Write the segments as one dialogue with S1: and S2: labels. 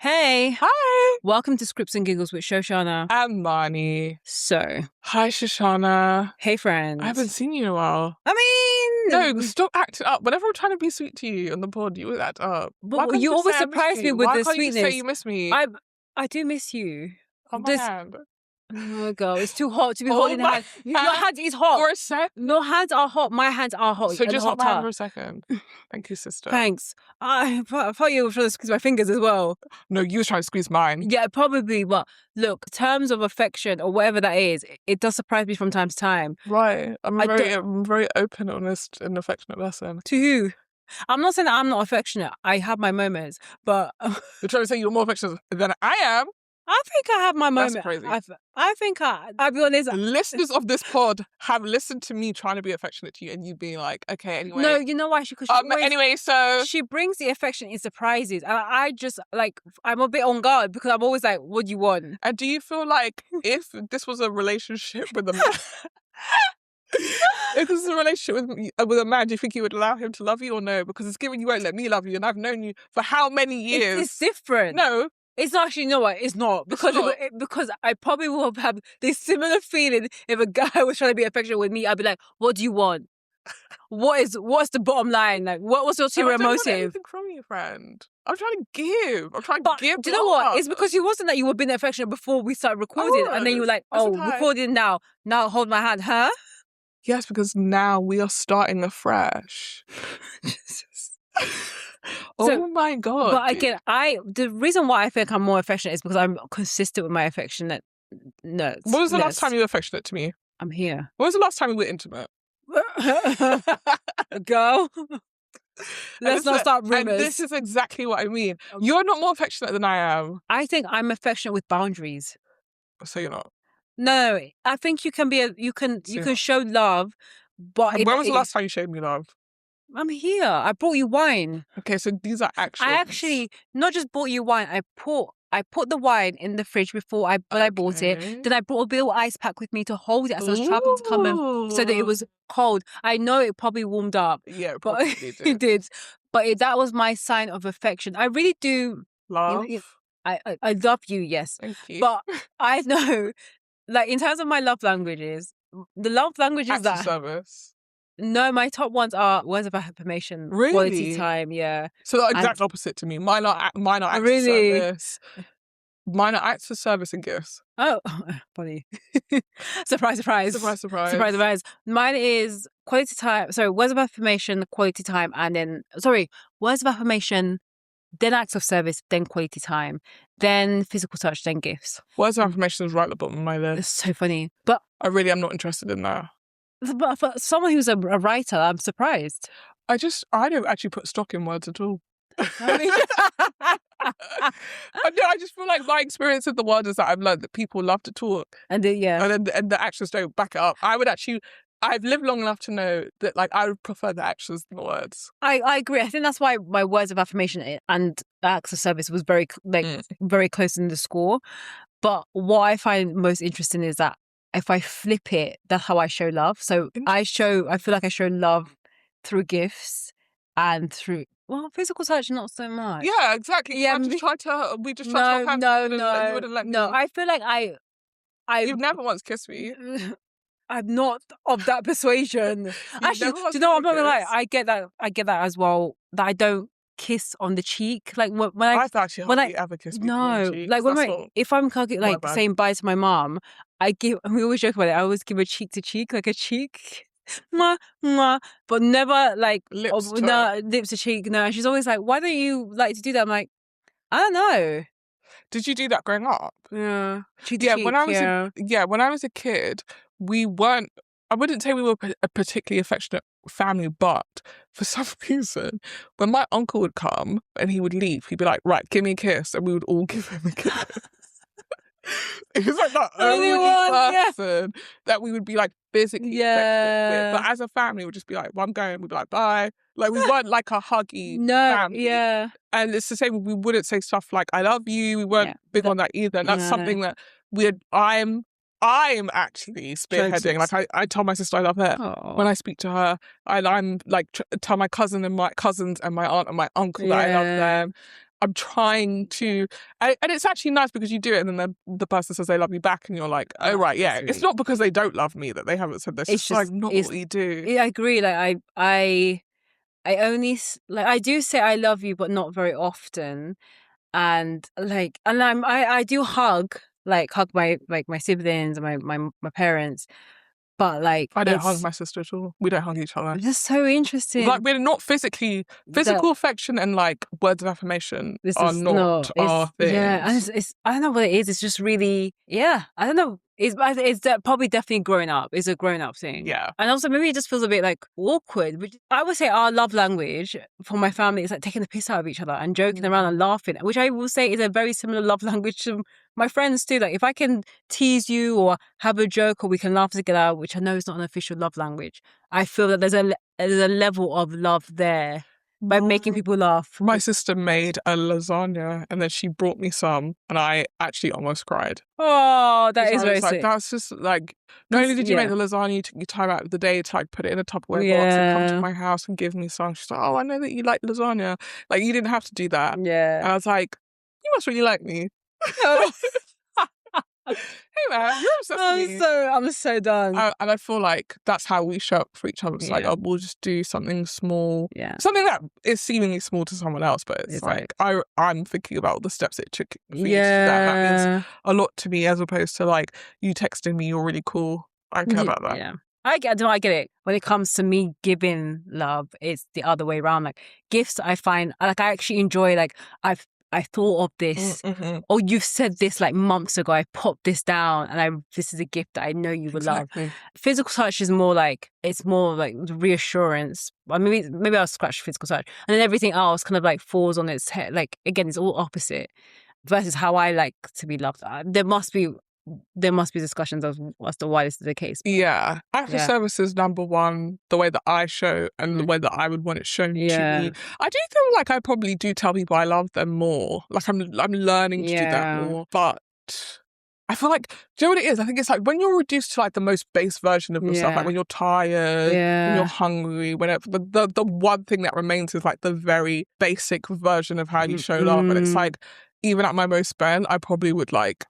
S1: Hey,
S2: Hi,
S1: welcome to Scripts and Giggles with Shoshanna.
S2: I'm Marnie.
S1: So,
S2: Hi, Shoshanna.
S1: hey friends.
S2: I haven't seen you in a while.
S1: I mean,
S2: No, stop acting up. Whenever I'm trying to be sweet to you on the pod, you always act up. Why
S1: but
S2: can't
S1: you
S2: just
S1: always
S2: say I missed
S1: surprise me
S2: you?
S1: with
S2: Why
S1: the
S2: can't you just say
S1: sweetness.
S2: you miss me?
S1: I do miss you.
S2: On my hand.
S1: Oh girl, it's too hot to be
S2: Oh
S1: holding
S2: my
S1: hands. Your hand is hot.
S2: For a sec.
S1: Your hands are hot. My hands are hot.
S2: So
S1: and
S2: just hold my hand
S1: hotter.
S2: for a second. Thank you, sister.
S1: Thanks. I thought you were trying to squeeze my fingers as well.
S2: No, you was trying to squeeze mine.
S1: Yeah, probably. But look, terms of affection or whatever that is, it does surprise me from time to time.
S2: Right. I'm a very open, honest, and affectionate person.
S1: To who? I'm not saying that I'm not affectionate. I have my moments, but
S2: You're trying to say you're more affectionate than I am?
S1: I think I have my
S2: That's
S1: moment.
S2: crazy.
S1: I think I'll be honest.
S2: Listeners of this pod have listened to me trying to be affectionate to you, and you being like, okay, anyway.
S1: No, you know why? Because
S2: Anyway, so
S1: she brings the affection in surprises, and I just like I'm a bit on guard because I'm always like, "What do you want?"
S2: And do you feel like if this was a relationship with a man, if this is a relationship with a man, do you think you would allow him to love you or no? Because it's given you won't let me love you, and I've known you for how many years?
S1: It's different.
S2: No.
S1: It's actually, you know what? It's not. Because I probably will have this similar feeling if a guy was trying to be affectionate with me. I'd be like, what do you want? What's the bottom line? Like, what was your ulterior
S2: I don't want
S1: motive?
S2: anything from you, friend. I'm trying to give. I'm trying to give.
S1: Do you know what? It's because it wasn't that you were being affectionate before we started recording, and then you were like, "Oh, recording now. Now hold my hand, huh?"
S2: Yes, because now we are starting afresh. Oh my god!
S1: But again, the reason why I think I'm more affectionate is because I'm consistent with my affectionate. No.
S2: When was the last time you were affectionate to me?
S1: I'm here.
S2: When was the last time we were intimate?
S1: Girl, let's not start rumors.
S2: And this is exactly what I mean. You're not more affectionate than I am.
S1: I think I'm affectionate with boundaries.
S2: So you're not.
S1: No, I think you can be you can show love, but
S2: when was the last time you showed me love?
S1: I'm here. I brought you wine.
S2: Okay, so these are actual.
S1: I actually not just bought you wine. I put the wine in the fridge before I bought it. Then I brought a little ice pack with me to hold it as I was traveling to come in, so that it was cold. I know it probably warmed up.
S2: Yeah, it
S1: but
S2: probably did.
S1: It did. But that was my sign of affection. I really do
S2: love.
S1: I love you. Yes,
S2: thank you.
S1: But I know, like in terms of my love languages, the love languages
S2: Acts of service.
S1: No, my top ones are words of affirmation,
S2: really?
S1: Quality time, yeah.
S2: So the exact opposite to me. Mine are acts of service. Mine are acts of service and gifts.
S1: Oh, funny. Surprise, surprise.
S2: Surprise, surprise.
S1: Surprise, surprise. Mine is quality time. Sorry, words of affirmation, quality time, and then, words of affirmation, then acts of service, then quality time, then physical touch, then gifts.
S2: Words of affirmation is right at the bottom of my list.
S1: It's so funny. But
S2: I really am not interested in that.
S1: But for someone who's a writer, I'm surprised.
S2: I don't actually put stock in words at all. I just feel like my experience of the world is that I've learned that people love to talk, and the actions don't back it up. I've lived long enough to know that I would prefer the actions than the words.
S1: I agree. I think that's why my words of affirmation and acts of service was very very close in the score. But what I find most interesting is that if I flip it, that's how I show love. So I feel like I show love through gifts and through physical touch, not so much.
S2: Yeah, exactly. Yeah, we just tried to hold hands. You wouldn't let me.
S1: No, I feel like
S2: you've never once kissed me.
S1: I'm not of that persuasion. Actually, do you know what I'm not gonna lie? I get that as well. That I don't kiss on the cheek, like when I
S2: ever kiss me on the cheek.
S1: Like if I'm saying bye to my mom, we always joke about it. I always give a cheek to cheek, like a cheek, mwah, mwah, but never like lips to cheek. No, and she's always like, "Why don't you like to do that?" I'm like, I don't know.
S2: Did you do that growing up?
S1: Yeah, cheek to cheek,
S2: when I was a kid, we weren't. I wouldn't say we were a particularly affectionate family, but for some reason, when my uncle would come and he would leave, he'd be like, "Right, give me a kiss," and we would all give him a kiss. It was like the only person that we would be like physically affectionate with. But as a family, we'd just be like, "Well, I'm going." We'd be like, "Bye." Like we weren't like a huggy family. Yeah. And it's the same. We wouldn't say stuff like "I love you." We weren't big on that either. And that's something that I'm actually spearheading. Like I tell my sister I love her. When I speak to her, I'm like tell my cousin and my cousins and my aunt and my uncle that I love them. I'm trying to, and it's actually nice because you do it and then the person says they love you back and you're like, oh, right, yeah. It's not because they don't love me that they haven't said this. It's just like not what you do.
S1: I agree. Like I only, like, I do say I love you, but not very often. And like, and I do hug my, like, my siblings and my parents. But like,
S2: I don't hug my sister at all. We don't hug each other.
S1: It's just so interesting.
S2: Like, we're not physical affection and like words of affirmation are not our things.
S1: Yeah, and it's I don't know what it is. It's just really, yeah, I don't know. It's probably definitely growing up. It's a grown up thing.
S2: Yeah.
S1: And also maybe it just feels a bit like awkward. Which I would say our love language for my family is like taking the piss out of each other and joking around and laughing, which I will say is a very similar love language to my friends too. Like if I can tease you or have a joke or we can laugh together, which I know is not an official love language, I feel that there's a level of love there by making people laugh.
S2: My sister made a lasagna and then she brought me some and I actually almost cried.
S1: Oh, that is very
S2: like,
S1: sweet.
S2: That's just like, not only did you make the lasagna, you took your time out of the day to like put it in a Tupperware box and come to my house and give me some. She's like, oh, I know that you like lasagna. Like, you didn't have to do that.
S1: Yeah.
S2: And I was like, you must really like me. Hey man, you're obsessed with me.
S1: I'm so done.
S2: And I feel like that's how we show up for each other. It's like, oh, we'll just do something small.
S1: Yeah.
S2: Something that is seemingly small to someone else, but it's like, I'm thinking about all the steps it took for you to do that. That means a lot to me as opposed to like you texting me, you're really cool. I care about that.
S1: Yeah. I get it. When it comes to me giving love, it's the other way around. Like gifts, I find, like, I actually enjoy, like, I thought of this, or you've said this like months ago. I popped this down, and this is a gift that I know you would love. Physical touch is more like, it's more like reassurance. Well, maybe I'll scratch physical touch, and then everything else kind of like falls on its head. Like again, it's all opposite versus how I like to be loved. There must be discussions as to why this is the case.
S2: Yeah. Acts of service is number one, the way that I show and the way that I would want it shown to me. I do feel like I probably do tell people I love them more. Like I'm learning to do that more. But I feel like, do you know what it is? I think it's like when you're reduced to like the most base version of yourself, like when you're tired, when you're hungry, whenever the one thing that remains is like the very basic version of how you show love. And it's like, even at my most spent, I probably would like,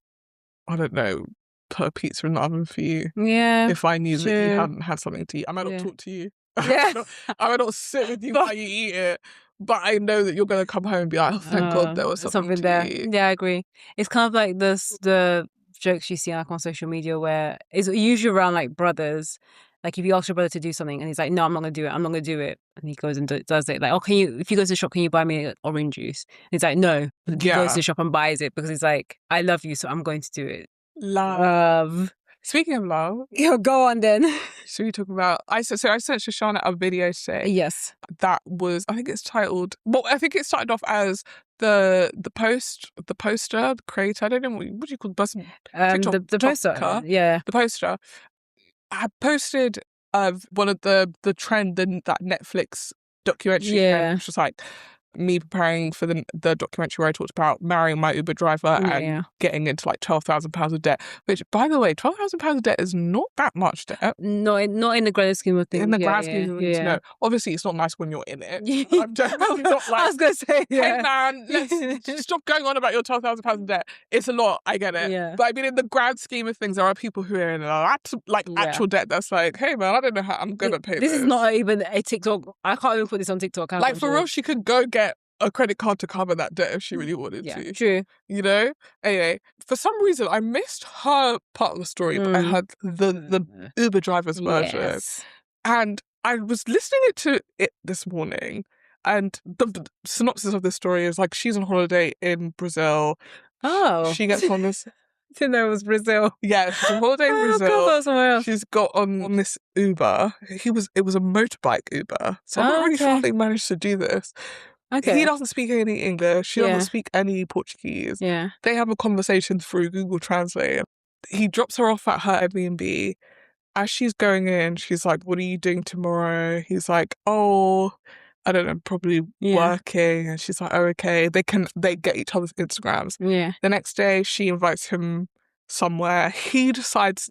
S2: I don't know, put a pizza in the oven for you. Yeah. If I knew that you hadn't had something to eat. I might not talk to you. I might not sit with you while you eat it. But I know that you're going to come home and be like, oh, thank God there was something there. Eat.
S1: Yeah, I agree. It's kind of like the jokes you see like on social media where it's usually around like brothers. Like if you ask your brother to do something and he's like, no, I'm not going to do it. I'm not going to do it. And he goes and does it. Like, oh, if you go to the shop, can you buy me orange juice? And he's like, no. But he goes to the shop and buys it because he's like, I love you, so I'm going to do it.
S2: Love. Speaking of love.
S1: Go on then.
S2: Should we talk about, I sent Shoshanna a video today.
S1: Yes.
S2: That was, I think it's titled, well, I think it started off as the poster, the creator, I don't know, what do you call the person?
S1: The poster. Yeah.
S2: The poster. I posted one of the trend in that Netflix documentary trend, which was like me preparing for the documentary where I talked about marrying my Uber driver and getting into like £12,000 of debt, which, by the way, £12,000 of debt is not that much debt.
S1: Not in the grand scheme of things.
S2: In the grand scheme of things, no. Obviously, it's not nice when you're in it. I'm definitely not like,
S1: I was going to say,
S2: hey man, let's stop going on about your £12,000 of debt. It's a lot, I get it. Yeah. But I mean, in the grand scheme of things, there are people who are in actual debt that's like, hey man, I don't know how I'm going to pay this.
S1: This is not even a TikTok. I can't even put this on TikTok.
S2: Like, for real, she could go get a credit card to cover that debt if she really wanted to.
S1: True.
S2: You know? Anyway, for some reason, I missed her part of the story, but I had the Uber driver's version. Yes. And I was listening to it this morning, and the synopsis of this story is like, she's on holiday in Brazil.
S1: Oh.
S2: She gets on this...
S1: I didn't know it was Brazil.
S2: Yeah, she's on holiday in Brazil.
S1: God, that was somewhere else.
S2: She's got on this Uber. It was a motorbike Uber. So I'm not really sure how they managed to do this. Okay. He doesn't speak any English. She doesn't speak any Portuguese. Yeah. They have a conversation through Google Translate. He drops her off at her Airbnb. As she's going in, she's like, what are you doing tomorrow? He's like, oh, I don't know, probably working. And she's like, oh, okay. They get each other's Instagrams. Yeah. The next day, she invites him somewhere. He decides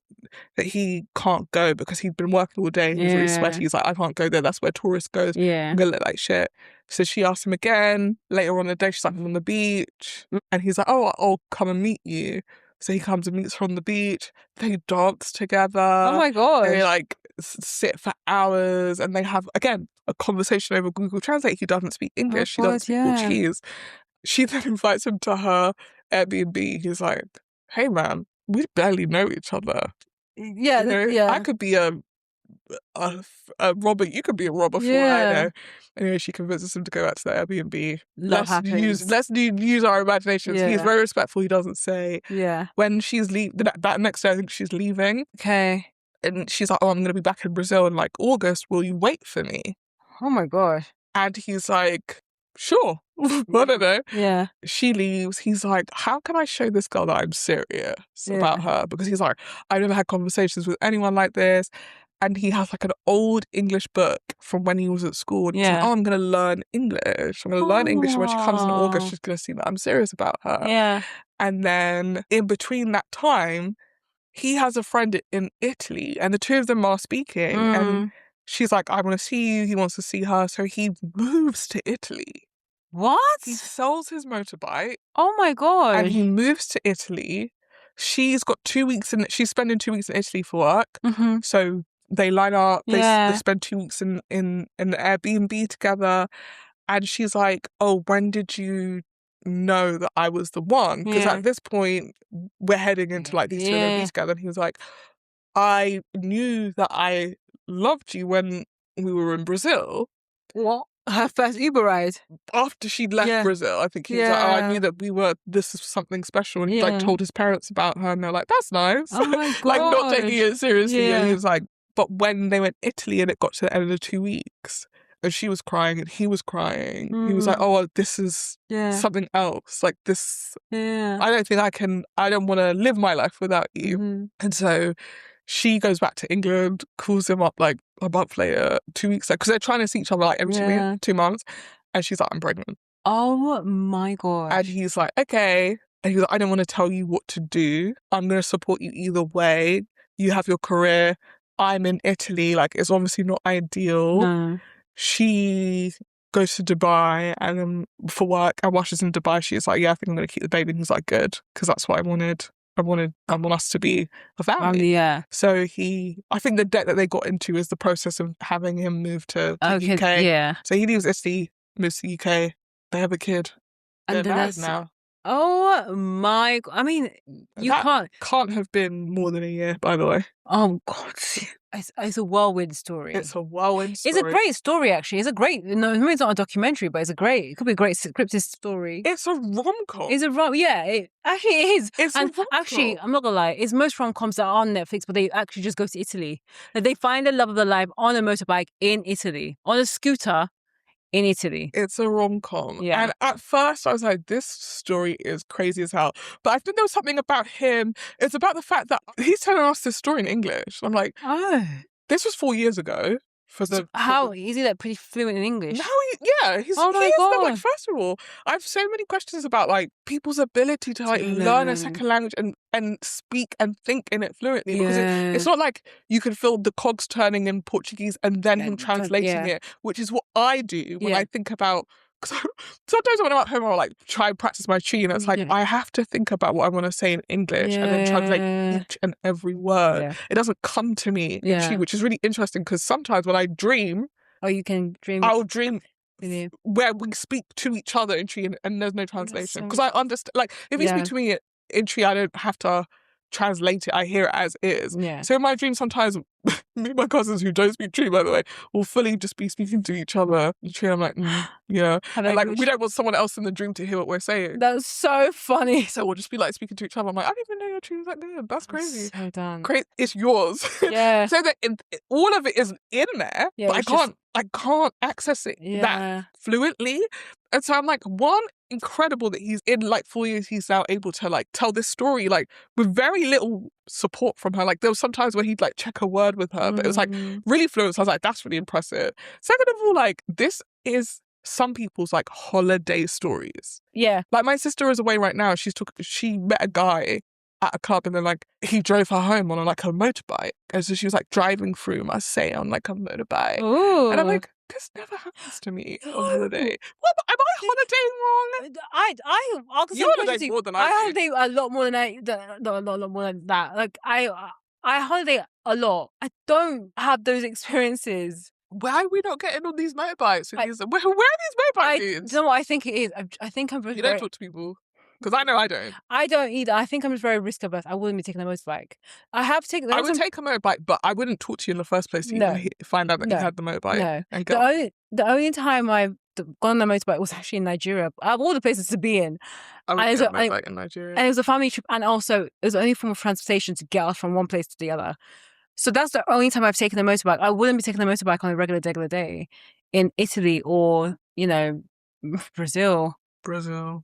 S2: that he can't go because he'd been working all day. He's really sweaty. He's like, I can't go there. That's where tourists go. Yeah. I'm going to look like shit. So she asked him again later on in the day. She's like, I'm on the beach. And he's like, oh, I'll come and meet you. So he comes and meets her on the beach. They dance together.
S1: Oh my god.
S2: They like sit for hours and they have, again, a conversation over Google Translate. He doesn't speak English. She doesn't speak Portuguese. She then invites him to her Airbnb. He's like, hey man, we barely know each other.
S1: Yeah,
S2: you know,
S1: yeah.
S2: I could be a robber, you could be a robber for all I know. Anyway, she convinces him to go out to the Airbnb. Let's use our imaginations. He's very respectful. He doesn't say.
S1: Yeah.
S2: When she's that next day, I think she's leaving.
S1: Okay.
S2: And she's like, oh, I'm going to be back in Brazil in like August. Will you wait for me?
S1: Oh my god.
S2: And he's like, sure. I don't know.
S1: Yeah.
S2: She leaves. He's like, how can I show this girl that I'm serious about her? Because he's like, I've never had conversations with anyone like this. And he has like an old English book from when he was at school. And he's like, oh, I'm going to learn English. I'm going to learn English. And when she comes in August, she's going to see that I'm serious about her.
S1: Yeah.
S2: And then in between that time, he has a friend in Italy and the two of them are speaking. And she's like, I want to see you. He wants to see her. So he moves to Italy.
S1: What?
S2: He sells his motorbike.
S1: Oh my god.
S2: And he moves to Italy. She's got 2 weeks she's spending 2 weeks in Italy for work. So they line up, they spend 2 weeks in an Airbnb together. And she's like, oh, when did you know that I was the one? Because at this point, we're heading into like these two Airbnbs together. And he was like, I knew that I loved you when we were in Brazil.
S1: What? Her first Uber ride?
S2: After she'd left Brazil, I think he was like, oh, I knew that this is something special. And he like told his parents about her and they're like, that's nice.
S1: Oh my god.
S2: Like not taking it seriously. And he was like, but when they went to Italy and it got to the end of the 2 weeks and she was crying and he was crying, he was like, oh, this is something else. Like this, I don't think I don't want to live my life without you. And so she goes back to England, calls him up like a month later, 2 weeks later, because they're trying to see each other like every 2 months. And she's like, I'm pregnant.
S1: Oh my god.
S2: And he's like, okay. And he's like, I don't want to tell you what to do. I'm going to support you either way. You have your career. I'm in Italy. Like, it's obviously not ideal.
S1: No.
S2: She goes to Dubai and for work. And while she's in Dubai, she's like, yeah, I think I'm going to keep the baby. And he's like, good. Because that's what I wanted. I want us to be a family. So I think the debt that they got into is the process of having him move to the UK.
S1: Yeah.
S2: So he leaves Italy, moves to the UK. They have a kid. They're married now.
S1: Oh my! I mean,
S2: can't have been more than a year, by the way.
S1: Oh god, it's a whirlwind story.
S2: It's a whirlwind story.
S1: It's a great story, actually. It's a great. No, it's not a documentary, but it could be a great scripted story.
S2: It's a rom-com.
S1: It's a yeah. It actually is.
S2: It's a rom-com.
S1: Actually, I'm not gonna lie. It's most rom-coms that are on Netflix, but they actually just go to Italy. Like, they find the love of their life on a motorbike in Italy, on a scooter. In Italy.
S2: It's a rom-com.
S1: Yeah.
S2: And at first I was like, this story is crazy as hell. But I think there was something about him. It's about the fact that he's telling us this story in English. I'm like, oh, this was 4 years ago.
S1: Is he like pretty fluent in English?
S2: No, he's
S1: oh my God.
S2: Like, first of all, I have so many questions about like people's ability to like learn a second language and speak and think in it fluently. Because it's not like you can feel the cogs turning in Portuguese and then him translating it, which is what I do when I think about. Because sometimes when I'm at home, I'll like try and practice my chi, and it's like I have to think about what I want to say in English and then translate each and every word. It doesn't come to me in chi, which is really interesting because sometimes when I dream,
S1: you can dream.
S2: I'll dream where we speak to each other in chi and there's no translation because I understand. Like if you speak to me in chi, I don't have to translate it. I hear it as is. So in my dreams, sometimes me and my cousins who don't speak Tree, by the way, will fully just be speaking to each other in Tree. I'm like, yeah. And like we don't want someone else in the dream to hear what we're saying.
S1: That's so funny.
S2: So we'll just be like speaking to each other. I'm like, I didn't even know your Tree was that good. That's crazy.
S1: So done.
S2: It's yours.
S1: Yeah.
S2: So that all of it is in there, but I can't access it that fluently. And so I'm like, one, incredible that he's in like 4 years, he's now able to like tell this story like with very little support from her. Like there was sometimes where he'd like check a word with her, but it was like really fluent. So I was like, that's really impressive. Second of all, like this is some people's like holiday stories.
S1: Yeah.
S2: Like my sister is away right now. She met a guy at a club and then like he drove her home on like a motorbike. And so she was like driving through Marseille on like a motorbike.
S1: Ooh.
S2: And I'm like, This never happens to me on holiday. What? Am I holidaying wrong? You holiday more than I do.
S1: holiday a lot more than a lot more than that. Like I holiday a lot. I don't have those experiences.
S2: Why are we not getting on these motorbikes? Where are these motorbike dudes?
S1: You know what I think it is? I think I'm
S2: You don't talk to people. Because I know I don't.
S1: I don't either. I think I'm just very risk averse. I wouldn't be taking a motorbike. I would take a
S2: motorbike, but I wouldn't talk to you in the first place to even find out that you had the motorbike.
S1: No.
S2: And go.
S1: The only time I've gone on a motorbike was actually in Nigeria. I have all the places to be in.
S2: I would get a motorbike in Nigeria.
S1: And it was a family trip, and also it was the only form of transportation to get us from one place to the other. So that's the only time I've taken a motorbike. I wouldn't be taking a motorbike on a regular day in Italy or, Brazil.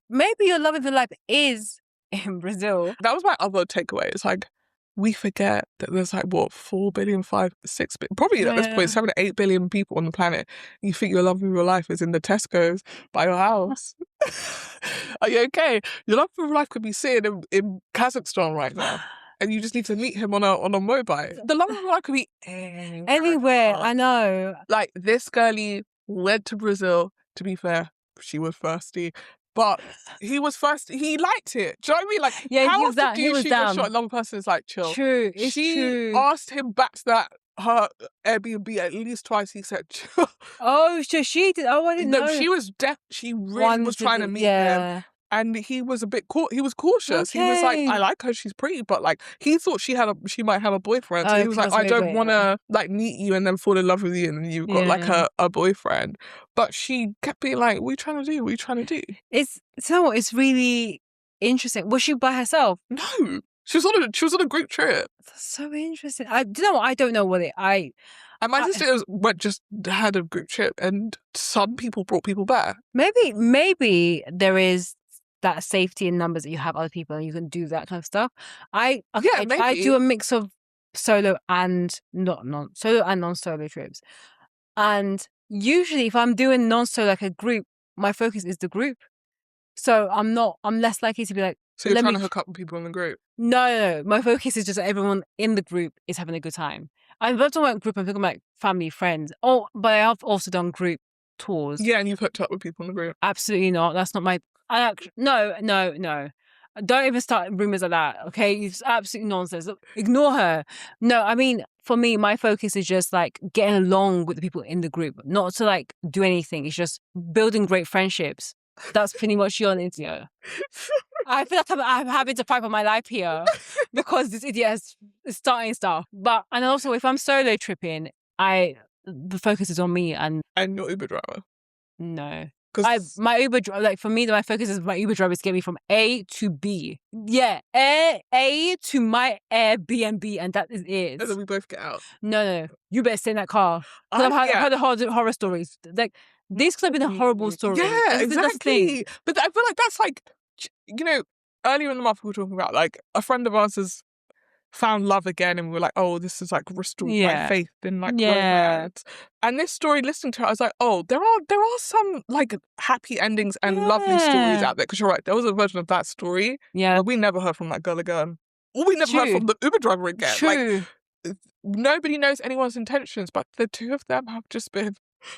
S1: Maybe your love of your life is in Brazil.
S2: That was my other takeaway. It's like, we forget that there's like, 4 billion, 5, 6 billion, probably at this point, 7 to 8 billion people on the planet. You think your love of your life is in the Tesco's by your house. Are you okay? Your love of your life could be sitting in Kazakhstan right now. And you just need to meet him on a motorbike. The love of your life could be
S1: anywhere. I know.
S2: Like, this girlie went to Brazil. To be fair, she was thirsty. But he was first. He liked it. Do you know what I mean? Like, how often do you shoot a shot? Another person is like, chill.
S1: True, it's
S2: she
S1: true.
S2: asked him back to her Airbnb at least twice. He said, chill.
S1: Oh, so she did. Oh, I didn't know.
S2: She was she really was trying to meet him. And he was a bit he was cautious. Okay. He was like, I like her, she's pretty, but like he thought she might have a boyfriend. So he was like, I don't want to like meet you and then fall in love with you and then you've got like a boyfriend. But she kept being like, what are you trying to do? What are you trying to do?
S1: It's really interesting. Was she by herself?
S2: No. She was on a group trip.
S1: That's so interesting. I don't know what
S2: and my sister just had a group trip and some people brought people back.
S1: Maybe there is that safety in numbers that you have other people and you can do that kind of stuff. I do a mix of solo and non-solo trips. And usually if I'm doing non-solo like a group, my focus is the group. So I'm less likely to be like,
S2: so you're trying to hook up with people in the group?
S1: No. My focus is just that everyone in the group is having a good time. I'm not talking about group, I'm talking about family, friends. Oh, but I have also done group tours.
S2: Yeah, and you've hooked up with people in the group?
S1: Absolutely not. That's not my... No. Don't even start rumors like that, okay? It's absolutely nonsense. Ignore her. No, I mean, for me, my focus is just like getting along with the people in the group, not to like do anything. It's just building great friendships. That's pretty much your India. I feel like I'm having to fight for my life here because this idiot is starting stuff. And also, if I'm solo tripping, the focus is on me and
S2: your Uber driver.
S1: No. My Uber driver, for me, my focus is my Uber driver is getting me from A to B. Yeah, A to my Airbnb, and that is it.
S2: And then we both get out.
S1: No, you better stay in that car. I've heard horror stories. Like these could have been a horrible story.
S2: Yeah, exactly. But I feel like that's like, earlier in the month we were talking about like a friend of ours has found love again and we were like, oh, this is like restored my faith in like romance. And this story, listening to it, I was like, oh, there are some like happy endings and lovely stories out there. Because you're right, there was a version of that story.
S1: Yeah.
S2: But we never heard from that girl again. Or we never heard from the Uber driver again.
S1: True.
S2: Like, nobody knows anyone's intentions, but the two of them have just been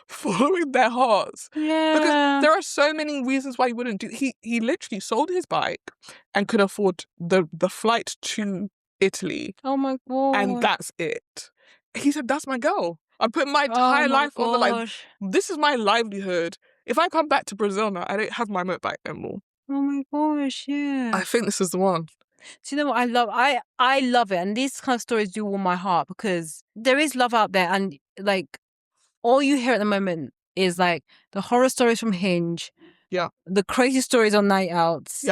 S2: following their hearts.
S1: Yeah.
S2: Because there are so many reasons why he wouldn't do. He literally sold his bike and could afford the flight to Italy.
S1: Oh my God.
S2: And that's it. He said, that's my girl. I'm putting my entire life on the line. This is my livelihood. If I come back to Brazil now, I don't have my motorbike anymore.
S1: Oh my gosh, yeah.
S2: I think this is the one.
S1: Do you know what I love it, and these kind of stories do warm my heart because there is love out there, and like all you hear at the moment is like the horror stories from Hinge, the crazy stories on night outs,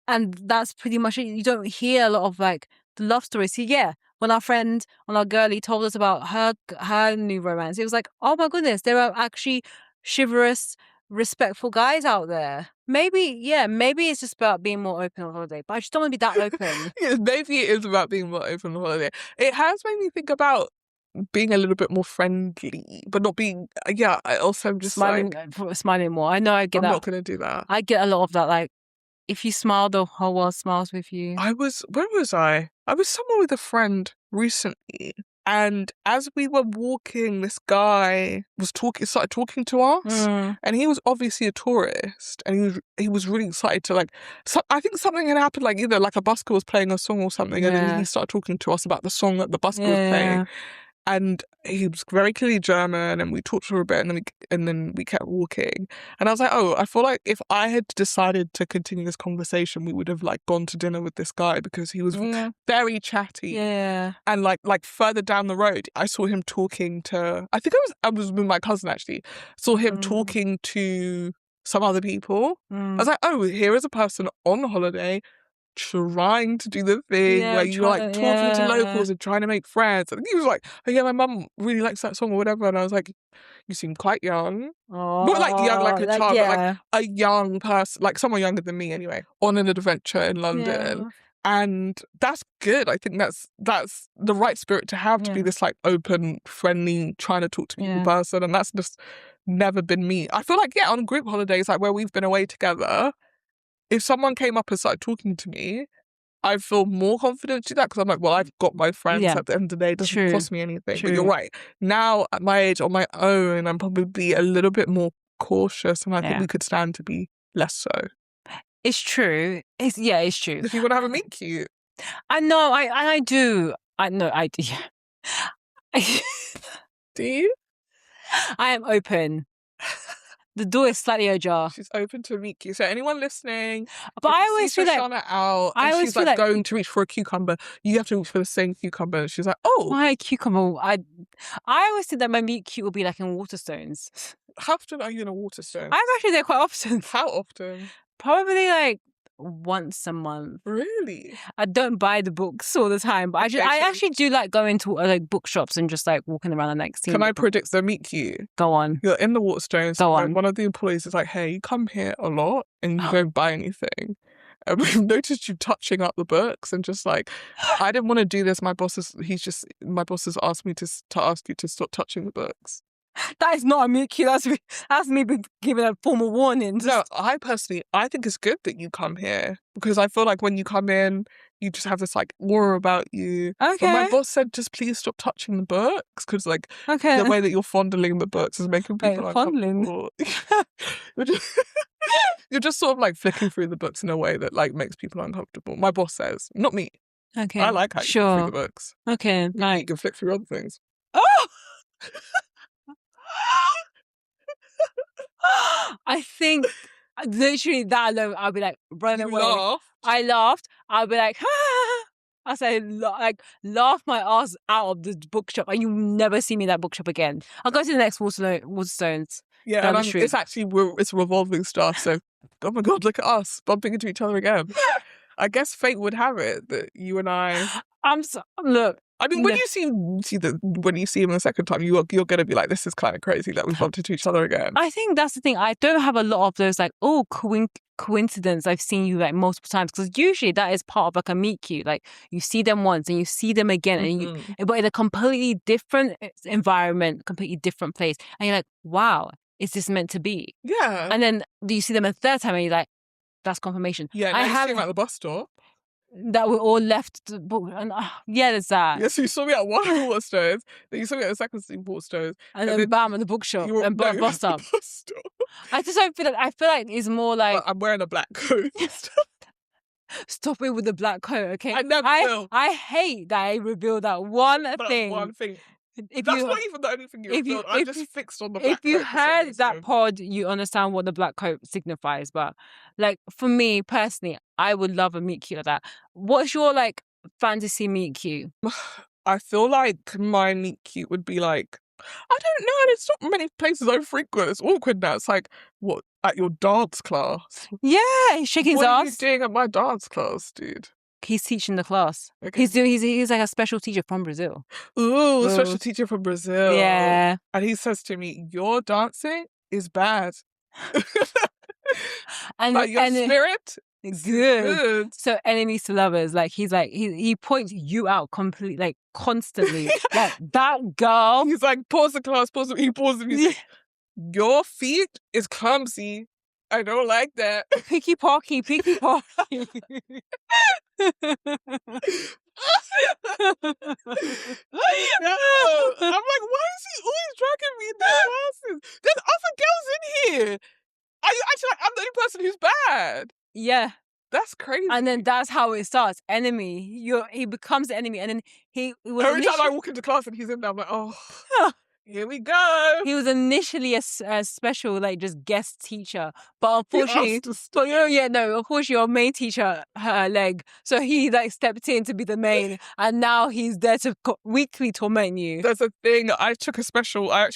S1: and that's pretty much it. You don't hear a lot of like the love stories. So when our girlie told us about her new romance, it was like, oh my goodness, there are actually chivalrous, respectful guys out there. Maybe it's just about being more open on holiday, but I just don't want to be that open.
S2: Maybe it is about being more open on holiday. It has made me think about being a little bit more friendly, but not being, I also just
S1: smiling more. I know I get that.
S2: I'm not going to do that.
S1: I get a lot of that, like, if you smile, the whole world smiles with you.
S2: Where was I? I was somewhere with a friend recently, And as we were walking, this guy started talking to us, and he was obviously a tourist, and he was really excited to like. So I think something had happened, like either like a busker was playing a song or something, and then he started talking to us about the song that the busker was playing. And he was very clearly German, and we talked for a bit, and then we kept walking. And I was like, oh, I feel like if I had decided to continue this conversation, we would have like gone to dinner with this guy, because he was very chatty.
S1: Yeah.
S2: And like further down the road, I saw him talking to. I think I was with my cousin actually. Saw him talking to some other people. I was like, oh, here is a person on holiday, trying to do the thing where you're like talking to locals and trying to make friends. And he was like, oh yeah, my mum really likes that song or whatever. And I was like, you seem quite young. Not like young like a child, but like a young person, like someone younger than me anyway, on an adventure in London. And that's good. I think that's the right spirit to have, to be this like open, friendly, trying to talk to people person. And that's just never been me. I feel like, on group holidays, like where we've been away together, if someone came up and started talking to me, I feel more confident to do that, because I'm like, well, I've got my friends at the end of the day. It doesn't cost me anything. But you're right. Now, at my age, on my own, I'm probably a little bit more cautious, and I think we could stand to be less so.
S1: It's true. It's true.
S2: If you want to have a meet cute.
S1: I know, I do. I know, I do.
S2: Do you?
S1: I am open. The door is slightly ajar.
S2: She's open to a meet cute. So anyone listening,
S1: but I always feel like
S2: Shoshanna out, and she's like going to reach for a cucumber, you have to reach for the same cucumber. And she's like, oh,
S1: why a cucumber? I always think that my meet cute will be like in Waterstones.
S2: How often are you in a Waterstones?
S1: I'm actually there quite often.
S2: How often?
S1: Probably like once a month.
S2: Really?
S1: I don't buy the books all the time, but I actually do like going to like bookshops and just like walking around and like seeing.
S2: Can I predict the meet cute?
S1: Go on.
S2: You're in the Waterstones.
S1: Go on.
S2: One of the employees is like, hey, you come here a lot and you don't buy anything. And we've noticed you touching up the books, and just like, I didn't want to do this. My boss has asked me to ask you to stop touching the books.
S1: That is not a meet cute. That's me giving a formal warning.
S2: No, I think it's good that you come here, because I feel like when you come in, you just have this like aura about you.
S1: Okay.
S2: But my boss said, just please stop touching the books, because like the way that you're fondling the books is making people uncomfortable. You're just sort of like flicking through the books in a way that like makes people uncomfortable. My boss says, not me.
S1: Okay.
S2: I like how you flick through the books.
S1: Okay.
S2: Like you can flick through other things.
S1: Oh. I think literally that alone, I'll be like running away. I laughed. I'll be like, I say like laugh my ass out of the bookshop, and you never see me in that bookshop again. I'll go to the next Waterstones.
S2: Yeah, and it's actually it's revolving stuff. So, oh my god, look at us bumping into each other again. I guess fate would have it that you and I.
S1: Look.
S2: I mean, when you see him the second time, you're gonna be like, this is kind of crazy that we bumped into each other again.
S1: I think that's the thing. I don't have a lot of those like, coincidence. I've seen you like multiple times, because usually that is part of like a meet cute. Like you see them once and you see them again, and but in a completely different environment, completely different place, and you're like, wow, is this meant to be?
S2: Yeah.
S1: And then do you see them a third time, and you're like, that's confirmation.
S2: Yeah. I have him at the bus stop.
S1: That we all left the book, and there's that.
S2: Yes, you saw me at one Waterstones, then you saw me at the second Waterstones,
S1: and then bam at the bookshop and bus stop. I just don't feel like. I feel like it's more like
S2: I'm wearing a black coat.
S1: Stop it with the black coat, okay?
S2: I never will.
S1: I hate that I revealed that one thing.
S2: One thing. That's not even the only thing you revealed. I'm just fixed on the black coat.
S1: If you heard that pod, you understand what the black coat signifies. But like for me personally, I would love a meet cute like that. What's your like fantasy meet cute?
S2: I feel like my meet cute would be like, I don't know, and it's not many places I frequent. It's awkward now. It's like, what, at your dance class?
S1: Yeah, he's shaking his ass.
S2: What are you doing at my dance class, dude?
S1: He's teaching the class.
S2: Okay.
S1: He's like a special teacher from Brazil.
S2: Ooh, a special teacher from Brazil.
S1: Yeah.
S2: And he says to me, your dancing is bad. But your spirit is good.
S1: So enemies to lovers. Like he points you out completely, like constantly. Like that girl.
S2: He's like, pause the class, pause the, he pauses the music. Your feet is clumsy. I don't like that.
S1: Picky pocky.
S2: I'm like, why is he always dragging me in these classes? There's other girls in here. I'm the only person who's bad.
S1: Yeah.
S2: That's crazy.
S1: And then that's how it starts. Enemy. He becomes the enemy. And then
S2: every time I walk into class and he's in there, I'm like, oh, here we go.
S1: He was initially a special, like, just guest teacher. But unfortunately, unfortunately, our main teacher hurt her leg. So he, like, stepped in to be the main. And now he's there to weekly torment you.
S2: There's a thing, I actually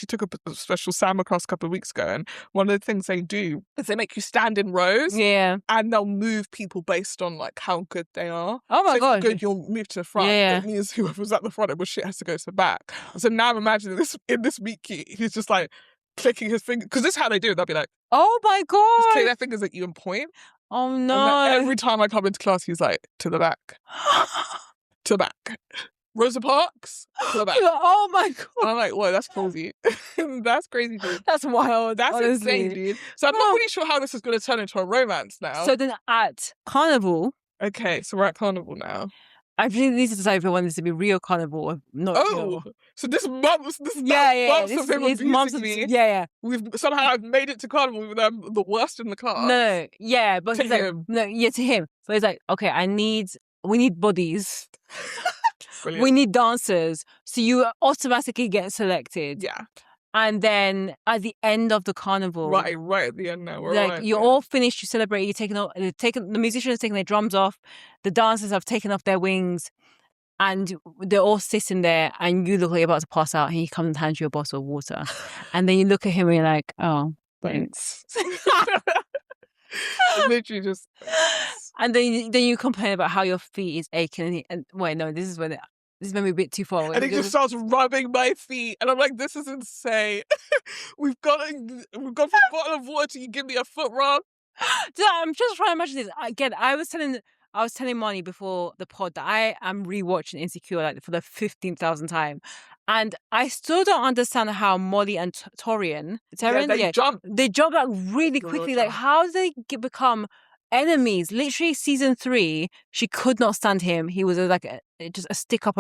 S2: took a special SAMA class a couple of weeks ago. And one of the things they do is they make you stand in rows.
S1: Yeah.
S2: And they'll move people based on, like, how good they are.
S1: Oh, my God.
S2: If you're good, you'll move to the front.
S1: Yeah.
S2: That means whoever's at the front, it shit has to go to the back. So now I'm imagining this in this meet cute, he's just like clicking his fingers, because this is how they do it. They'll be like,
S1: oh my God,
S2: just click their fingers at you and point.
S1: Oh no.
S2: And every time I come into class, he's like, to the back. To the back. Rosa Parks, to the back.
S1: Oh my God.
S2: And I'm like, whoa, that's crazy. That's crazy, dude.
S1: That's wild.
S2: That's
S1: honestly
S2: insane, dude. So I'm not really sure how this is going to turn into a romance now.
S1: So then at Carnival.
S2: Okay, so we're at Carnival now.
S1: I really need to decide if I want this to be real Carnival or not.
S2: Oh,
S1: real.
S2: So this month's
S1: of him
S2: abusing me.
S1: Yeah.
S2: I've made it to Carnival with the worst in the class.
S1: No, yeah, but
S2: to
S1: he's
S2: him.
S1: To him. So he's like, okay, we need bodies.
S2: Brilliant.
S1: We need dancers. So you automatically get selected.
S2: Yeah.
S1: And then at the end of the carnival,
S2: right at the end now,
S1: you're all finished. You celebrate. The musicians taking their drums off. The dancers have taken off their wings, and they're all sitting there. And you look like you're about to pass out. And he comes and hands you a bottle of water, and then you look at him and you're like, "Oh, thanks."
S2: Literally just.
S1: And then you complain about how your feet is aching. And wait, no, this is when a bit too far away.
S2: And he just starts rubbing my feet. And I'm like, this is insane. We've got a bottle of water. You give me a foot rub.
S1: I'm just trying to imagine this. Again, I was telling Marnie before the pod that I am rewatching Insecure like for the 15,000th time. And I still don't understand how Molly and Torian,
S2: jump.
S1: They jump like really quickly. Like, how did they become enemies? Literally, season 3, she could not stand him. He was just a stick up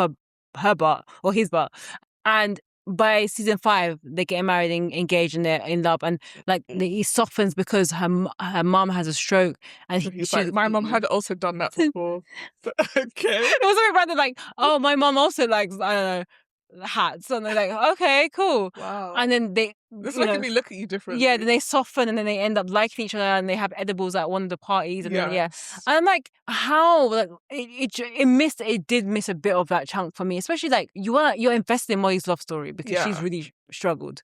S1: her butt or his butt. And by season 5, they get married and engaged and they're in love. And like he softens because her mum has a stroke. And
S2: he's like, my mum had also done that before. Okay.
S1: It was very random. Like, oh, my mum also likes, I don't know, hats. And they're like, okay, cool.
S2: Wow.
S1: And then
S2: this is making me look at you differently.
S1: Yeah, then they soften and then they end up liking each other and they have edibles at one of the parties. And then, And I'm like, how? Like, it did miss a bit of that chunk for me, especially like you're invested in Molly's love story because she's really struggled.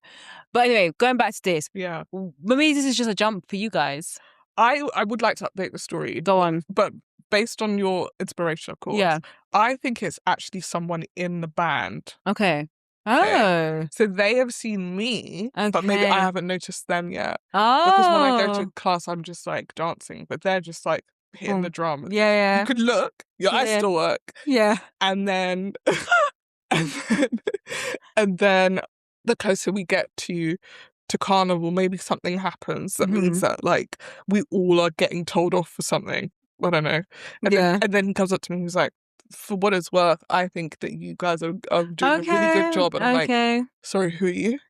S1: But anyway, going back to this.
S2: Yeah.
S1: Maybe this is just a jump for you guys.
S2: I would like to update the story.
S1: Go on.
S2: But based on your inspiration, of course. Yeah. I think it's actually someone in the band.
S1: Okay. Oh. Okay.
S2: So they have seen me, but maybe I haven't noticed them yet.
S1: Oh.
S2: Because when I go to class, I'm just like dancing, but they're just like hitting the drum.
S1: Yeah.
S2: You could look, your eyes still work.
S1: Yeah.
S2: And then, and then the closer we get to Carnival, maybe something happens that means that like we all are getting told off for something. I don't know. And then he comes up to me and he's like, for what it's worth, I think that you guys are doing a really good job. And I'm like, sorry, who are you?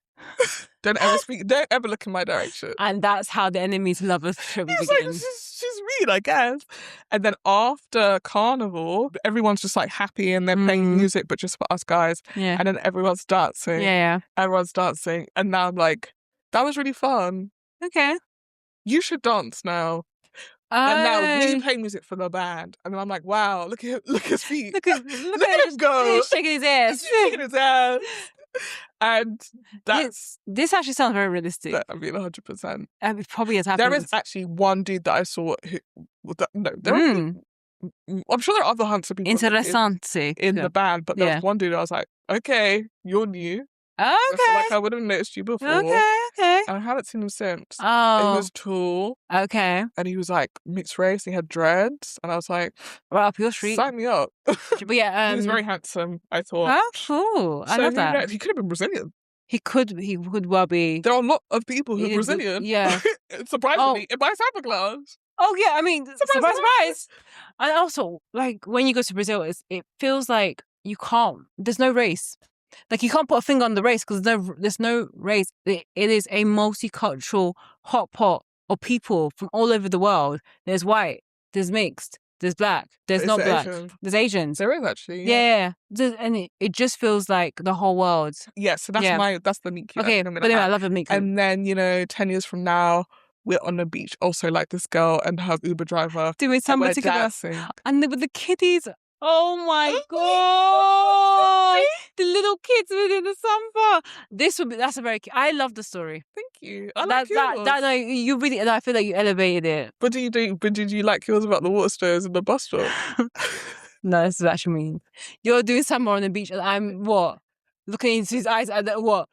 S2: Don't ever look in my direction.
S1: And that's how the enemies love us begins.
S2: Like, she's mean, I guess. And then after Carnival, everyone's just like happy and they're playing music, but just for us guys.
S1: Yeah.
S2: And then everyone's dancing.
S1: Yeah.
S2: Everyone's dancing. And now I'm like, that was really fun.
S1: Okay.
S2: You should dance now. And now we play music for the band. And then I'm like, wow, look at his feet.
S1: Look at
S2: him go.
S1: He's shaking his ass.
S2: He's shaking his ass. And
S1: this actually sounds very realistic.
S2: I mean, 100%.
S1: It probably has happened.
S2: There is actually one dude that I saw I'm sure there are other handsome people in the band, but there was one dude I was like, okay, you're new.
S1: Okay.
S2: I feel like I would have noticed you before.
S1: Okay.
S2: And I haven't seen him since.
S1: Oh.
S2: And he was tall.
S1: Okay.
S2: And he was like mixed race. And he had dreads. And I was like,
S1: right up your street.
S2: Sign me up.
S1: But yeah,
S2: he was very handsome, I thought.
S1: Oh, cool. I love that.
S2: He could have been Brazilian.
S1: He could well be.
S2: There are a lot of people who are Brazilian.
S1: Yeah.
S2: Surprisingly, in my Santa Claus.
S1: Oh, yeah. I mean, surprise. And also, like, when you go to Brazil, it feels like you can't. There's no race. Like, you can't put a finger on the race because there's no race. It is a multicultural hot pot of people from all over the world. There's white, there's mixed, there's black, there's not black, there's Asians.
S2: There is actually.
S1: Yeah. And it just feels like the whole world.
S2: Yeah, so that's the meet cute.
S1: Okay, but anyway, I love the meet cute.
S2: And then, 10 years from now, we're on the beach, also like this girl and her Uber driver
S1: doing samba together.
S2: Dancing.
S1: And with the kiddies. Oh my god! The little kids within the samba. That's a very cute. I love the story.
S2: Thank you. I like yours.
S1: No, you really. I feel like you elevated it.
S2: But did you like yours about the water stones and the bus stop?
S1: No, this is actually mean. You're doing samba on the beach, and I'm what? Looking into his eyes and what?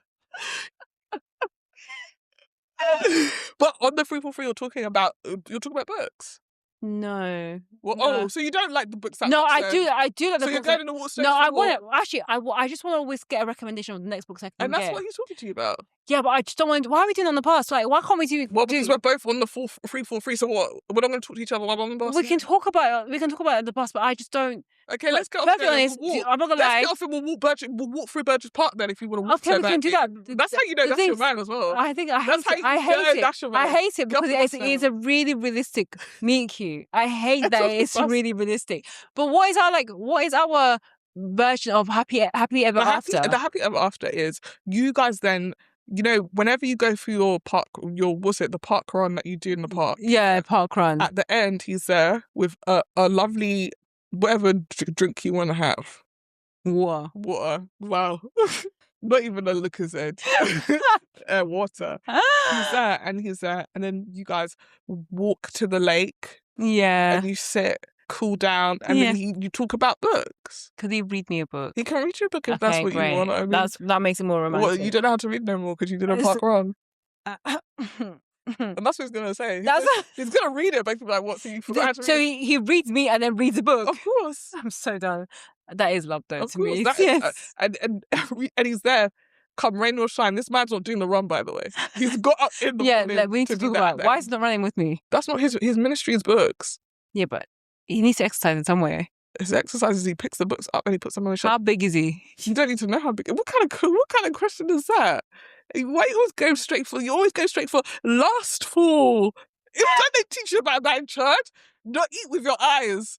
S2: But on the 343, you're talking about books.
S1: No.
S2: Well,
S1: no.
S2: So you don't like the books that
S1: No,
S2: much,
S1: I do like the
S2: so
S1: books.
S2: you're going in the water stones.
S1: No, I want to actually. I just want to always get a recommendation of the next books I can
S2: and that's
S1: get.
S2: what he's talking to you about.
S1: Yeah, but I just don't want. Why are we doing it on the bus? Like, why can't we do?
S2: Well, because we're both on the 343. So what? We're not going to talk to each other while on the bus.
S1: We can talk about it at the bus, but I just don't.
S2: Okay, let's get off.
S1: Honest, I'm not gonna lie.
S2: Let's get off and we'll walk through Burgess Park then if you want to walk.
S1: Okay, we can do that.
S2: That's how you know that's your man as well.
S1: I hate it. I hate it because it's a really realistic meet cute. I hate that it's really realistic. But what is our version of happy ever after?
S2: The happy ever after is you guys then. Whenever you go through your park, the park run that you do in the park?
S1: Yeah, park run.
S2: At the end, he's there with a lovely whatever drink you want to have.
S1: Water.
S2: Wow. Not even a Lucozade. Water. He's there, and then you guys walk to the lake.
S1: Yeah.
S2: And you sit, cool down, and then you talk about books.
S1: Could he read me a book?
S2: He can read you a book if that's what you want. I mean,
S1: that makes it more romantic.
S2: What, you don't know how to read no more because you did a park run. And that's what he's going to say. He's going to read it, but he'll be like, what? So you forgot how to read?
S1: So he reads me and then reads a book?
S2: Of course.
S1: I'm so done. That is love, though,
S2: of
S1: to
S2: course,
S1: me.
S2: Yes. And he's there, come rain or shine. This man's not doing the run, by the way. He's got up in the morning.
S1: We need to talk about why is he not running with me?
S2: That's not his ministry is books.
S1: Yeah, but he needs to exercise in some way.
S2: His exercises, he picks the books up and he puts them on the shelf.
S1: How big is he?
S2: You don't need to know how big. What kind of question is that? Why you always go straight for? You always go straight for lustful. Don't they teach you about that in church? Not eat with your eyes.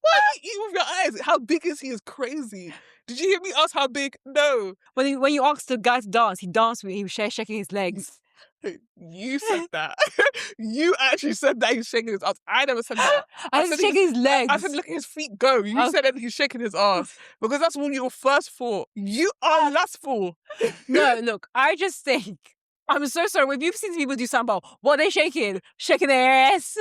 S2: Why do you eat with your eyes? How big is he? Is crazy. Did you hear me ask how big? No.
S1: When you asked the guy to dance, he danced with you, shaking his legs.
S2: You said that. You actually said that he's shaking his ass. I never said that.
S1: I said shaking his legs.
S2: I said look at his feet go. You said that he's shaking his ass. Because that's what your first thought. You are lustful.
S1: No, look, I just think, I'm so sorry. When you've seen people do samba, what are they shaking? Shaking their ass.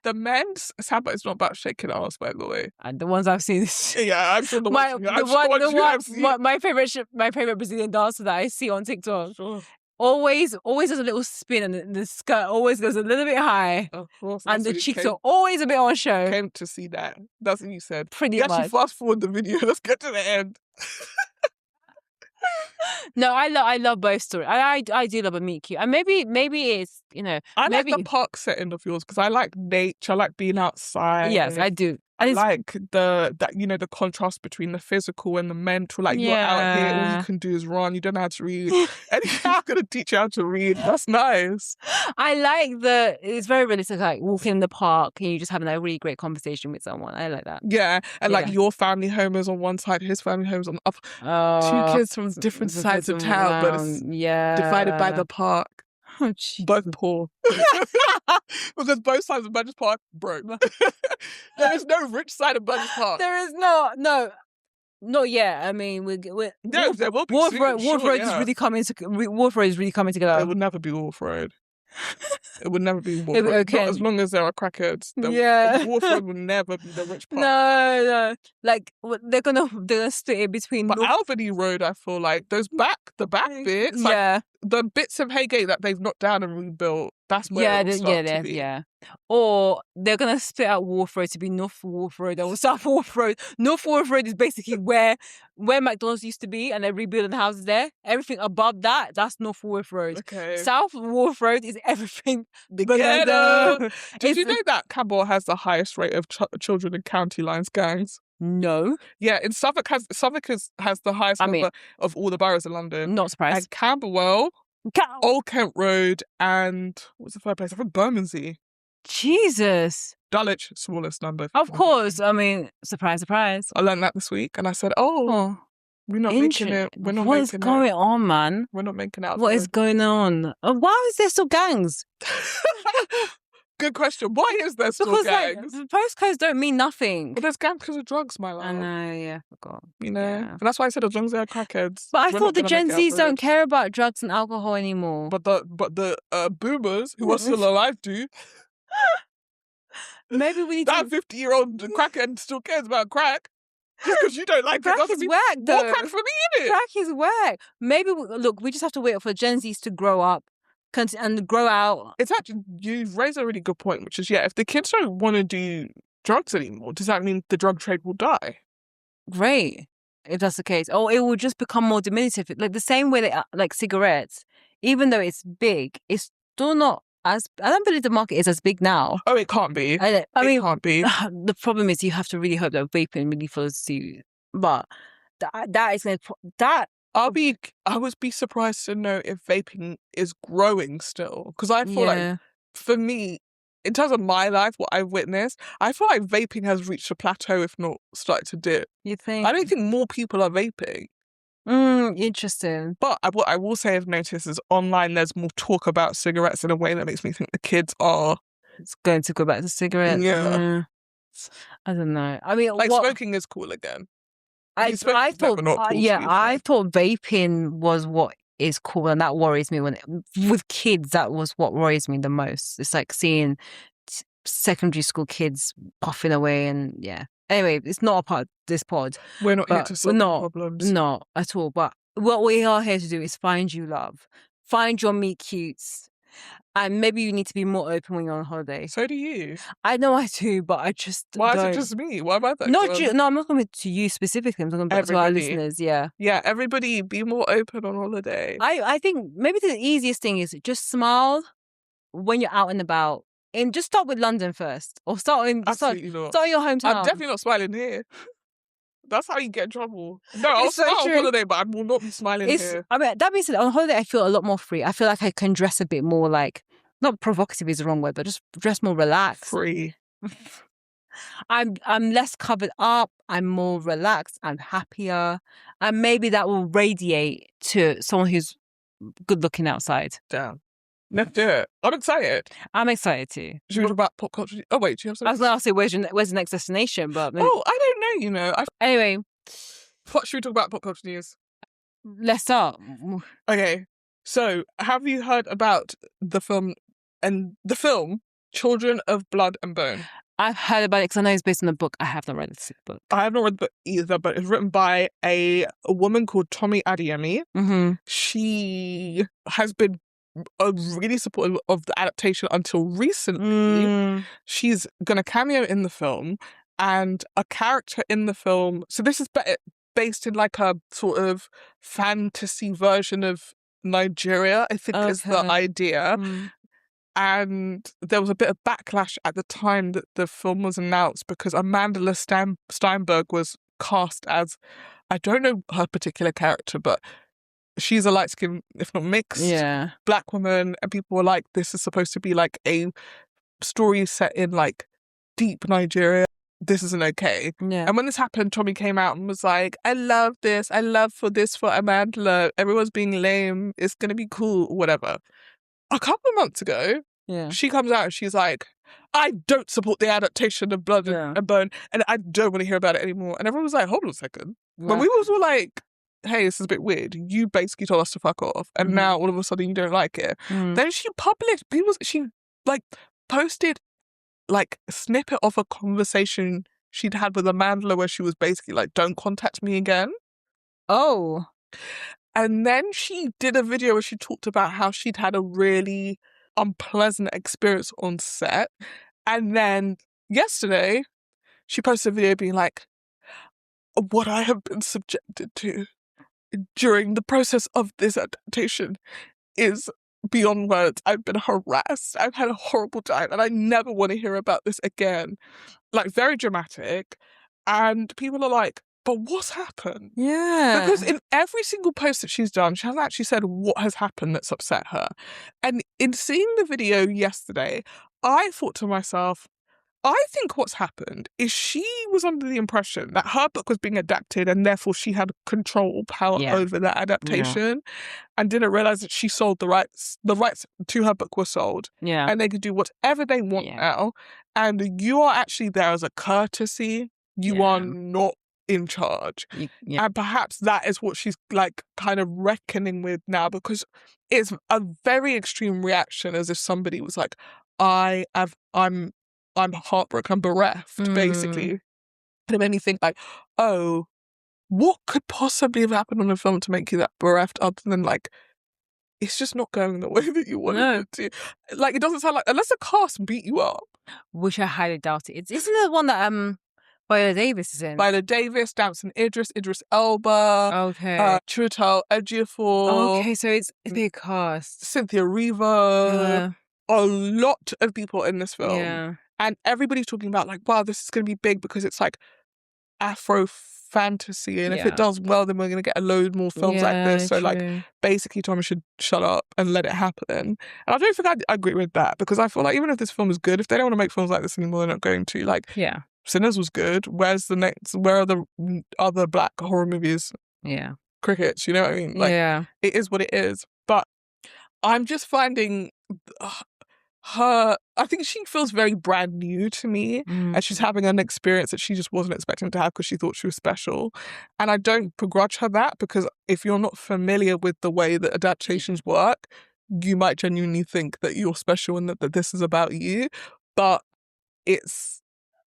S2: The men's samba is not about shaking ass, by the way.
S1: And the ones I've seen.
S2: Yeah, I'm sure the ones
S1: my favorite Brazilian dancer that I see on TikTok.
S2: Sure.
S1: Always does a little spin and the skirt always goes a little bit high.
S2: Of course.
S1: And the cheeks are always a bit on show.
S2: Came to see that. That's what you said.
S1: Pretty much.
S2: Actually fast forward the video. Let's get to the end.
S1: No, I love both stories. I do love a meet cute. And maybe it's,
S2: I like the park setting of yours because I like nature. I like being outside.
S1: Yes, I do.
S2: I like the contrast between the physical and the mental. Like you're out here, all you can do is run. You don't know how to read. And he's going to teach you how to read. That's nice.
S1: I like it's very realistic, like walking in the park and you just having a really great conversation with someone. I like that.
S2: Yeah. And like your family home is on one side, his family home is on the other. 2 kids from different sides of town, but it's divided by the park.
S1: Oh, geez.
S2: Both poor. Because both sides of Burgess Park broke. There is no rich side of Burgess Park.
S1: There is not yet. I mean, there will be. Wolf Road is really coming together.
S2: It would never be Wolf Road. It would never be Wolf Road.
S1: Okay.
S2: Not as long as there are crackheads. Wolf Road will never be the rich part.
S1: No. Like they're gonna split it between.
S2: But Albany Road, I feel like the back bits, the bits of Haygate that they've knocked down and rebuilt. That's where it will start to be.
S1: Or they're gonna split out Wharf Road to be North Wharf Road or South Wharf Road. North Wharf Road is basically where McDonald's used to be, and they're rebuilding the houses there. Everything above that's North Wharf Road.
S2: Okay.
S1: South Wharf Road is everything.
S2: The ghetto. Did you know that Cabot has the highest rate of children in county lines gangs?
S1: No.
S2: Yeah, in Southwark has the highest number of all the boroughs in London.
S1: Not surprised.
S2: And Camberwell, Old Kent Road, and what's the third place? I think Bermondsey.
S1: Jesus.
S2: Dulwich, smallest number.
S1: Of course. I mean, surprise, surprise.
S2: I learned that this week, and I said, "Oh, we're not making it. We're not
S1: What
S2: making
S1: is
S2: it.
S1: going on, man?
S2: We're not making it."
S1: What is going on? Why is there still gangs?
S2: Good question. Why is there still
S1: Because
S2: gangs?
S1: like postcodes don't mean nothing.
S2: But there's gangs because of drugs, my love.
S1: I know, yeah, I forgot.
S2: You know,
S1: Yeah.
S2: and that's why I said as long as they're crackheads.
S1: But I thought the Gen Zs don't care about drugs and alcohol anymore.
S2: But the boomers who are still alive do.
S1: Maybe we need
S2: that 50-year-old crackhead still cares about crack. Just because you don't like
S1: crack
S2: it doesn't
S1: is
S2: mean
S1: whack, though.
S2: more crack for me, innit?
S1: Crack is whack. Maybe look, we just have to wait for Gen Zs to grow up and grow out.
S2: It's actually, you've raised a really good point, which is, if the kids don't want to do drugs anymore, does that mean the drug trade will die?
S1: Great, if that's the case. Or it will just become more diminutive. Like the same way that like cigarettes, even though it's big, it's still not as, I don't believe the market is as big now.
S2: Oh, it can't be.
S1: I mean,
S2: it can't be.
S1: The problem is you have to really hope that vaping really follows suit. But that is going to, that,
S2: I would be surprised to know if vaping is growing still. Because I feel like, for me, in terms of my life, what I've witnessed, I feel like vaping has reached a plateau, if not started to dip.
S1: You think?
S2: I don't think more people are vaping.
S1: Interesting.
S2: But what I will say I've noticed is online there's more talk about cigarettes in a way that makes me think the kids are...
S1: It's going to go back to cigarettes.
S2: Yeah.
S1: I don't know. I mean,
S2: like smoking is cool again.
S1: I thought vaping was what is cool, and that worries me with kids. That was what worries me the most. It's like seeing secondary school kids puffing away, and yeah. Anyway, it's not a part of this pod.
S2: We're not here to solve problems.
S1: Not at all. But what we are here to do is find you love, find your meet cutes. And maybe you need to be more open when you're on holiday.
S2: So do you.
S1: I know I do, but I just
S2: Why
S1: don't.
S2: is it just me? Why am I that
S1: Not you. No, I'm not coming to you specifically. I'm talking about to our listeners. Yeah.
S2: Yeah, everybody be more open on holiday.
S1: I think maybe the easiest thing is just smile when you're out and about. And just start with London first. Or start in your hometown.
S2: I'm definitely not smiling here. That's how you get in trouble. No, I'll start on holiday, but I will not be smiling here.
S1: I mean, that means that on holiday, I feel a lot more free. I feel like I can dress a bit more like, not provocative is the wrong word, but just dress more relaxed.
S2: Free.
S1: I'm less covered up. I'm more relaxed. I'm happier. And maybe that will radiate to someone who's good looking outside.
S2: Damn. Let's do it. I'm excited.
S1: I'm excited too.
S2: Should we talk about pop culture? Oh, wait, do you have something?
S1: I was going to say, where's the next destination? But maybe...
S2: I don't know, you know.
S1: Anyway.
S2: What should we talk about pop culture news?
S1: Let's start.
S2: Okay. So, have you heard about the film Children of Blood and Bone?
S1: I've heard about it because I know it's based on a book. I have not read the book.
S2: I have not read the book either, but it's written by a woman called Tomi Adeyemi.
S1: Mm-hmm.
S2: She has been really supportive of the adaptation until recently. She's going to cameo in the film, and a character in the film. So this is based in like a sort of fantasy version of Nigeria, I think is the idea. And there was a bit of backlash at the time that the film was announced because Amanda Steinberg was cast as, I don't know her particular character, but she's a light-skinned, if not mixed, black woman, and people were like, this is supposed to be like a story set in like deep Nigeria. This isn't okay. Yeah. And when this happened, Tommy came out and was like, I love this. I love this for Amanda. Everyone's being lame. It's going to be cool, whatever. A couple of months ago, she comes out and she's like, I don't support the adaptation of Blood and Bone, and I don't want to hear about it anymore. And everyone was like, hold on a second. When we was all like, hey, this is a bit weird. You basically told us to fuck off, and now all of a sudden you don't like it. Then she posted like a snippet of a conversation she'd had with Amanda where she was basically like, don't contact me again.
S1: Oh.
S2: And then she did a video where she talked about how she'd had a really unpleasant experience on set. And then yesterday, she posted a video being like, what I have been subjected to during the process of this adaptation is beyond words. I've been harassed. I've had a horrible time and I never want to hear about this again. Like, very dramatic. And people are like, but what's happened?
S1: Yeah.
S2: Because in every single post that she's done, she hasn't actually said what has happened that's upset her. And in seeing the video yesterday, I thought to myself, I think what's happened is she was under the impression that her book was being adapted and therefore she had control, power over that adaptation, and didn't realize that she sold the rights. The rights to her book were sold.
S1: Yeah.
S2: And they could do whatever they want now. And you are actually there as a courtesy. You are not in charge. And perhaps that is what she's like kind of reckoning with now, because it's a very extreme reaction, as if somebody was like, I'm heartbroken, I'm bereft, basically. And it made me think like, oh, what could possibly have happened on a film to make you that bereft, other than like, it's just not going the way that you wanted it to. Like, it doesn't sound like, unless the cast beat you up.
S1: Which I highly doubt it. Isn't it the one that Viola Davis is in?
S2: Viola Davis, Damson Idris Elba,
S1: Okay.
S2: Chiwetel Ejiofor.
S1: Okay, so it's a big cast.
S2: Cynthia Erivo. A lot of people in this film.
S1: Yeah.
S2: And everybody's talking about like, wow, this is going to be big because it's like Afro fantasy. And if it does well, then we're going to get a load more films like this. So like, basically Thomas should shut up and let it happen. And I don't think I agree with that, because I feel like even if this film is good, if they don't want to make films like this anymore, they're not going to. Like, Sinners was good. Where are the other black horror movies?
S1: Yeah.
S2: Crickets, you know what I mean? Like, it is what it is. But I'm just finding I think she feels very brand new to me, and she's having an experience that she just wasn't expecting to have because she thought she was special. And I don't begrudge her that, because if you're not familiar with the way that adaptations work, you might genuinely think that you're special and that this is about you. But it's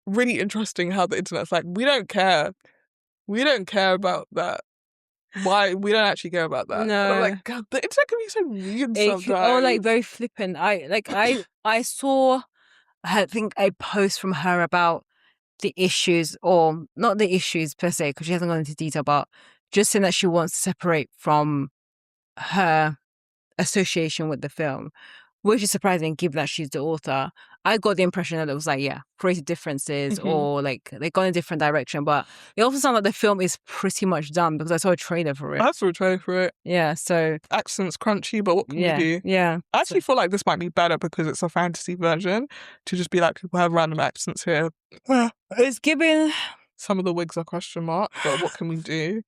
S2: really interesting how the internet's like, we don't care about that. Why? We don't actually care about that.
S1: No.
S2: And I'm like, God, the internet can be so mean sometimes.
S1: Or like very flippant. I saw, I think, a post from her about the issues, or not the issues per se, because she hasn't gone into detail, but just saying that she wants to separate from her association with the film, which is surprising given that she's the author. I got the impression that it was like, creative differences, or like they gone in a different direction. But it also sounds like the film is pretty much done, because I saw a trailer for it.
S2: I saw a trailer for it.
S1: Yeah, so
S2: accent's crunchy, but what can we do?
S1: Yeah.
S2: I actually feel like this might be better because it's a fantasy version, to just be like, people have random accents here.
S1: It's giving.
S2: Some of the wigs are question mark, but what can we do?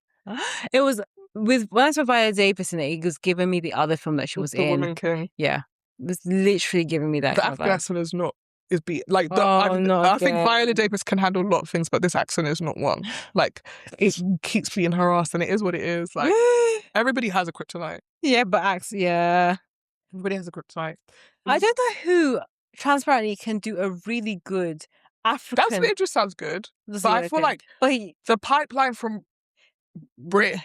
S1: It was when I saw Viola Davis in it was giving me the other film that she was in.
S2: The Woman King.
S1: Yeah. It was literally giving me that.
S2: The African accent is not. I think
S1: again.
S2: Viola Davis can handle a lot of things, but this accent is not one. Like, it keeps being harassed, and it is what it is. Like, everybody has a kryptonite.
S1: Yeah, but
S2: everybody has a kryptonite.
S1: I don't know who transparently can do a really good African.
S2: That's it. Just sounds good, but I feel like the pipeline from Brit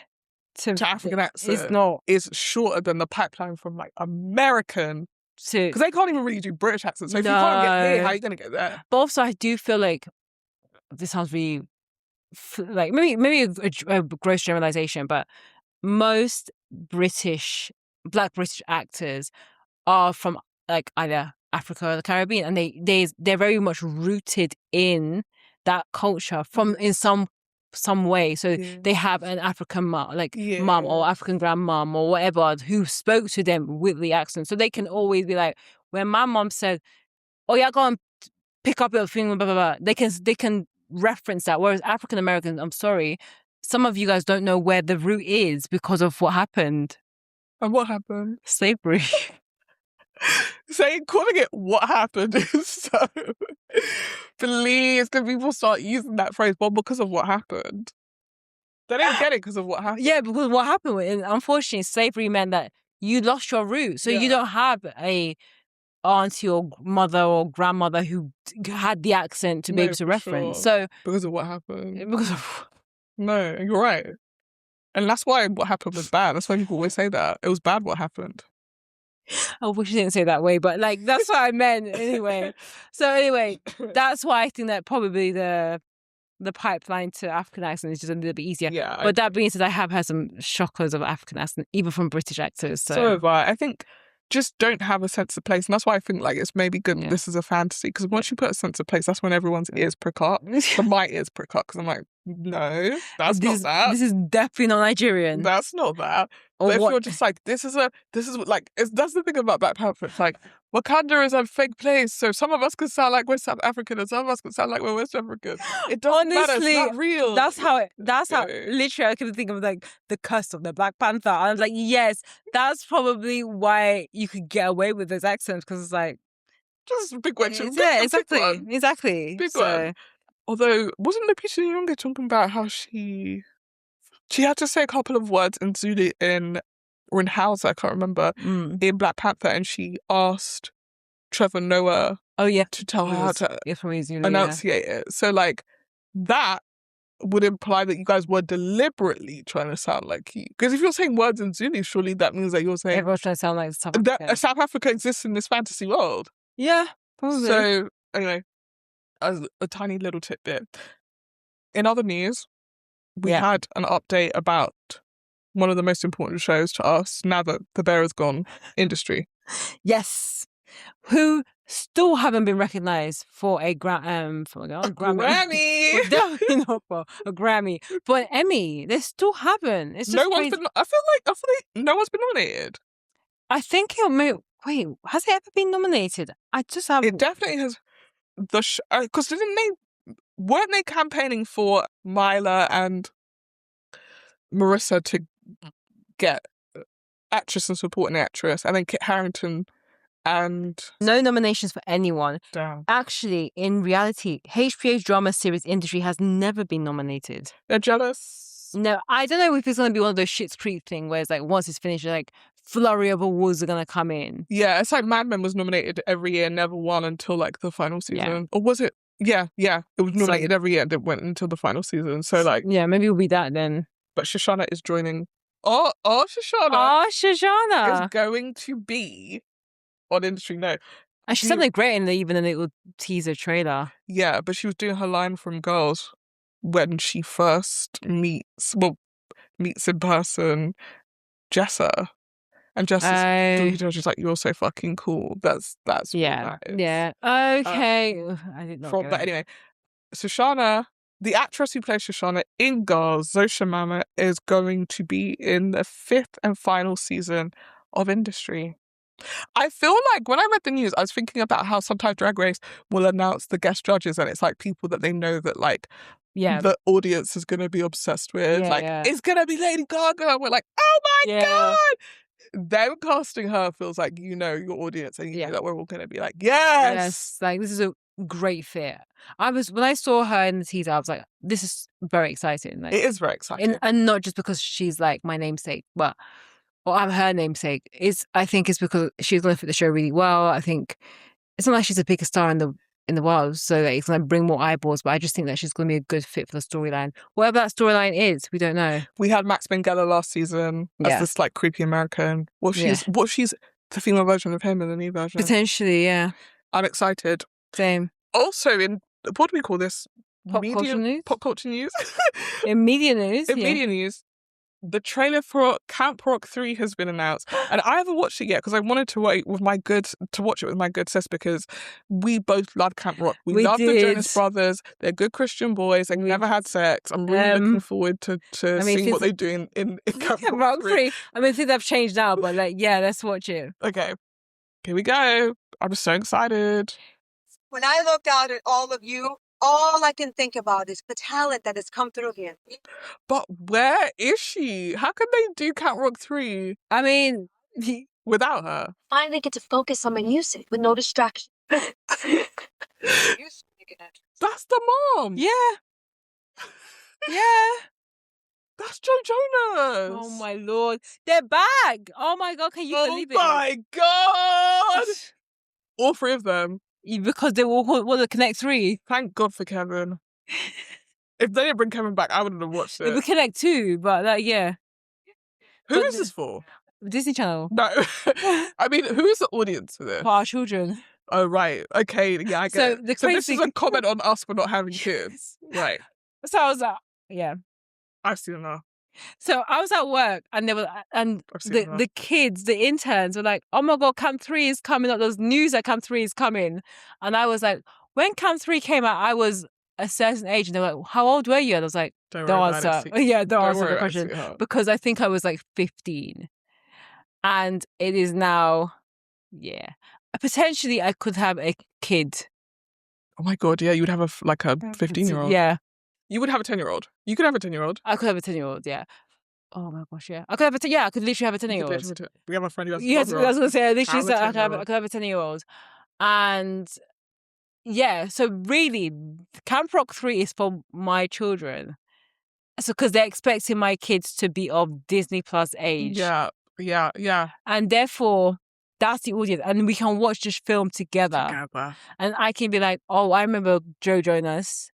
S2: to African accent is shorter than the pipeline from like American. Because they can't even really do British accents. So if you can't get here, how are you going to get there?
S1: But also, I do feel like this sounds really like maybe a gross generalization, but most Black British actors are from like either Africa or the Caribbean, and they're very much rooted in that culture in some way. So they have an African mum or African grandmom or whatever who spoke to them with the accent. So they can always be like, when my mom said, oh yeah, go and pick up your thing, blah, blah, blah. They can reference that. Whereas African Americans, I'm sorry, some of you guys don't know where the root is because of what happened.
S2: And what happened?
S1: Slavery.
S2: Calling it what happened is so... Please, can people start using that phrase? Well, because of what happened. They didn't get it because of what happened.
S1: Yeah, because what happened, and unfortunately, slavery meant that you lost your root. So you don't have a auntie or mother or grandmother who had the accent to be able to reference.
S2: Sure. So because of what happened. No, you're right. And that's why what happened was bad. That's why people always say that. It was bad what happened.
S1: I wish you didn't say it that way, but like that's what I meant anyway. So anyway, that's why I think that probably the pipeline to African accent is just a little bit easier.
S2: Yeah.
S1: But that being said, I have heard some shockers of African accent, even from British actors. So
S2: have I. I think just don't have a sense of place. And that's why I think like it's maybe good that
S1: Yeah.
S2: this is a fantasy, because once you put a sense of place, that's when everyone's ears prick up. So my ears prick up because I'm like, no, that's not that.
S1: This is definitely not Nigerian.
S2: That's not that.
S1: Or
S2: But if
S1: what?
S2: you're just like, this is like, that's the thing about Black Panther. It's like, Wakanda is a fake place, so some of us could sound like we're South African and some of us could sound like we're West African. It doesn't matter, it's not real.
S1: That's how literally I can think of like the curse of the Black Panther. I was like, yes, that's probably why you could get away with those accents, because it's like,
S2: just a big one.
S1: yeah, exactly.
S2: Big one. Although, wasn't Lupita Nyong'o talking about how she had to say a couple of words in Zulu or in Hausa, I can't remember, in Black Panther, and she asked Trevor Noah to tell her how to enunciate it. So like that would imply that you guys were deliberately trying to sound like you. Because if you're saying words in Zulu, surely that means that you're saying
S1: everyone's trying to sound like South Africa.
S2: South Africa exists in this fantasy world.
S1: Yeah, probably.
S2: So anyway, as a tiny little tidbit. In other news, we had an update about one of the most important shows to us now that the bear is gone, Industry.
S1: Yes. Who still haven't been recognised for a Grammy. Definitely not for a Grammy. But an Emmy. They still haven't. It's just
S2: I feel like no one's been nominated.
S1: I think wait, has it ever been nominated? I just haven't.
S2: It definitely has. Because weren't they campaigning for Myla and Marissa to get actress and supporting actress, and then Kit Harington and...
S1: No nominations for anyone.
S2: Damn.
S1: Actually, in reality, HBO's drama series Industry has never been nominated.
S2: They're jealous.
S1: No, I don't know if it's going to be one of those Schitt's Creek thing where it's like once it's finished, like flurry of awards are going to come in.
S2: Yeah, it's like Mad Men was nominated every year, never won until like the final season. Yeah. Or was it? Yeah. It was nominated every year and it went until the final season. So like...
S1: Yeah, maybe it'll be that then.
S2: But Shoshanna is joining... Shoshanna is going to be on Industry. No.
S1: And she sounded great in even a little teaser trailer.
S2: Yeah, but she was doing her line from Girls when she first meets in person Jessa. And Jessa's she's like, you're so fucking cool. That's what that is.
S1: Yeah. Okay. I did not
S2: But anyway, Shoshanna, the actress who plays Shoshanna in Girls, Zosha Mama, is going to be in the 5th and final season of Industry. I feel like when I read the news, I was thinking about how sometimes Drag Race will announce the guest judges and it's like people that they know that like the audience is going to be obsessed with. It's going to be Lady Gaga. And we're like, oh my God! Them casting her feels like you know your audience and you know that we're all going to be like, yes!
S1: Like this is a great fit. When I saw her in the teaser, I was like, this is very exciting. Like,
S2: it is very exciting.
S1: And not just because she's like my namesake, or I'm her namesake. I think it's because she's going to fit the show really well. I think it's not like she's a bigger star in the world, so that it's going to bring more eyeballs, but I just think that she's going to be a good fit for the storyline. Whatever that storyline is, we don't know.
S2: We had Max Minghella last season as this like creepy American. She's the female version of him in the new version.
S1: Potentially, yeah.
S2: I'm excited.
S1: Same.
S2: Also, in what do we call this?
S1: Pop culture news?
S2: In
S1: media news.
S2: Media news. The trailer for Camp Rock 3 has been announced, and I haven't watched it yet because I wanted to watch it with my good sis because we both love Camp Rock. We love the Jonas Brothers. They're good Christian boys. They've never had sex. I'm really looking forward to seeing what they do in Camp Rock 3.
S1: I mean, I think they've changed now, but let's watch it.
S2: Okay, here we go. I'm so excited.
S3: When I look out at all of you, all I can think about is the talent that has come through here.
S2: But where is she? How can they do Camp Rock 3?
S1: I mean,
S2: without her.
S3: Finally get to focus on my music with no distraction.
S2: That's the mom.
S1: Yeah.
S2: That's Joe Jonas.
S1: Oh my Lord. They're back. Oh my God. Can you believe it?
S2: Oh my God. All 3 of them.
S1: Because they all want to connect 3.
S2: Thank God for Kevin. If they didn't bring Kevin back, I wouldn't have watched it.
S1: They would connect 2, but
S2: Who is this for?
S1: Disney Channel.
S2: No. I mean, who is the audience for this?
S1: For our children.
S2: Oh, right. Okay, yeah, I get it. So this is a comment on us for not having kids. Right.
S1: So I was like, yeah.
S2: I've seen enough.
S1: So I was at work and
S2: I've seen that.
S1: the kids, the interns were like, oh my God, Camp 3 is coming up. There's news that Camp 3 is coming. And I was like, when Camp 3 came out, I was a certain age. And they were like, how old were you? And I was like, don't answer. Yeah, don't answer the question. Because I think I was like 15. And it is now, yeah. Potentially I could have a kid.
S2: Oh my God, yeah, you would have a 15-year-old.
S1: Yeah.
S2: You would have a 10-year-old. You could have a 10-year-old.
S1: I could have a 10-year-old, yeah. Oh my gosh, yeah. I could have I could literally have a 10-year-old.
S2: We have a friend who has a 12-year-old.
S1: Yes, I was going to say, I literally said I
S2: a
S1: could have a 10-year-old. And yeah, so really, Camp Rock 3 is for my children. So, because they're expecting my kids to be of Disney Plus age.
S2: Yeah.
S1: And therefore, that's the audience. And we can watch this film together. And I can be like, oh, I remember Joe Jonas.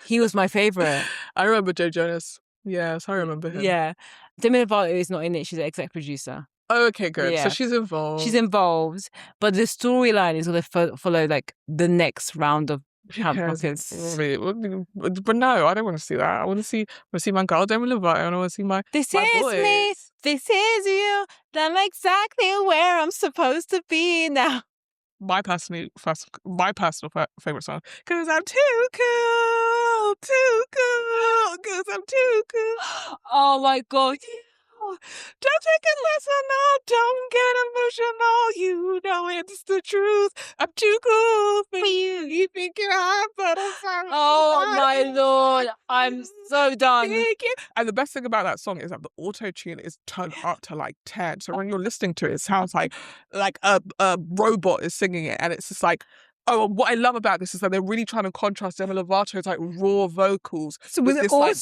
S1: He was my favorite.
S2: I remember Joe Jonas. Yes, I remember him.
S1: Yeah. Demi Lovato is not in it. She's an exec producer.
S2: Oh, okay, good. Yeah. So she's involved.
S1: She's involved. But the storyline is going to follow like the next round of Camp Rockets.
S2: But no, I don't want to see that. I want to see my girl Demi Lovato. I want to see my
S1: This
S2: my
S1: is
S2: boys.
S1: me. This is you. I'm exactly where I'm supposed to be now.
S2: My personal favorite song, because I'm too cool, because I'm too cool.
S1: Oh my God.
S2: Don't take it personal, don't get emotional, you know it's the truth. I'm too cool for you. You think you're hot, but I'm sorry.
S1: Oh my Lord, I'm so done.
S2: And the best thing about that song is that the auto tune is turned up to like 10. So when you're listening to it, it sounds like a robot is singing it, and it's just like. Oh, what I love about this is that they're really trying to contrast Demi Lovato's like raw vocals with this like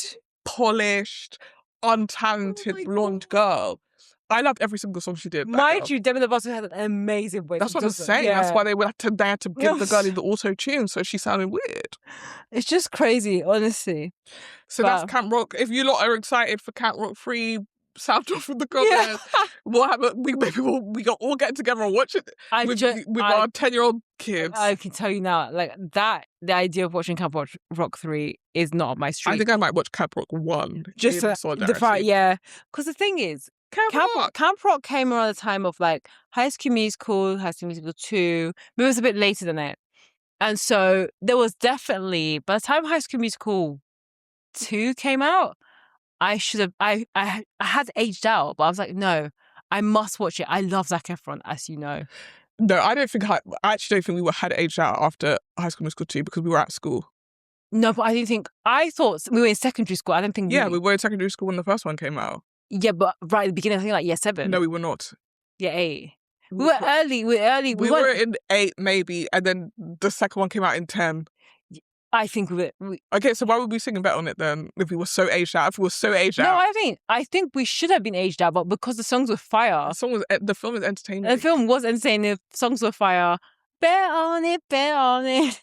S2: polished, untalented blonde girl. I loved every single song she did.
S1: Mind you, Demi Lovato had an amazing voice.
S2: That's what I'm saying. Yeah. That's why they had to give the girl the auto tune, so she sounded weird.
S1: It's just crazy, honestly.
S2: So that's Camp Rock. If you lot are excited for Camp Rock 3, sound off in the comments. We'll have we all get together and watch it with our 10-year-old kids.
S1: I can tell you now, like that, the idea of watching Camp Rock 3 is not my street.
S2: I think I might watch Camp Rock 1.
S1: Just the fact, yeah. Because the thing is, Camp Rock came around the time of like High School Musical 2, but it was a bit later than it. And so there was definitely, by the time High School Musical 2 came out, I had aged out, but I was like, no, I must watch it. I love Zac Efron, as you know.
S2: No, I actually don't think we had aged out after High School Musical 2 because we were at school.
S1: No, but I thought we were in secondary school. I don't think.
S2: Yeah, we were in secondary school when the first one came out.
S1: Yeah, but right at the beginning, I think like year 7.
S2: No, we were not.
S1: Year 8. We were early.
S2: We were in 8 maybe, and then the second one came out in 10.
S1: I think
S2: okay, so why would we sing a bet on it then? If we were so aged out,
S1: No, I think we should have been aged out, but because the songs were fire.
S2: The film is entertaining.
S1: The film was entertaining. The songs were fire. Bet on it, bet on it.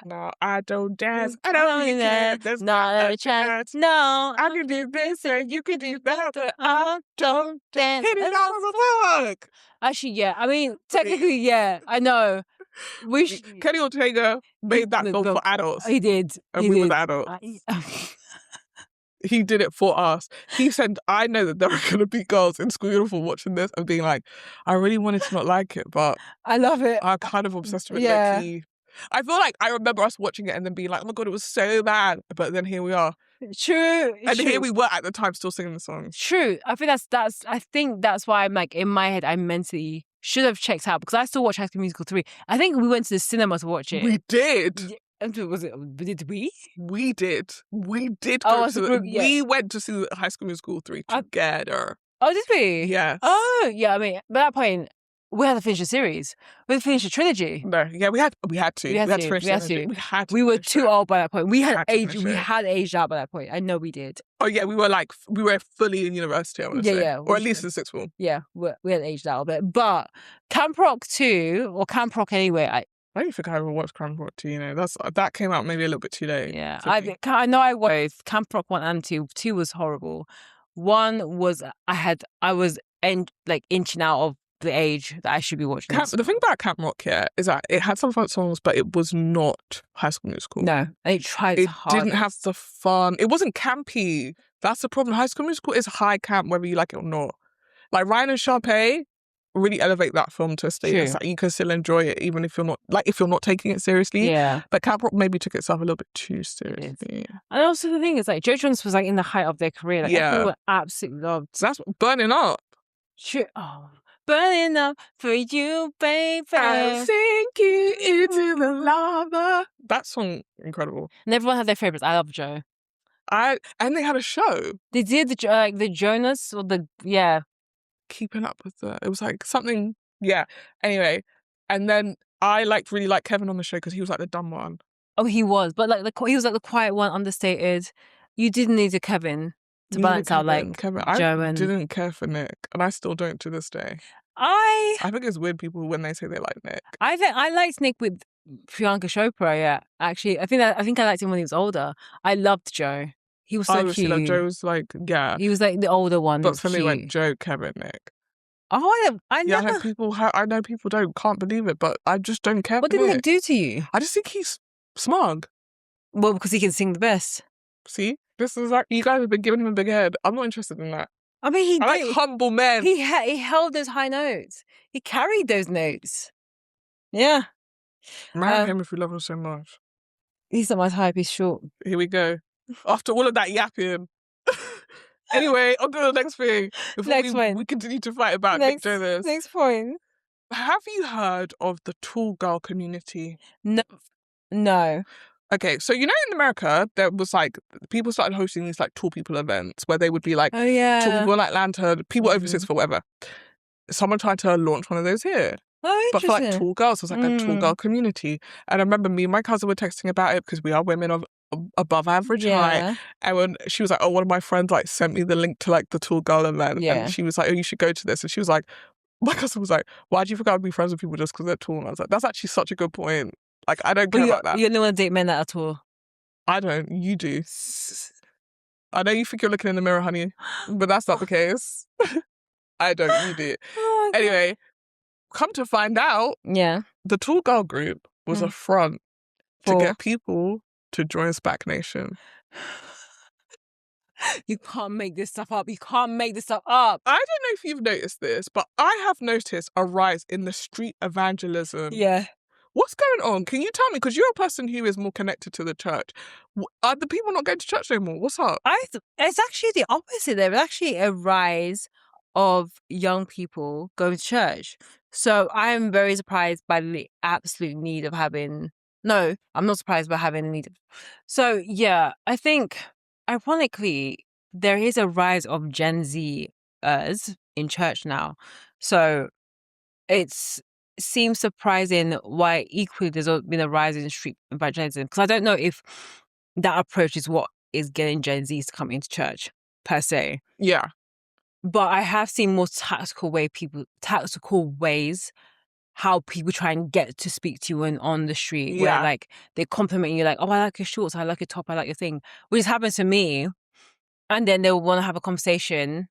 S2: No, I don't dance. I don't really care. There's
S1: not a chance. No,
S2: I can do this and you can do that, but
S1: I don't dance.
S2: Hit it out of the park.
S1: Actually, yeah. I mean, technically, yeah. I know.
S2: Kenny Ortega made that film for adults.
S1: He did.
S2: And we were adults. He did it for us. He said, I know that there are going to be girls in school uniform watching this and being like, I really wanted to not like it, but
S1: I love it.
S2: I'm kind of obsessed with it. I feel like I remember us watching it and then being like, oh my God, it was so bad. But then here we are.
S1: True.
S2: And here we were at the time still singing the songs.
S1: True. I think that's why I'm like, in my head, I mentally should have checked out because I still watch High School Musical 3. I think we went to the cinema to watch it.
S2: We did.
S1: Was it? Did we?
S2: We did. We did. We went to see High School Musical 3 together.
S1: Oh, did we?
S2: Yes.
S1: Oh, yeah. I mean, at that point, we had to finish the series. We had to finish the trilogy.
S2: No, yeah, we had to. We had to finish the trilogy.
S1: We were too old by that point. We had aged out by that point. I know we did.
S2: Oh yeah, we were fully in university, I want to say. Yeah. Or at least in sixth form.
S1: Yeah, we had aged out a bit. But Camp Rock 2, or Camp Rock anyway, I
S2: don't think I ever watched Camp Rock 2, you know. That came out maybe a little bit too late.
S1: Yeah. I know I watched Camp Rock 1 and 2. 2 was horrible. 1 was I was inching out of the age that I should be watching.
S2: The thing about Camp Rock here is that it had some fun songs, but it was not High School Musical.
S1: No, and it tried hard.
S2: It didn't have the fun. It wasn't campy. That's the problem. High School Musical is high camp, whether you like it or not. Like Ryan and Sharpay really elevate that film to a status
S1: True.
S2: that you can still enjoy it, even if you're not taking it seriously.
S1: Yeah.
S2: But Camp Rock maybe took itself a little bit too seriously.
S1: And also the thing is, like, Joe Jonas was like in the height of their career. Like, everyone absolutely loved.
S2: So that's Burning Up.
S1: True. Oh, burning up for you, baby.
S2: I'm sinking into the lava. That song, incredible.
S1: And everyone had their favorites. I love Joe.
S2: And they had a show.
S1: They did the Jonas or
S2: Keeping Up with it was like something. Yeah. Anyway, and then I really liked Kevin on the show because he was like the dumb one.
S1: Oh, he was, but like he was like the quiet one, understated. You didn't need a Kevin to balance out like
S2: Kevin.
S1: Joe
S2: I
S1: and...
S2: didn't care for Nick, and I still don't to this day.
S1: I
S2: think it's weird people when they say they like Nick.
S1: I liked Nick with Priyanka Chopra. Yeah, actually, I think I liked him when he was older. I loved Joe. He was so cute.
S2: Like Joe was like, yeah.
S1: He was like the older one.
S2: But for me, like Joe, Kevin, Nick.
S1: Oh, I never...
S2: I know people can't believe it, but I just don't care.
S1: What did Nick do to you?
S2: I just think he's smug.
S1: Well, because he can sing the best.
S2: See, this is like, you guys have been giving him a big head. I'm not interested in that.
S1: I mean,
S2: I like humble men.
S1: He held those high notes. He carried those notes. Yeah.
S2: Marry him if you love him so much.
S1: He's not my type. He's short.
S2: Here we go. After all of that yapping. Anyway, on to the next thing. Before we continue to fight about Nick Jonas.
S1: Next point.
S2: Have you heard of the tall girl community?
S1: No.
S2: Okay, so you know in America, there was like, people started hosting these like tall people events where they would be like,
S1: oh yeah,
S2: tall people in Atlanta, people over 6 foot, whatever. Someone tried to launch one of those here.
S1: Oh,
S2: but for like tall girls, it was like a tall girl community. And I remember me and my cousin were texting about it because we are women of above average height. And when she was like, oh, one of my friends like sent me the link to like the tall girl event. And she was like, oh, you should go to this. And she was like, my cousin was like, why do you think I would be friends with people just because they're tall? And I was like, that's actually such a good point. Like, I don't care about that.
S1: You don't want to date men that are tall.
S2: I don't. You do. I know you think you're looking in the mirror, honey, but that's not the case. I don't. You do. Oh, anyway, come to find out, the tall girl group was a front to get people to join SPAC Nation.
S1: You can't make this stuff up. You can't make this stuff up.
S2: I don't know if you've noticed this, but I have noticed a rise in the street evangelism.
S1: Yeah.
S2: What's going on? Can you tell me? Because you're a person who is more connected to the church. Are the people not going to church anymore? What's up?
S1: It's actually the opposite. There's actually a rise of young people going to church. So I'm very surprised by the absolute need of having... No, I'm not surprised by having a need of... So yeah, I think, ironically, there is a rise of Gen Zers in church now. So it seems surprising why equally there's been a rise in street evangelism. Because I don't know if that approach is what is getting Gen Zs to come into church, per se.
S2: Yeah.
S1: But I have seen more tactical ways how people try and get to speak to you on the street.
S2: Yeah.
S1: Where like they compliment you like, oh, I like your shorts, I like your top, I like your thing. Which happens to me. And then they'll want to have a conversation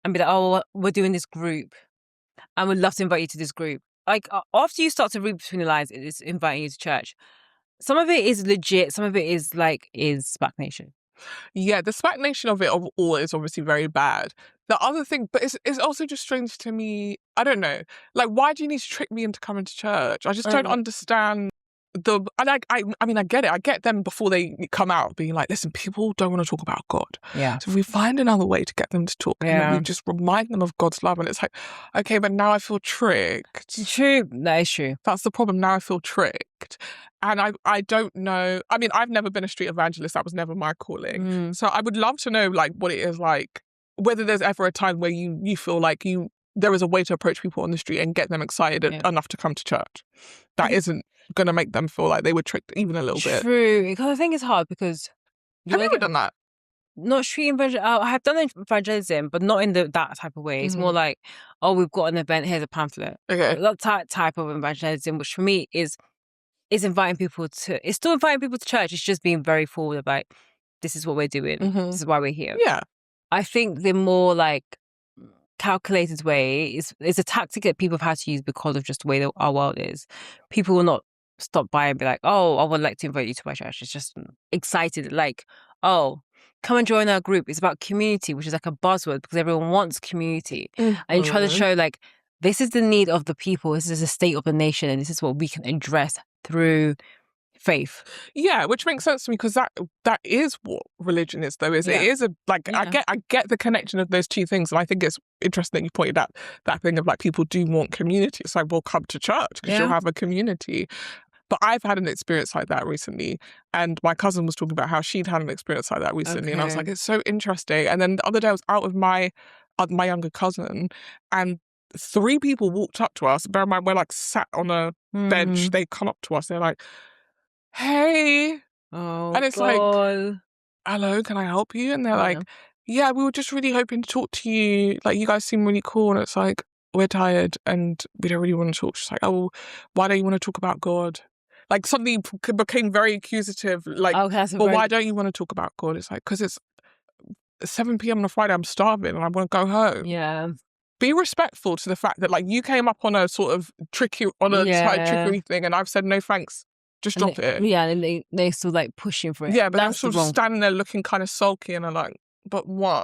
S1: and be like, oh, we're doing this group and we'd love to invite you to this group. Like after you start to read between the lines, it's inviting you to church. Some of it is legit. Some of it is SPAC Nation.
S2: Yeah, the SPAC Nation of it all is obviously very bad. The other thing, but it's also just strange to me. I don't know. Like, why do you need to trick me into coming to church? I just don't understand I mean, I get it. I get them before they come out being like, listen, people don't want to talk about God.
S1: Yeah.
S2: So if we find another way to get them to talk, and we just remind them of God's love. And it's like, okay, but now I feel tricked.
S1: True. That is true.
S2: That's the problem. Now I feel tricked. And I don't know. I mean, I've never been a street evangelist. That was never my calling. So I would love to know like what it is like, whether there's ever a time where you feel like there is a way to approach people on the street and get them excited enough to come to church. That isn't going to make them feel like they were tricked even a little bit.
S1: True. Because I think it's hard because...
S2: Have you ever done that?
S1: Not street evangelism. I have done evangelism, but not in that type of way. It's more like, oh, we've got an event, here's a pamphlet.
S2: Okay.
S1: That type of evangelism, which for me is inviting people to... It's still inviting people to church. It's just being very forward of like, this is what we're doing. This is why we're here.
S2: Yeah.
S1: I think the more like calculated way is a tactic that people have had to use because of just the way our world is. People will not stop by and be like, oh, I would like to invite you to my church. It's just excited, like, oh, come and join our group. It's about community, which is like a buzzword because everyone wants community. And you try to show like, this is the need of the people. This is the state of the nation. And this is what we can address through faith.
S2: Yeah, which makes sense to me because that is what religion is, though. It is I get the connection of those two things, and I think it's interesting that you pointed out that thing of like people do want community. It's like, well, come to church because you'll have a community. But I've had an experience like that recently, and my cousin was talking about how she'd had an experience like that recently, and I was like, it's so interesting. And then the other day I was out with my younger cousin, and 3 people walked up to us. Bear in mind, we're like sat on a bench. They come up to us. They're like, hey. And it's like, hello, can I help you? And they're like, yeah, we were just really hoping to talk to you. Like, you guys seem really cool. And it's like, we're tired and we don't really want to talk. She's like, oh, why don't you want to talk about God? Like, something became very accusative. Like, why don't you want to talk about God? It's like, because it's 7 p.m. on a Friday, I'm starving and I want to go home.
S1: Yeah.
S2: Be respectful to the fact that, like, you came up on a sort of trickery thing and I've said, no, thanks. Just drop it.
S1: Yeah, and they still like pushing for it.
S2: Yeah, but I'm sort of standing there looking kind of sulky and I'm like, but why?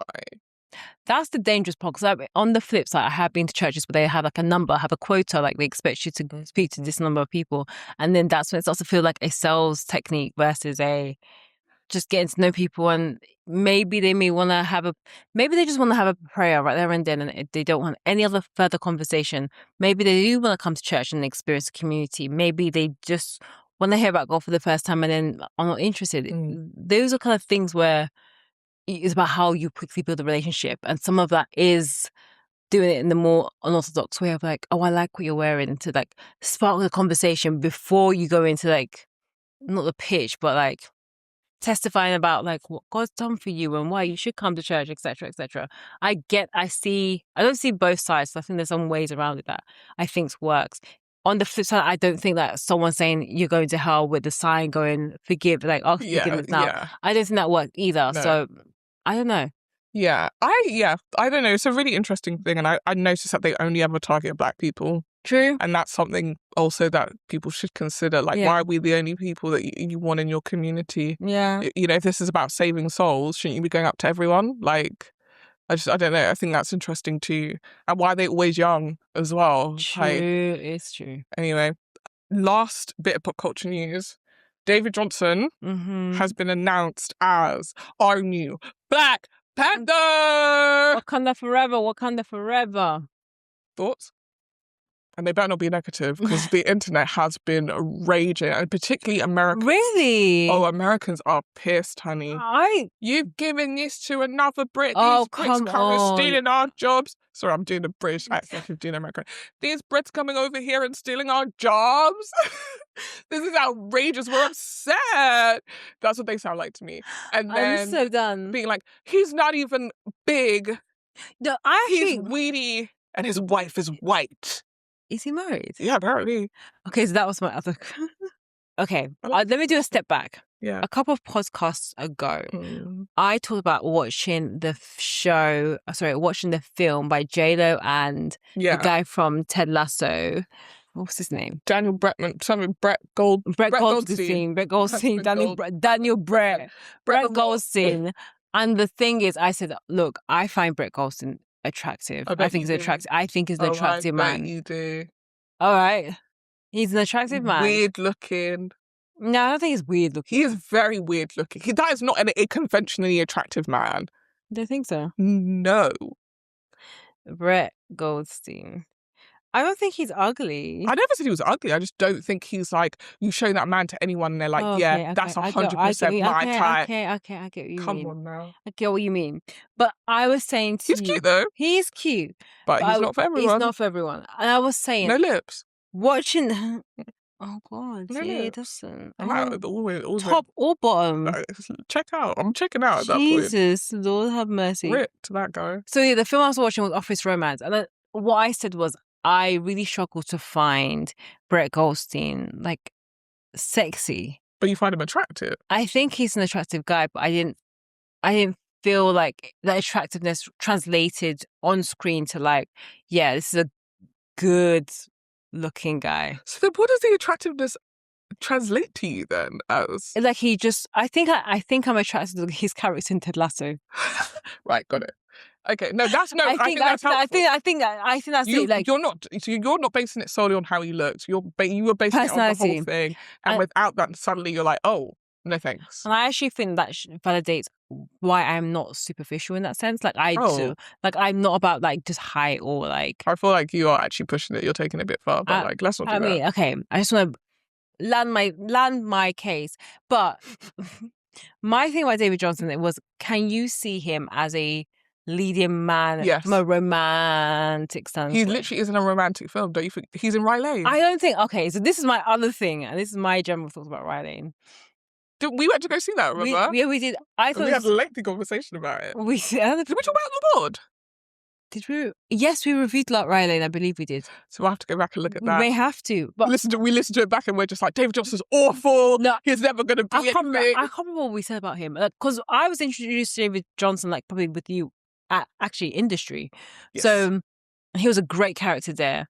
S1: That's the dangerous part. Because on the flip side, I have been to churches where they have like a number, have a quota, like they expect you to speak to this number of people. And then that's when it starts to feel like a sales technique versus a just getting to know people. And maybe they may want to maybe they just want to have a prayer right there and then, and they don't want any other further conversation. Maybe they do want to come to church and experience the community. Maybe they just want to hear about God for the first time and then are not interested. Those are kind of things where it's about how you quickly build a relationship. And some of that is doing it in the more unorthodox way of like, oh, I like what you're wearing, to like spark the conversation before you go into like, not the pitch, but like testifying about like what God's done for you and why you should come to church, etc., etc. I don't see both sides. So I think there's some ways around it that I think works. On the flip side, I don't think that someone saying you're going to hell with the sign going forgive, like ask forgiveness now. Yeah. I don't think that worked either. No. So I don't know.
S2: Yeah, I don't know. It's a really interesting thing, and I noticed that they only ever target Black people.
S1: True.
S2: And that's something also that people should consider. Like, why are we the only people that you want in your community?
S1: Yeah.
S2: You know, if this is about saving souls, shouldn't you be going up to everyone? Like, I don't know. I think that's interesting too. And why are they always young as well?
S1: True, it's true.
S2: Anyway, last bit of pop culture news. David Johnson has been announced as our new Black Panther!
S1: Wakanda forever, Wakanda forever.
S2: Thoughts? And they better not be negative because the internet has been raging, and particularly Americans.
S1: Really?
S2: Oh, Americans are pissed, honey. You've given this to another Brit. These Brits come stealing our jobs. Sorry, I'm doing a British accent of doing American. These Brits coming over here and stealing our jobs. This is outrageous. We're upset. That's what they sound like to me. And then
S1: I'm so done.
S2: Being like, he's not even big.
S1: No,
S2: he's weedy, and his wife is white.
S1: Is he married?
S2: Yeah, apparently.
S1: Okay, so that was my other... Okay, let me do a step back.
S2: Yeah.
S1: A couple of podcasts ago, I talked about watching the film by J-Lo and the guy from Ted Lasso. What's his name?
S2: Daniel Bretman. Something Brett Goldstein.
S1: Brett Goldstein. Brett Goldstein. And the thing is, I said, look, I find Brett Goldstein attractive. I think he's attractive. I think he's an attractive man.
S2: I bet you do.
S1: All right. He's an attractive man.
S2: Weird looking.
S1: No, I don't think he's weird looking.
S2: He is very weird looking. That is not a conventionally attractive man.
S1: Don't think so.
S2: No.
S1: Brett Goldstein. I don't think he's ugly.
S2: I never said he was ugly. I just don't think he's like, you show that man to anyone and they're like, that's 100% my type.
S1: Okay, I get what you mean.
S2: Come on now.
S1: I get what you mean. But I was saying to
S2: He's cute though.
S1: He's cute.
S2: But he's not for everyone.
S1: He's not for everyone. And I was saying...
S2: No lips.
S1: Watching... Oh God,
S2: no
S1: it doesn't.
S2: I'm out all
S1: top or bottom.
S2: Check out. I'm checking out at that point.
S1: Jesus, Lord have mercy.
S2: Rip to that guy.
S1: So yeah, the film I was watching was Office Romance. And what I said was, I really struggle to find Brett Goldstein, like, sexy.
S2: But you find him attractive?
S1: I think he's an attractive guy, but I didn't feel like that attractiveness translated on screen to like, yeah, this is a good looking guy.
S2: So then what does the attractiveness translate to you then as?
S1: Like he just, I think I'm attracted to his character in Ted Lasso.
S2: Right, got it. Okay, no, that's no.
S1: I think that's
S2: helpful.
S1: that's
S2: You,
S1: it. Like
S2: you're not basing it solely on how he looks. You were basing it on the whole
S1: personality.
S2: thing, and without that, suddenly you're like, oh, no thanks.
S1: And I actually think that validates why I'm not superficial in that sense. Like I'm not about like just height or like.
S2: I feel like you are actually pushing it. You're taking it a bit far, but like let's not do that.
S1: I mean, okay, I just want to land my case, but my thing about David Johnson, it was, can you see him as a leading man from a romantic standpoint?
S2: He literally isn't a romantic film, don't you think? He's in Rye Lane.
S1: I don't think. Okay, so this is my other thing, and this is my general thoughts about Rye Lane.
S2: We went to go see that, remember?
S1: We did. I thought
S2: we had a lengthy conversation about it.
S1: Did we talk about
S2: the board?
S1: Did we? Yes, we reviewed like Rye Lane. I believe we did.
S2: So we'll have to go back and look at that.
S1: We may have to. But
S2: we listened to it back and we're just like, David Johnson's awful. No, he's never going to be anything.
S1: I can't remember what we said about him. Because I was introduced to David Johnson, like probably with you at actually Industry. Yes. So he was a great character there.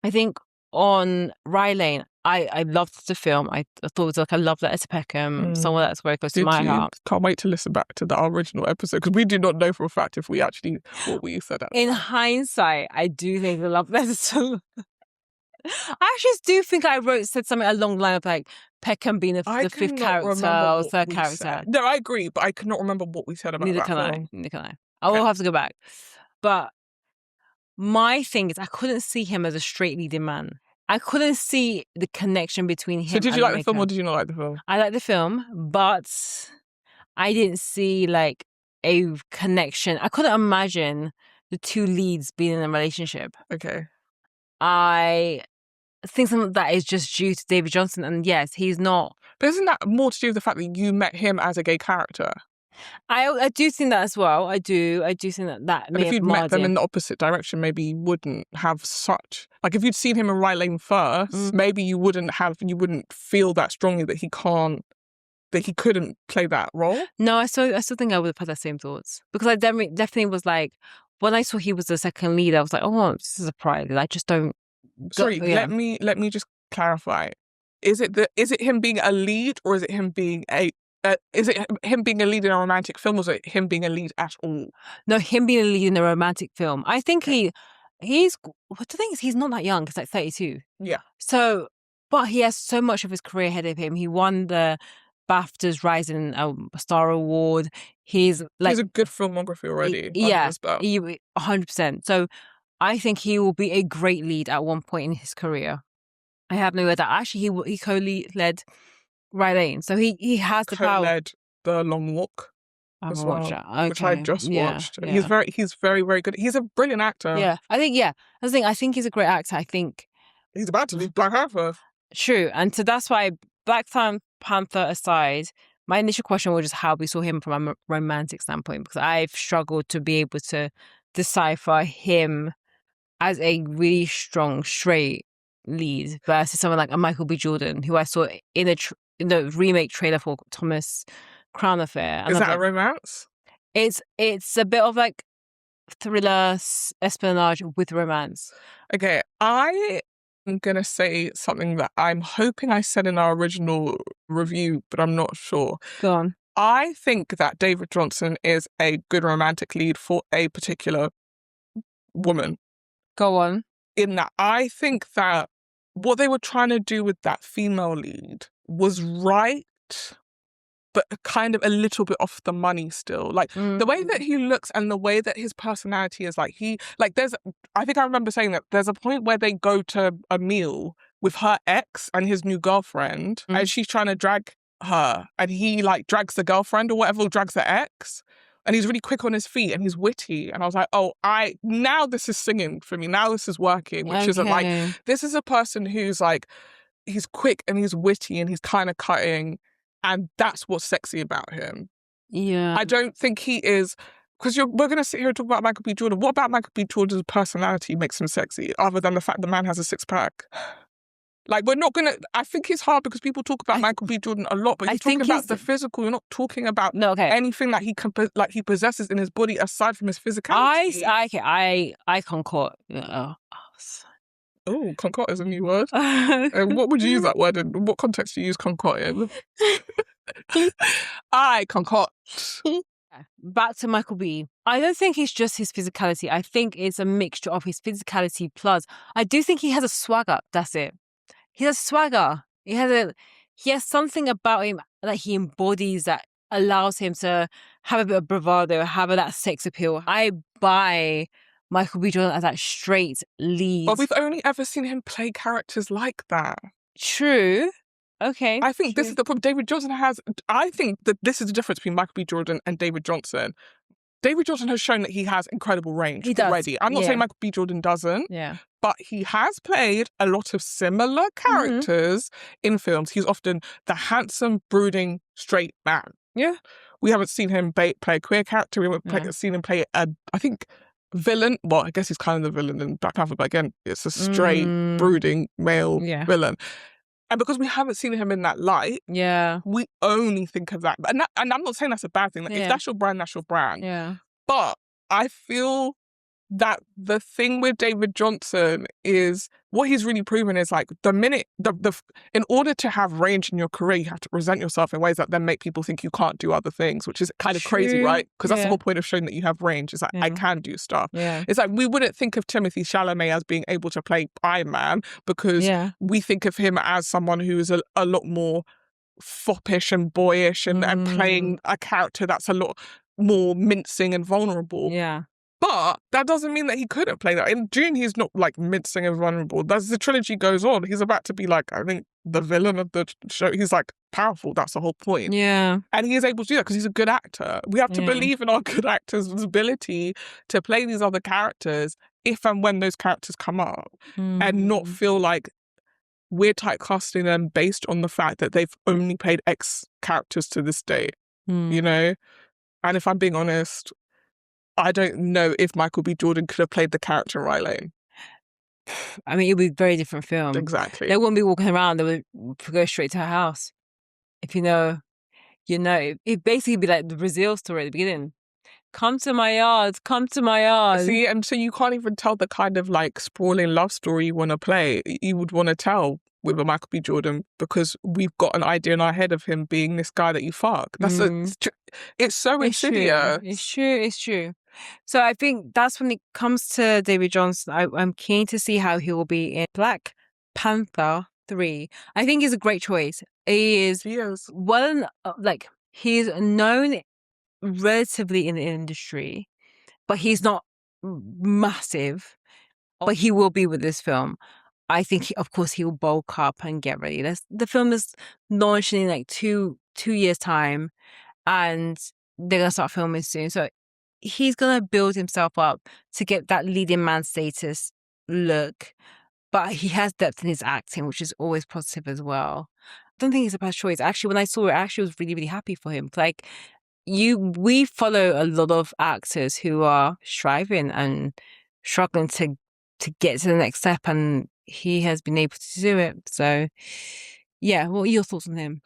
S1: I think on Rye Lane, I loved the film. I thought it was like a love letter to Peckham, someone that's very close to my heart.
S2: Can't wait to listen back to the original episode because we do not know for a fact if we actually what we said.
S1: In hindsight, I do think the love letter to. I actually do think I said something along the line of like Peckham being the fifth character or third character.
S2: Said. No, I agree, but I cannot remember what we said about
S1: Neither
S2: that
S1: can
S2: film.
S1: Neither can I. I will have to go back. But my thing is, I couldn't see him as a straight leading man. I couldn't see the connection between him.
S2: So did you like the film or did you not like the film?
S1: I liked the film, but I didn't see like a connection. I couldn't imagine the two leads being in a relationship.
S2: Okay.
S1: I think some of that is just due to David Johnson, and yes, he's not.
S2: But isn't that more to do with the fact that you met him as a gay character?
S1: I do think that as well. I do think that
S2: and if you'd met them in the opposite direction, maybe you wouldn't have such like if you'd seen him in Rye Lane first, maybe you wouldn't feel that strongly that he couldn't play that role.
S1: No, I still think I would have had the same thoughts because I definitely was like when I saw he was the second lead, I was like, oh, this is a pride. I just don't.
S2: Sorry, let me just clarify. Is it him being a lead or is it him being is it him being a lead in a romantic film or is it him being a lead at all?
S1: No, him being a lead in a romantic film. I think he's. What the thing is, he's not that young. He's like 32.
S2: Yeah.
S1: So, but he has so much of his career ahead of him. He won the BAFTA's Rising Star Award. He's a
S2: good filmography already.
S1: Yeah, 100%. So, I think he will be a great lead at one point in his career. I have no idea that actually he co-led Rye Lane, so he has the power.
S2: Co-led The Long Walk.
S1: I've watched that. Okay.
S2: Which I just watched.
S1: Yeah.
S2: He's very, very good. He's a brilliant actor.
S1: Yeah, I think he's a great actor. I think
S2: he's about to leave Black Panther.
S1: True, and so that's why Black Panther aside, my initial question was just how we saw him from a romantic standpoint because I've struggled to be able to decipher him as a really strong straight lead versus someone like a Michael B. Jordan, who I saw in the remake trailer for Thomas Crown Affair.
S2: Is that a romance?
S1: It's a bit of like thriller espionage with romance.
S2: Okay, I am gonna say something that I'm hoping I said in our original review, but I'm not sure.
S1: Go on.
S2: I think that David Johnson is a good romantic lead for a particular woman.
S1: Go on.
S2: In that, I think that what they were trying to do with that female lead was right, but kind of a little bit off the money still. Like, the way that he looks and the way that his personality is, I think I remember saying that there's a point where they go to a meal with her ex and his new girlfriend, and she's trying to drag her, and he, drags the girlfriend or whatever, drags the ex. And he's really quick on his feet and he's witty. And I was like, now this is singing for me. Now this is working, which isn't this is a person who's he's quick and he's witty and he's kind of cutting. And that's what's sexy about him.
S1: Yeah.
S2: I don't think he is, because we're going to sit here and talk about Michael B. Jordan. What about Michael B. Jordan's personality makes him sexy other than the fact the man has a six-pack? We're not going to... I think it's hard because people talk about Michael B. Jordan a lot, but you're talking about the physical. You're not talking about anything that he possesses in his body aside from his physicality.
S1: I concur.
S2: Oh, concoct is a new word. What would you use that word in? What context do you use concoct in? I concoct.
S1: Back to Michael B. I don't think it's just his physicality. I think it's a mixture of his physicality plus I do think he has a swagger. That's it. He has swagger. He has something about him that he embodies that allows him to have a bit of bravado, have that sex appeal. I buy Michael B. Jordan as that straight lead.
S2: But we've only ever seen him play characters like that.
S1: True. Okay.
S2: I think this is the problem. David Johnson I think that this is the difference between Michael B. Jordan and David Johnson. David Johnson has shown that he has incredible range already. I'm not saying Michael B. Jordan doesn't.
S1: Yeah.
S2: But he has played a lot of similar characters in films. He's often the handsome, brooding, straight man.
S1: Yeah.
S2: We haven't seen him play a queer character. We haven't seen him play I think, villain. Well, I guess he's kind of the villain in Black Panther, but again, it's a straight, brooding male villain. And because we haven't seen him in that light, we only think of that. And I'm not saying that's a bad thing. Like, if that's your brand, that's your brand.
S1: Yeah.
S2: But I feel that the thing with David Johnson is what he's really proven is like the minute in order to have range in your career, you have to present yourself in ways that then make people think you can't do other things, which is kind of crazy, right? Because that's the whole point of showing that you have range. It's like, I can do stuff. Yeah. It's like we wouldn't think of Timothée Chalamet as being able to play Iron Man because we think of him as someone who is a lot more foppish and boyish and playing a character that's a lot more mincing and vulnerable.
S1: Yeah.
S2: But that doesn't mean that he couldn't play that. In June, he's not like mincing and vulnerable. As the trilogy goes on, he's about to be like, I think, the villain of the show. He's like powerful. That's the whole point.
S1: Yeah.
S2: And he is able to do that because he's a good actor. We have to believe in our good actors' ability to play these other characters if and when those characters come up and not feel like we're typecasting them based on the fact that they've only played X characters to this day, you know? And if I'm being honest, I don't know if Michael B. Jordan could have played the character Rye Lane.
S1: I mean, it would be a very different film.
S2: Exactly.
S1: They wouldn't be walking around. They would go straight to her house. If you know. It'd basically be like the Brazil story at the beginning. Come to my yard. Come to my yard.
S2: See, and so you can't even tell the kind of like sprawling love story you want to play. You would want to tell with a Michael B. Jordan because we've got an idea in our head of him being this guy that you fuck. It's so insidious.
S1: It's true. So I think that's when it comes to David Johnson. I'm keen to see how he will be in Black Panther 3. I think he's a great choice. He is well, like he's known relatively in the industry, but he's not massive. But he will be with this film. I think, of course, he will bulk up and get ready. The film is launching in like two years' time, and they're gonna start filming soon. So he's gonna build himself up to get that leading man status look. But he has depth in his acting, which is always positive as well. I don't think it's a bad choice. Actually, when I saw it, I actually was really, really happy for him. Like we follow a lot of actors who are striving and struggling to get to the next step, and he has been able to do it. So, yeah, what are your thoughts on him?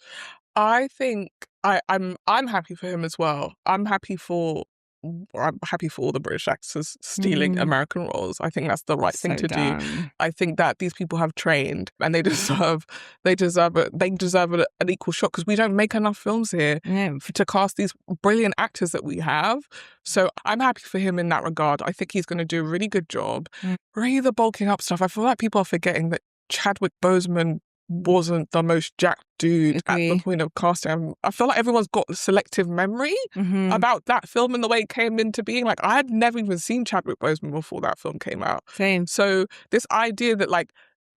S2: I think I'm happy for him as well. I'm happy for all the British actors stealing American roles. I think that's the right thing to do. I think that these people have trained and they deserve an equal shot because we don't make enough films here to cast these brilliant actors that we have. So I'm happy for him in that regard. I think he's going to do a really good job. Really the bulking up stuff. I feel like people are forgetting that Chadwick Boseman wasn't the most jacked dude at the point of casting. I feel like everyone's got selective memory about that film and the way it came into being. Like, I had never even seen Chadwick Boseman before that film came out.
S1: Same.
S2: So this idea that like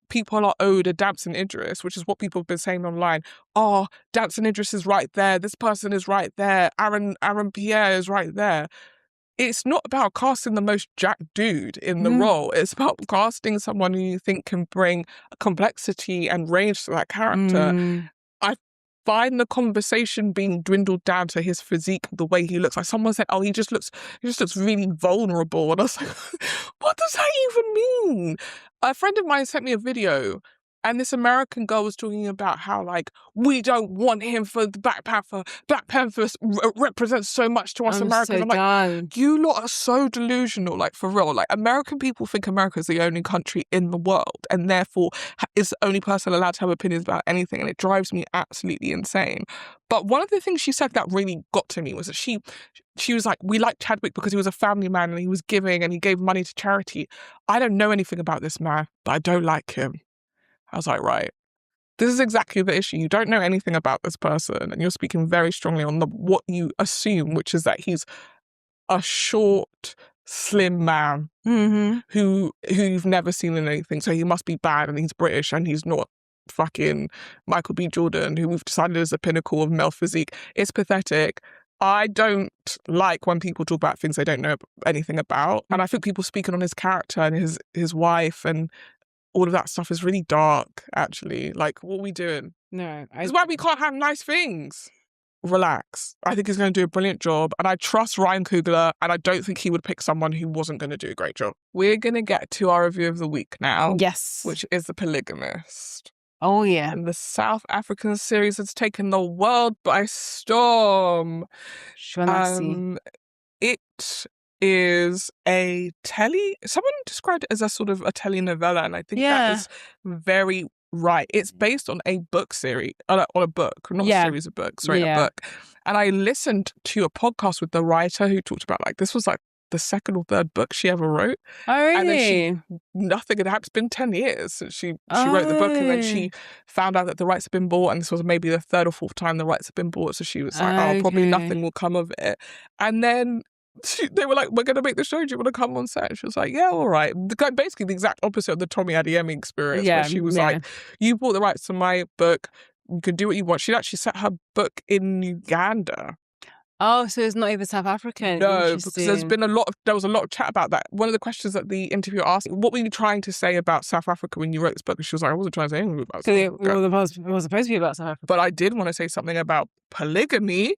S2: people are owed a Damson Idris, which is what people have been saying online. Oh, Damson Idris is right there. This person is right there. Aaron Pierre is right there. It's not about casting the most jacked dude in the role. It's about casting someone who you think can bring complexity and range to that character. I find the conversation being dwindled down to his physique, the way he looks. Like someone said, "Oh, he just looks really vulnerable," and I was like, "What does that even mean?" A friend of mine sent me a video And this American girl was talking about how, like, we don't want him for the Black Panther. Black Panther represents so much to us Americans. I'm like,
S1: done.
S2: you lot are so delusional, like, for real. Like, American people think America is the only country in the world and therefore is the only person allowed to have opinions about anything. And it drives me absolutely insane. But one of the things she said that really got to me was that she was like, we like Chadwick because he was a family man and he was giving and he gave money to charity. I don't know anything about this man, but I don't like him. I was like, right, this is exactly the issue. You don't know anything about this person and you're speaking very strongly on what you assume, which is that he's a short, slim man who you've never seen in anything. So he must be bad and he's British and he's not fucking Michael B. Jordan, who we've decided is the pinnacle of male physique. It's pathetic. I don't like when people talk about things they don't know anything about. And I think people speaking on his character and his wife and all of that stuff is really dark, actually. Like, what are we doing?
S1: No.
S2: It's why we can't have nice things. Relax. I think he's going to do a brilliant job. And I trust Ryan Coogler, and I don't think he would pick someone who wasn't going to do a great job. We're going to get to our review of the week now.
S1: Yes.
S2: Which is The Polygamist.
S1: Oh, yeah.
S2: And the South African series has taken the world by storm.
S1: Jonasi.
S2: It is someone described it as a sort of a telenovela, and I think that is very right. It's based on a book series, on a book, not a series of books, a book. And I listened to a podcast with the writer who talked about, like, this was like the second or third book she ever wrote.
S1: Oh, really?
S2: And then nothing had happened. It's been 10 years since she wrote the book, and then she found out that the rights had been bought, and this was maybe the third or fourth time the rights had been bought. So she was like, probably nothing will come of it. And then they were like, we're going to make the show. Do you want to come on set? And she was like, yeah, all right. Basically the exact opposite of the Tommy Adeyemi experience, where she was like, you bought the rights to my book. You can do what you want. She'd actually set her book in Uganda.
S1: Oh, so it's not even South African.
S2: No, because there was a lot of chat about that. One of the questions that the interviewer asked, what were you trying to say about South Africa when you wrote this book? And she was like, I wasn't trying to say anything about South Africa.
S1: It was supposed to be about South Africa.
S2: But I did want to say something about polygamy.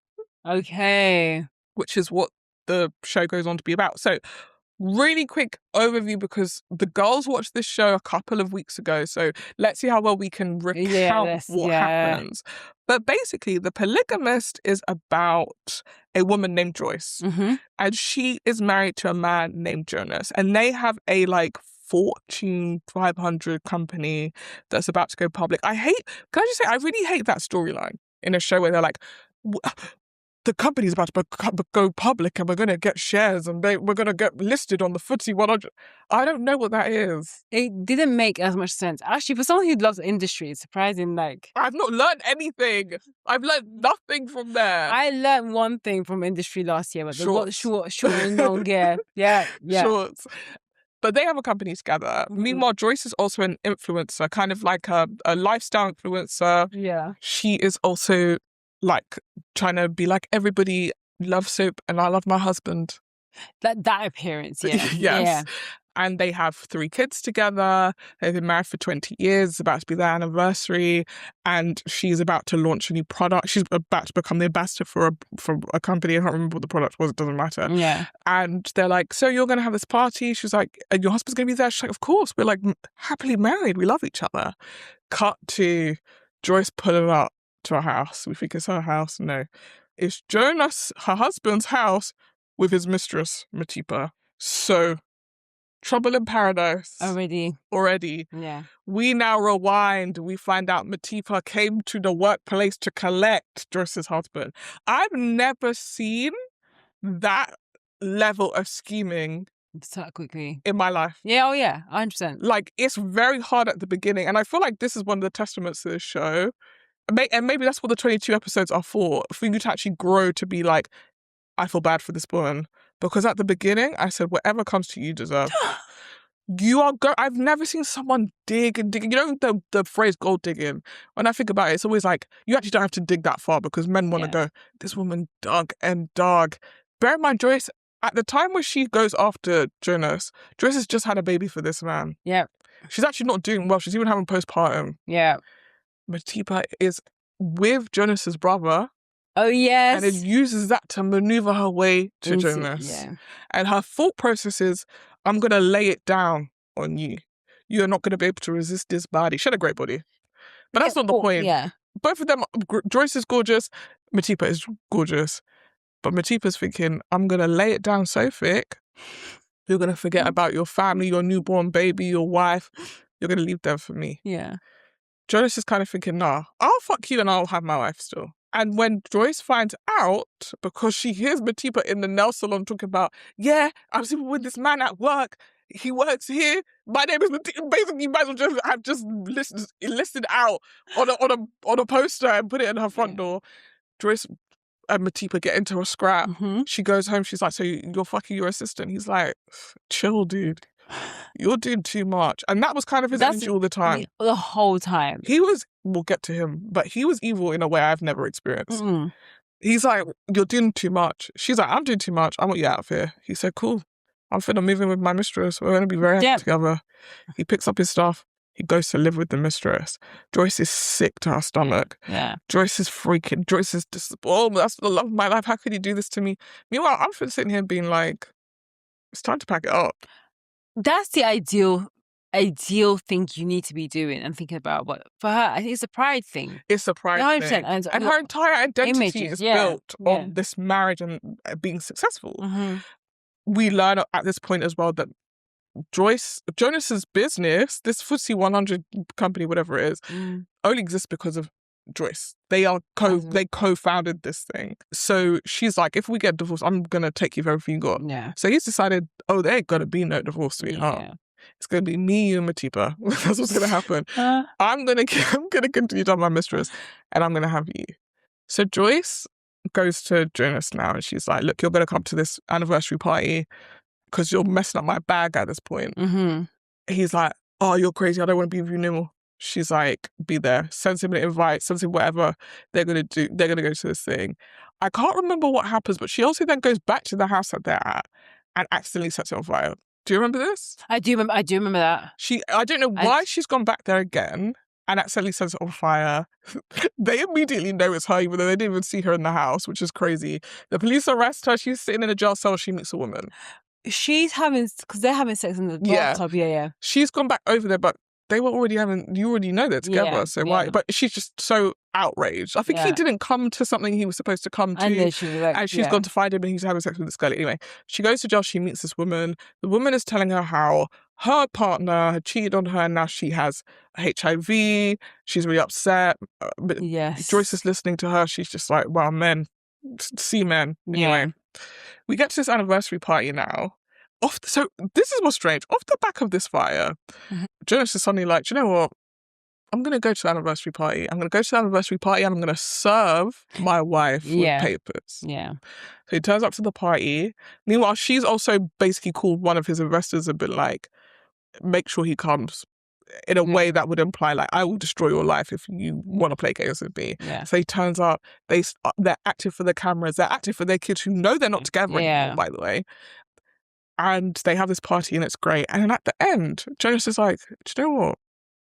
S1: Okay.
S2: Which is what the show goes on to be about. So, really quick overview, because the girls watched this show a couple of weeks ago. So let's see how well we can recount what happens. But basically, The Polygamist is about a woman named Joyce. And she is married to a man named Jonas. And they have a, like, Fortune 500 company that's about to go public. Can I just say, I really hate that storyline in a show where they're like, the company's about to go public and we're going to get shares and we're going to get listed on the FTSE 100. I don't know what that is.
S1: It didn't make as much sense. Actually, for someone who loves industry, it's surprising. Like,
S2: I've not learned anything. I've learned nothing from there.
S1: I learned one thing from industry last year, but short and long, yeah.
S2: Shorts. But they have a company together. Meanwhile, Joyce is also an influencer, kind of like a lifestyle influencer.
S1: Yeah.
S2: She is also, like, trying to be like, everybody loves soap and I love my husband.
S1: That appearance, yeah.
S2: Yes.
S1: Yeah.
S2: And they have 3 kids together. They've been married for 20 years. It's about to be their anniversary. And she's about to launch a new product. She's about to become the ambassador for a company. I can't remember what the product was. It doesn't matter.
S1: Yeah.
S2: And they're like, so you're going to have this party? She's like, and your husband's going to be there? She's like, of course. We're, like, happily married. We love each other. Cut to Joyce pulling up to her house. We think it's her house. No. It's Jonas, her husband's house, with his mistress, Matipa. So, trouble in paradise. Already.
S1: Yeah.
S2: We now rewind. We find out Matipa came to the workplace to collect Joyce's husband. I've never seen that level of scheming
S1: so quickly
S2: in my life.
S1: Yeah, 100%.
S2: Like, it's very hard at the beginning. And I feel like this is one of the testaments to this show. And maybe that's what the 22 episodes are for you to actually grow to be like, I feel bad for this woman. Because at the beginning, I said, whatever comes to you, deserve. I've never seen someone dig and dig. You know the phrase gold digging? When I think about it, it's always like, you actually don't have to dig that far because men want to go, this woman dug and dug. Bear in mind, Joyce, at the time where she goes after Jonas, Joyce has just had a baby for this man.
S1: Yeah.
S2: She's actually not doing well. She's even having postpartum.
S1: Yeah.
S2: Matipa is with Jonas's brother.
S1: Oh, yes.
S2: And it uses that to maneuver her way to Jonas.
S1: Yeah.
S2: And her thought process is, I'm going to lay it down on you. you're not going to be able to resist this body. She had a great body. But that's not the point.
S1: Yeah.
S2: Both of them, Joyce is gorgeous, Matipa is gorgeous. But Matipa's thinking, I'm going to lay it down so thick, you're going to forget about your family, your newborn baby, your wife. You're going to leave them for me.
S1: Yeah.
S2: Jonas is kind of thinking, nah, I'll fuck you and I'll have my wife still. And when Joyce finds out, because she hears Matipa in the nail salon talking about, yeah, I'm sleeping with this man at work. He works here. My name is Matipa. Basically, you might as well just have just listed out on a poster and put it in her front door. Joyce and Matipa get into a scrap. She goes home. She's like, so you're fucking your assistant? He's like, chill, dude. You're doing too much. And that was kind of his energy all the time.
S1: The whole time.
S2: We'll get to him, but he was evil in a way I've never experienced. He's like, you're doing too much. She's like, I'm doing too much. I want you out of here. He said, cool. I'm finna move in with my mistress. We're going to be very happy together. He picks up his stuff. He goes to live with the mistress. Joyce is sick to her stomach.
S1: Yeah.
S2: Joyce is freaking. Joyce is just, oh, that's the love of my life. How could you do this to me? Meanwhile, I'm sitting here being like, it's time to pack it up.
S1: That's the ideal thing you need to be doing and thinking about. But for her, I think it's a pride thing.
S2: It's a pride thing. And her entire identity is built on this marriage and being successful. We learn at this point as well that Jonas's business, this FTSE 100 company, whatever it is, only exists because of Joyce. They co-founded this thing. So she's like, if we get divorced, I'm gonna take you for everything you got.
S1: Yeah.
S2: So he's decided, there ain't gonna be no divorce, sweetheart. Yeah. It's gonna be me, you, and Matipa. That's what's gonna happen. I'm gonna continue to have my mistress, and I'm gonna have you. So Joyce goes to Jonas now, and she's like, look, you're gonna come to this anniversary party because you're messing up my bag at this point. He's like, oh, you're crazy. I don't want to be with you anymore. She's like, be there. Sends him an invite, sends him whatever they're going to do. They're going to go to this thing. I can't remember what happens, but she also then goes back to the house that they're at and accidentally sets it on fire. Do you remember this?
S1: I do remember that.
S2: I don't know why she's gone back there again and accidentally sets it on fire. They immediately know it's her, even though they didn't even see her in the house, which is crazy. The police arrest her. She's sitting in a jail cell. She meets a woman.
S1: Because they're having sex in the bathtub. Yeah.
S2: She's gone back over there, but they were already you already know they're together. Why? But she's just so outraged. I think he didn't come to something he was supposed to come to. And she's gone to find him and he's having sex with this girl. Anyway, she goes to jail. She meets this woman. The woman is telling her how her partner had cheated on her and now she has HIV. She's really upset. Joyce is listening to her. She's just like, wow, men. See men. Anyway, we get to this anniversary party now. So this is what's strange. Off the back of this fire, Jonas is suddenly like, do you know what? I'm going to go to the anniversary party. I'm going to go to the anniversary party and I'm going to serve my wife with papers. Yeah. So he turns up to the party. Meanwhile, she's also basically called one of his investors and been like, make sure he comes in a way that would imply like, I will destroy your life if you want to play games with me. Yeah. So he turns up. They're active for the cameras. They're active for their kids who know they're not together anymore, by the way. And they have this party and it's great. And then at the end, Jonas is like, do you know what?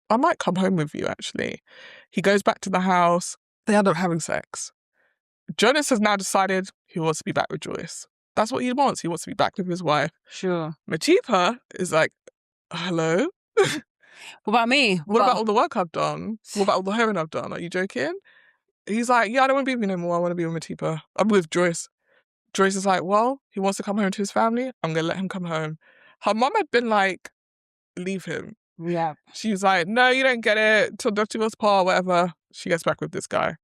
S2: I might come home with you, actually. He goes back to the house. They end up having sex. Jonas has now decided he wants to be back with Joyce. That's what he wants. He wants to be back with his wife.
S1: Sure.
S2: Matipa is like, hello?
S1: What about me?
S2: What about all the work I've done? What about all the hoeing I've done? Are you joking? He's like, yeah, I don't want to be with you no more. I want to be with Matipa. I'm with Joyce. Joyce is like, well, he wants to come home to his family. I'm going to let him come home. Her mum had been like, leave him.
S1: Yeah.
S2: She was like, no, you don't get it. Till death do us part, whatever. She gets back with this guy.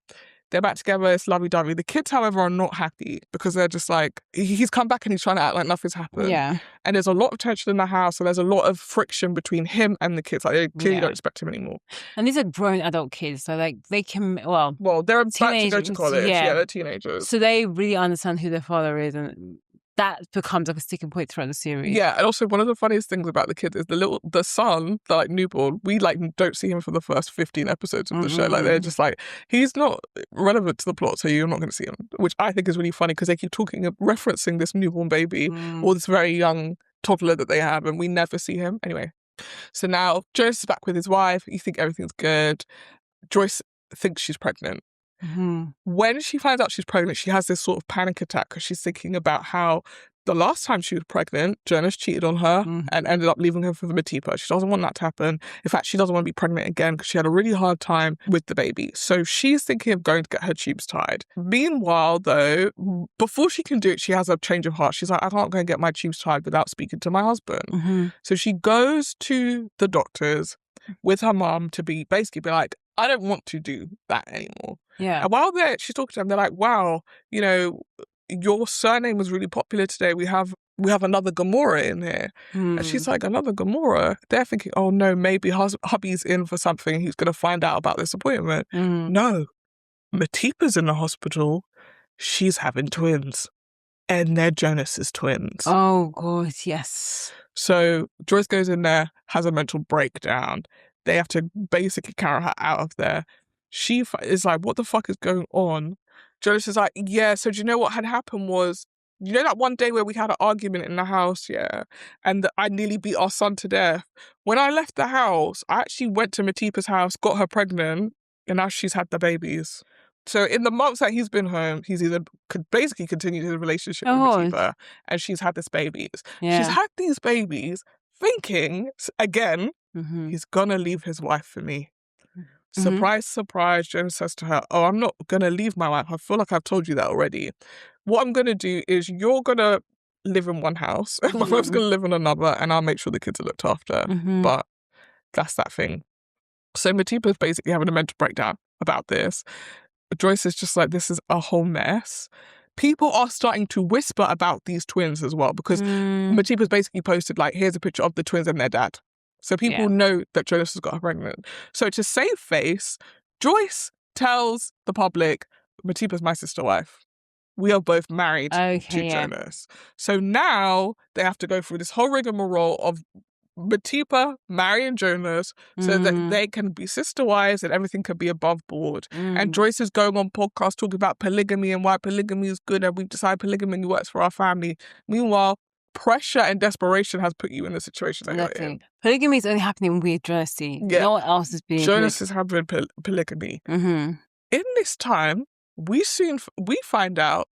S2: They're back together. It's lovey-dovey. The kids, however, are not happy because they're just like, he's come back and he's trying to act like nothing's happened. Yeah. And there's a lot of tension in the house. And there's a lot of friction between him and the kids. Like, they clearly don't respect him anymore.
S1: And these are grown adult kids. So, like, they can, well,
S2: they're about to go to college. Yeah, they're teenagers.
S1: So they really understand who their father is. And that becomes like a sticking point throughout the series.
S2: Yeah, and also one of the funniest things about the kids is the son, the like newborn, we like don't see him for the first 15 episodes of the show. Like they're just like, he's not relevant to the plot, so you're not going to see him. Which I think is really funny because they keep referencing this newborn baby or this very young toddler that they have, and we never see him. Anyway, so now Jonas is back with his wife. You think everything's good. Joyce thinks she's pregnant. When she finds out she's pregnant, she has this sort of panic attack because she's thinking about how The last time she was pregnant, Jonas cheated on her and ended up leaving her for the Matipa. She doesn't want that to happen. In fact, she doesn't want to be pregnant again because she had a really hard time with the baby. So she's thinking of going to get her tubes tied. Meanwhile, though, before she can do it, she has a change of heart. She's like, I can't go and get my tubes tied without speaking to my husband. So she goes to the doctors with her mum to basically be like, I don't want to do that anymore.
S1: Yeah.
S2: And while she's talking to them, they're like, wow, you know, your surname was really popular today. We have another Gamora in here. And she's like, another Gamora? They're thinking, oh no, maybe hubby's in for something. He's going to find out about this appointment. No, Matipa's in the hospital. She's having twins. And they're Jonas's twins.
S1: Oh, God, yes.
S2: So Joyce goes in there, has a mental breakdown. They have to basically carry her out of there. She is like, what the fuck is going on? Jonas is like, yeah, so do you know what had happened was, you know that one day where we had an argument in the house, yeah? And I nearly beat our son to death. When I left the house, I actually went to Matipa's house, got her pregnant, and now she's had the babies. So in the months that he's been home, he's either could basically continued his relationship with Matipa, and she's had this babies.
S1: Yeah.
S2: She's had these babies thinking, again, he's gonna leave his wife for me. Surprise, surprise, Jonas says to her, oh, I'm not going to leave my wife. I feel like I've told you that already. What I'm going to do is you're going to live in one house, and my wife's going to live in another, and I'll make sure the kids are looked after. But that's that thing. So Matipa's basically having a mental breakdown about this. Joyce is just like, this is a whole mess. People are starting to whisper about these twins as well, because Matipa's basically posted, like, here's a picture of the twins and their dad. So people know that Jonas has got her pregnant. So to save face, Joyce tells the public, Matipa's my sister wife. We are both married to Jonas. So now they have to go through this whole rigmarole of Matipa marrying Jonas so that they can be sister wives and everything can be above board. And Joyce is going on podcasts talking about polygamy and why polygamy is good and we've decided polygamy works for our family. Meanwhile, pressure and desperation has put you in the situation that you're in.
S1: Polygamy is only happening with Jonasi.
S2: Yeah.
S1: No one else is being
S2: Jonas is having polygamy. In this time, we find out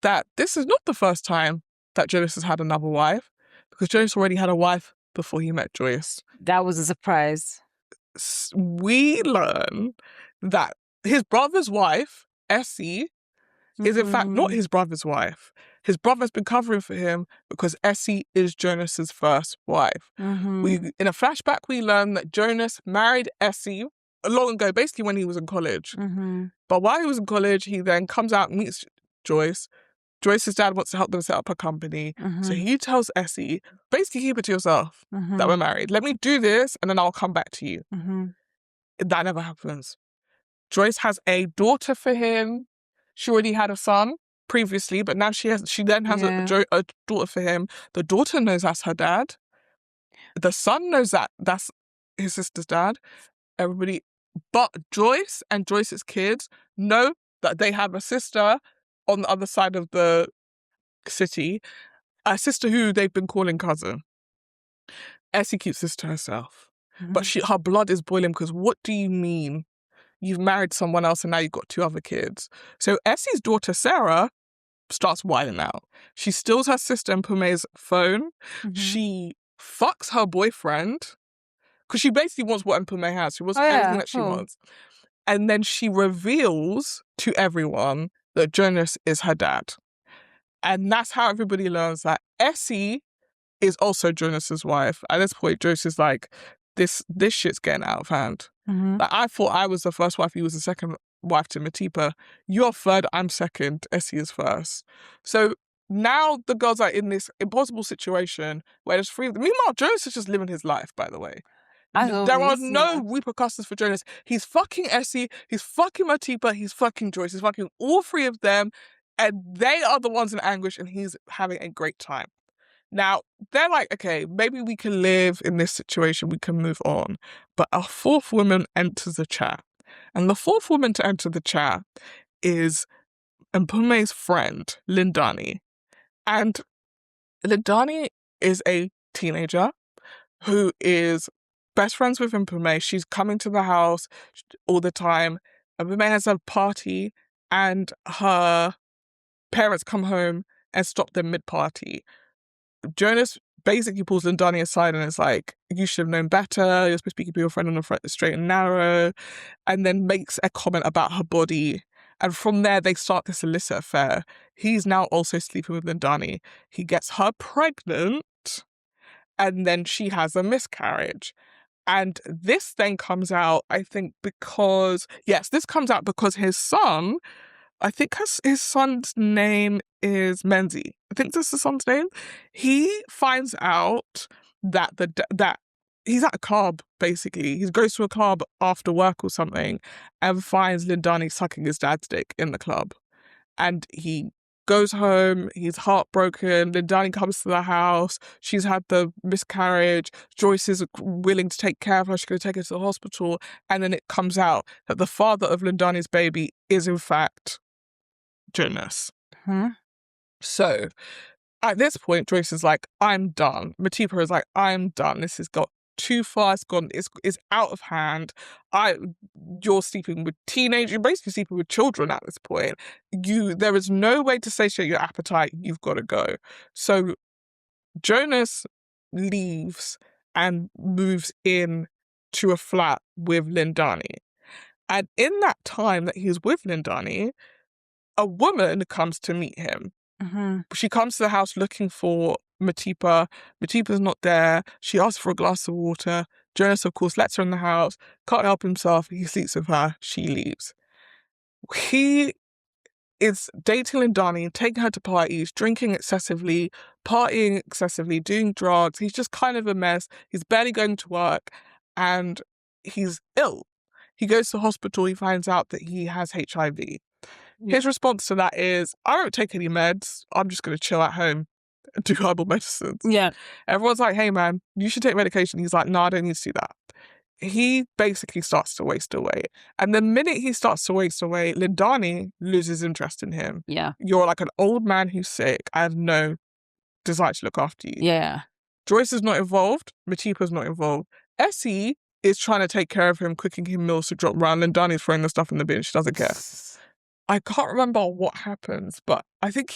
S2: that this is not the first time that Jonas has had another wife, because Jonas already had a wife before he met Joyce.
S1: That was a surprise.
S2: We learn that his brother's wife, Essie, is in fact not his brother's wife. His brother's been covering for him because Essie is Jonas's first wife. In a flashback, we learn that Jonas married Essie long ago, basically when he was in college. But while he was in college, he then comes out and meets Joyce. Joyce's dad wants to help them set up a company. So he tells Essie, basically keep it to yourself that we're married. Let me do this and then I'll come back to you. That never happens. Joyce has a daughter for him. She already had a son previously, but now she then has a daughter for him. The daughter knows that's her dad. The son knows that that's his sister's dad. Everybody, but Joyce and Joyce's kids know that they have a sister on the other side of the city, a sister who they've been calling cousin. Essie keeps this to herself, but her blood is boiling because what do you mean? You've married someone else and now you've got 2 other kids. So Essie's daughter, Sarah, starts wilding out. She steals her sister Mpume's phone. She fucks her boyfriend because she basically wants what Mpume has. She wants everything that she wants. And then she reveals to everyone that Jonas is her dad. And that's how everybody learns that Essie is also Jonas's wife. At this point, Joyce is like, this shit's getting out of hand. Like, I thought I was the first wife, he was the second wife to Matipa. You're third, I'm second, Essie is first. So now the girls are in this impossible situation where there's 3 of them. Meanwhile, Jonas is just living his life, by the way. There are no repercussions for Jonas. He's fucking Essie, he's fucking Matipa, he's fucking Joyce, he's fucking all 3 of them, and they are the ones in anguish, and he's having a great time. Now, they're like, okay, maybe we can live in this situation, we can move on. But a 4th woman enters the chat. And the 4th woman to enter the chat is Mpume's friend, Lindani. And Lindani is a teenager who is best friends with Mpume. She's coming to the house all the time. Mpume has a party and her parents come home and stop them mid-party. Jonas basically pulls Lindani aside and is like, you should have known better. You're supposed to keep your friend on the straight and narrow. And then makes a comment about her body. And from there, they start this illicit affair. He's now also sleeping with Lindani. He gets her pregnant, and then she has a miscarriage. And this then comes out, I think, because his son, I think his son's name is Menzi. I think that's the son's name. He finds out that that he's at a club, basically. He goes to a club after work or something and finds Lindani sucking his dad's dick in the club. And he goes home, he's heartbroken. Lindani comes to the house. She's had the miscarriage. Joyce is willing to take care of her. She's going to take her to the hospital. And then it comes out that the father of Lindani's baby is, in fact, Jonas. So at this point, Joyce is like, I'm done. Matipa is like, I'm done. This has got too far. It's gone. It's out of hand. You're sleeping with teenagers. You're basically sleeping with children at this point. There is no way to satiate your appetite. You've got to go. So Jonas leaves and moves in to a flat with Lindani. And in that time that he's with Lindani, a woman comes to meet him. She comes to the house looking for Matipa. Matipa's not there. She asks for a glass of water. Jonas, of course, lets her in the house. Can't help himself. He sleeps with her. She leaves. He is dating Lindani, taking her to parties, drinking excessively, partying excessively, doing drugs. He's just kind of a mess. He's barely going to work and he's ill. He goes to the hospital. He finds out that he has HIV. His response to that is, I don't take any meds. I'm just going to chill at home and do herbal medicines.
S1: Yeah.
S2: Everyone's like, hey, man, you should take medication. He's like, no, I don't need to do that. He basically starts to waste away. And the minute he starts to waste away, Lindani loses interest in him.
S1: Yeah.
S2: You're like an old man who's sick. I have no desire to look after you.
S1: Yeah.
S2: Joyce is not involved. Matipa's not involved. Essie is trying to take care of him, cooking him meals to drop around. Lindani's throwing the stuff in the bin. She doesn't care. I can't remember what happens, but I think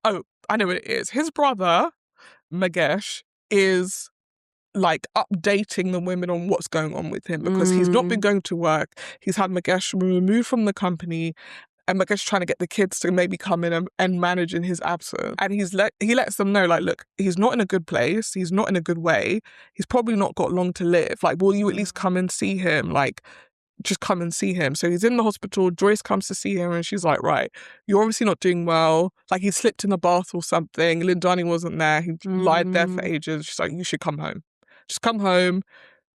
S2: I know what it is. His brother, Magesh, is like updating the women on what's going on with him because he's not been going to work. He's had Magesh removed from the company and Magesh trying to get the kids to maybe come in and manage in his absence. And he lets them know, like, look, he's not in a good place. He's not in a good way. He's probably not got long to live. Like, will you at least come and see him? Like, just come and see him. So he's in the hospital. Joyce comes to see him and she's like, right, you're obviously not doing well. Like he slipped in the bath or something. Lindani wasn't there. He lied there for ages. She's like, you should come home. Just come home.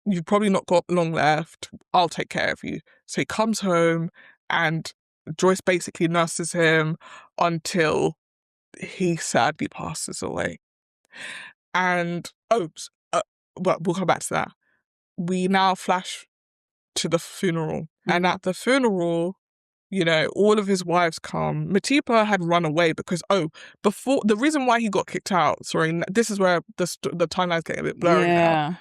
S2: You've probably not got long left. I'll take care of you. So he comes home and Joyce basically nurses him until he sadly passes away. And, well, we'll come back to that. We now flash to the funeral. And at the funeral, you know, all of his wives come. Matipa had run away because, before, the reason why he got kicked out, this is where the timeline's getting a bit blurry now.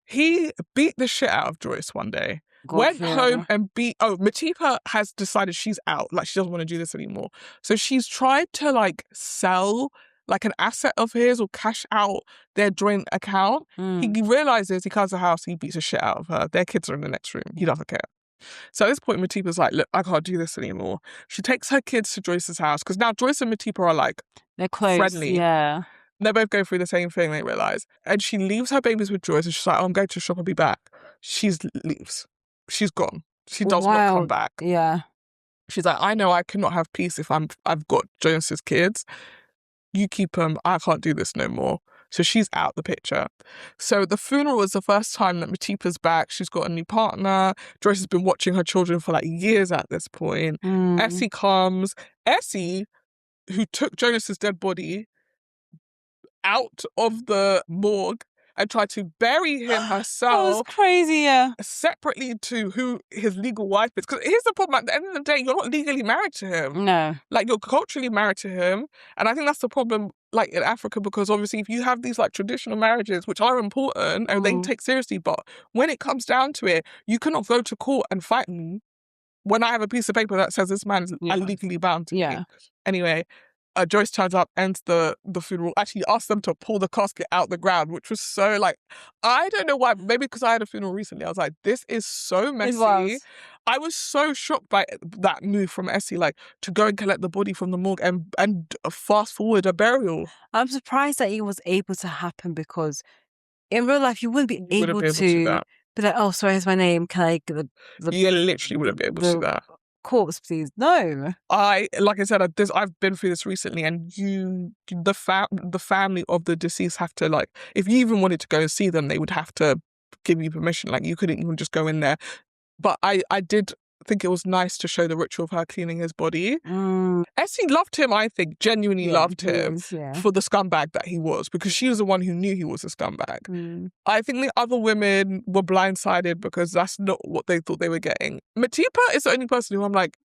S2: He beat the shit out of Joyce one day. Went home and Matipa has decided she's out. Like, she doesn't want to do this anymore. So she's tried to, like, sell, like, an asset of his or cash out their joint account. He realizes, he comes to the house, he beats the shit out of her. Their kids are in the next room. He doesn't care. So at this point, Matipa's like, look, I can't do this anymore. She takes her kids to Joyce's house because now Joyce and Matipa are, like,
S1: they're close,
S2: friendly.
S1: Yeah.
S2: They're both going through the same thing, they realise. And she leaves her babies with Joyce and she's like, I'm going to shop, I'll be back. She leaves. She's gone. She does not come back.
S1: Yeah.
S2: She's like, I know I cannot have peace if I've got Jonas's kids. You keep them. I can't do this no more. So she's out the picture. So the funeral is the first time that Matipa's back. She's got a new partner. Joyce has been watching her children for like years at this point. Essie comes. Essie, who took Jonas's dead body out of the morgue and tried to bury him herself.
S1: That was crazy, yeah.
S2: Separately to who his legal wife is. Because here's the problem, at the end of the day, you're not legally married to him.
S1: No.
S2: Like, you're culturally married to him. And I think that's the problem, like, in Africa, because obviously if you have these, like, traditional marriages, which are important and they take seriously, but when it comes down to it, you cannot go to court and fight me when I have a piece of paper that says this man is legally bound to me. Anyway, Joyce turns up, ends the funeral, actually asks them to pull the casket out the ground, which was so like, I don't know why, maybe because I had a funeral recently. I was like, this is so messy.
S1: It was.
S2: I was so shocked by that move from Essie, like to go and collect the body from the morgue and fast forward a burial.
S1: I'm surprised that it was able to happen, because in real life you wouldn't be able
S2: do
S1: to
S2: that.
S1: be like, oh, sorry, here's my name. Can I get
S2: You literally wouldn't be able to do that.
S1: corpse, please? No.
S2: Like I said, I've been through this recently, and the family of the deceased have to, like, if you even wanted to go and see them, they would have to give you permission. Like, you couldn't even just go in there. But I did think it was nice to show the ritual of her cleaning his body. Essie loved him, I think, genuinely loved him for the scumbag that he was, because she was the one who knew he was a scumbag. I think the other women were blindsided because that's not what they thought they were getting. Matipa is the only person who I'm like,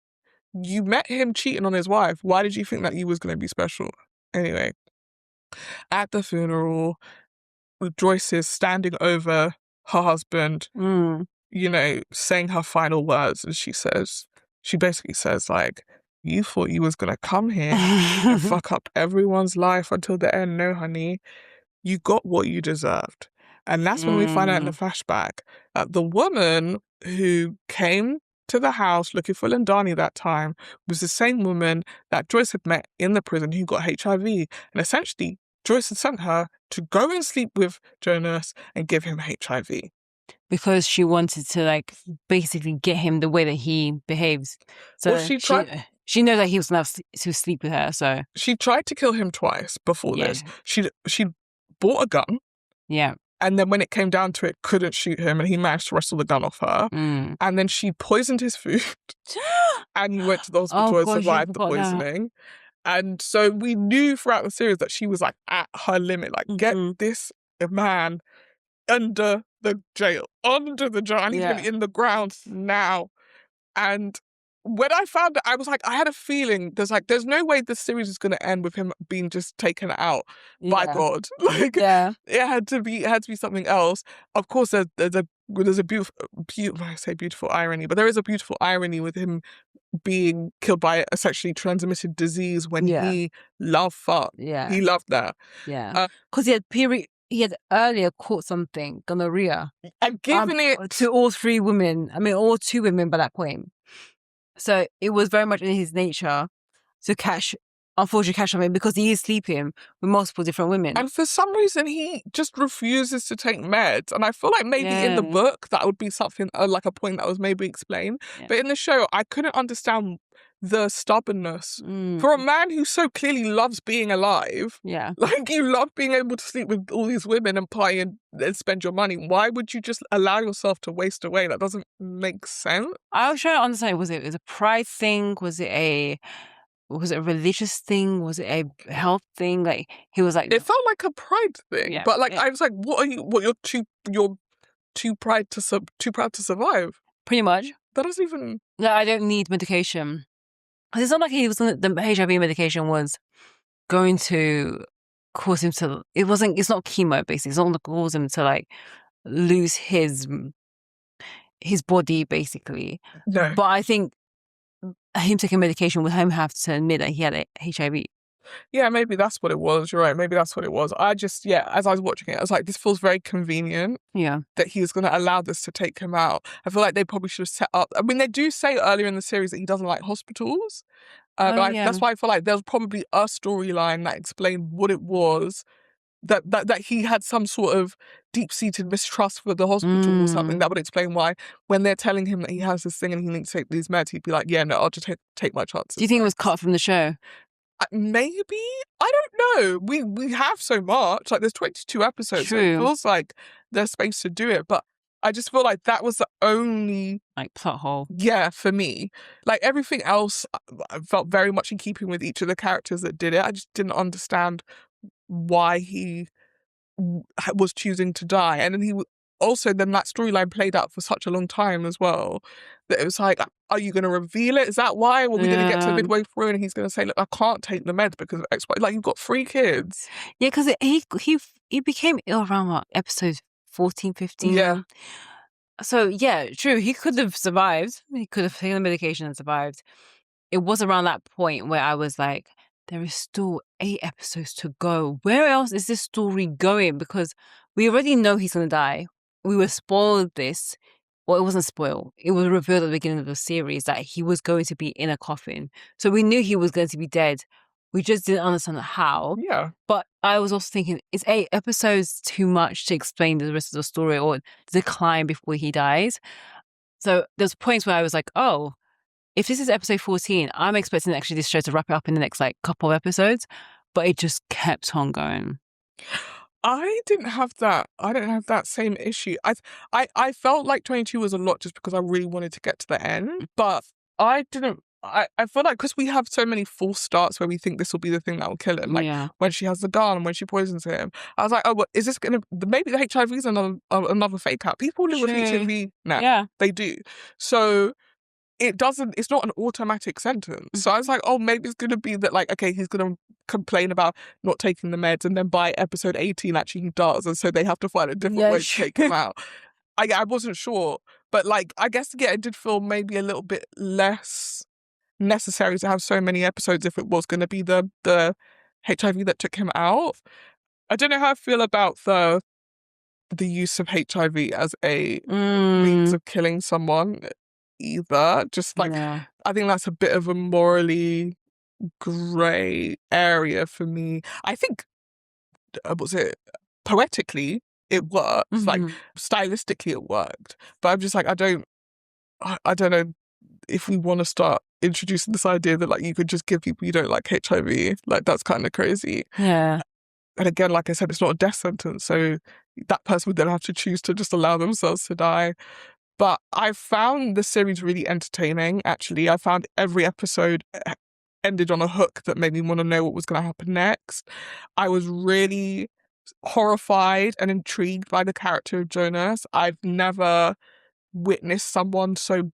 S2: you met him cheating on his wife. Why did you think that he was going to be special? Anyway, at the funeral, Joyce is standing over her husband, you know, saying her final words. And she basically says, like, you thought you was going to come here and fuck up everyone's life until the end. No, honey, you got what you deserved. And that's when we find out in the flashback that the woman who came to the house looking for Lindani that time was the same woman that Joyce had met in the prison who got HIV. And essentially, Joyce had sent her to go and sleep with Jonas and give him HIV.
S1: Because she wanted to, like, basically get him the way that he behaves. So well, she knows that he was going to sleep with her, so...
S2: She tried to kill him twice before this. She bought a gun.
S1: Yeah.
S2: And then when it came down to it, couldn't shoot him, and he managed to wrestle the gun off her. And then she poisoned his food and he went to the hospital and survived the poisoning. And so we knew throughout the series that she was, like, at her limit. Like, get this man under the jail, and he's going in the ground now. And when I found it, I was like, I had a feeling there's no way this series is going to end with him being just taken out by God. Like, it had to be something else. Of course, there's a beautiful irony, but there is a beautiful irony with him being killed by a sexually transmitted disease when he loved fuck. He loved that.
S1: Because he had earlier caught something, gonorrhea,
S2: and given it
S1: to all three women. I mean, all two women by that point. So it was very much in his nature to catch something, because he is sleeping with multiple different women.
S2: And for some reason, he just refuses to take meds. And I feel like maybe in the book, that would be something, like a point that was maybe explained. But in the show, I couldn't understand the stubbornness. For a man who so clearly loves being alive, like, you love being able to sleep with all these women and party and spend your money, why would you just allow yourself to waste away? That doesn't make sense.
S1: I was trying to understand, was it a pride thing? Was it a religious thing? Was it a health thing? Like, he was like,
S2: it felt like a pride thing. But like, I was like, you're too proud to survive?
S1: Pretty much.
S2: That doesn't even...
S1: No, I don't need medication. It's not like the HIV medication was going to cause him to... It's not chemo, basically. It's not going to cause him to, like, lose his body, basically.
S2: No.
S1: But I think him taking medication would him have to admit that he had HIV.
S2: Yeah, maybe that's what it was. You're right. Maybe that's what it was. I just, as I was watching it, I was like, this feels very convenient.
S1: Yeah.
S2: That he was going to allow this to take him out. I feel like they probably should have set up... I mean, they do say earlier in the series that he doesn't like hospitals. That's why I feel like there's probably a storyline that explained what it was. That he had some sort of deep-seated mistrust for the hospital or something. That would explain why when they're telling him that he has this thing and he needs to take these meds, he'd be like, yeah, no, I'll just take my chances.
S1: Do you think it was cut from the show?
S2: Maybe. I don't know. We have so much. Like, there's 22 episodes.
S1: True.
S2: So it feels like there's space to do it. But I just feel like that was the only...
S1: like, plot hole.
S2: Yeah, for me. Like, everything else I felt very much in keeping with each of the characters that did it. I just didn't understand why he was choosing to die. And then then that storyline played out for such a long time as well, that it was like, are you going to reveal it? Is that why? Or are we going to get to midway through and he's going to say, look, I can't take the meds because of X, Y. Like, you've got 3 kids.
S1: Yeah, because he became ill around episode 14, 15.
S2: Yeah.
S1: So, yeah, true. He could have survived. He could have taken the medication and survived. It was around that point where I was like, there is still 8 episodes to go. Where else is this story going? Because we already know he's going to die. We were spoiled this. Well, it wasn't spoiled. It was revealed at the beginning of the series that he was going to be in a coffin. So we knew he was going to be dead. We just didn't understand how.
S2: Yeah.
S1: But I was also thinking, is 8 episodes too much to explain the rest of the story or decline before he dies? So there's points where I was like, oh, if this is episode 14, I'm expecting actually this show to wrap it up in the next like couple of episodes, but it just kept on going.
S2: I didn't have that. I didn't have that same issue. I felt like 22 was a lot just because I really wanted to get to the end, but I didn't. I feel like because we have so many false starts where we think this will be the thing that will kill him, like when she has the gun and when she poisons him. I was like, oh, what is this gonna? Maybe the HIV is another fake out. People live with HIV now. Yeah, they do. So it's not an automatic sentence. So I was like, oh, maybe it's going to be that, like, okay, he's going to complain about not taking the meds and then by episode 18, actually he does. And so they have to find a different way to take him out. I wasn't sure. But, like, I guess, yeah, it did feel maybe a little bit less necessary to have so many episodes if it was going to be the HIV that took him out. I don't know how I feel about the use of HIV as a means of killing someone either. Just like, I think that's a bit of a morally grey area for me. I think, poetically, it works. Like, stylistically, it worked. But I'm just like, I don't know if we want to start introducing this idea that, like, you could just give people you don't like HIV. Like, that's kind of crazy.
S1: Yeah.
S2: And again, like I said, it's not a death sentence. So that person would then have to choose to just allow themselves to die. But I found the series really entertaining, actually. I found every episode ended on a hook that made me want to know what was going to happen next. I was really horrified and intrigued by the character of Jonas. I've never witnessed someone so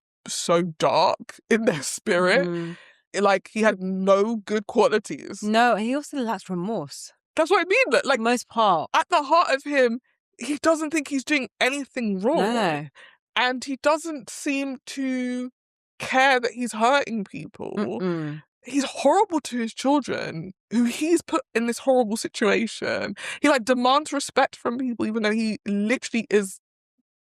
S2: dark in their spirit. Like, he had no good qualities.
S1: No, and he also lacks remorse.
S2: That's what I mean. Like,
S1: most part.
S2: At the heart of him, he doesn't think he's doing anything wrong.
S1: No.
S2: And he doesn't seem to care that he's hurting people. He's horrible to his children, who he's put in this horrible situation. He, like, demands respect from people, even though he literally is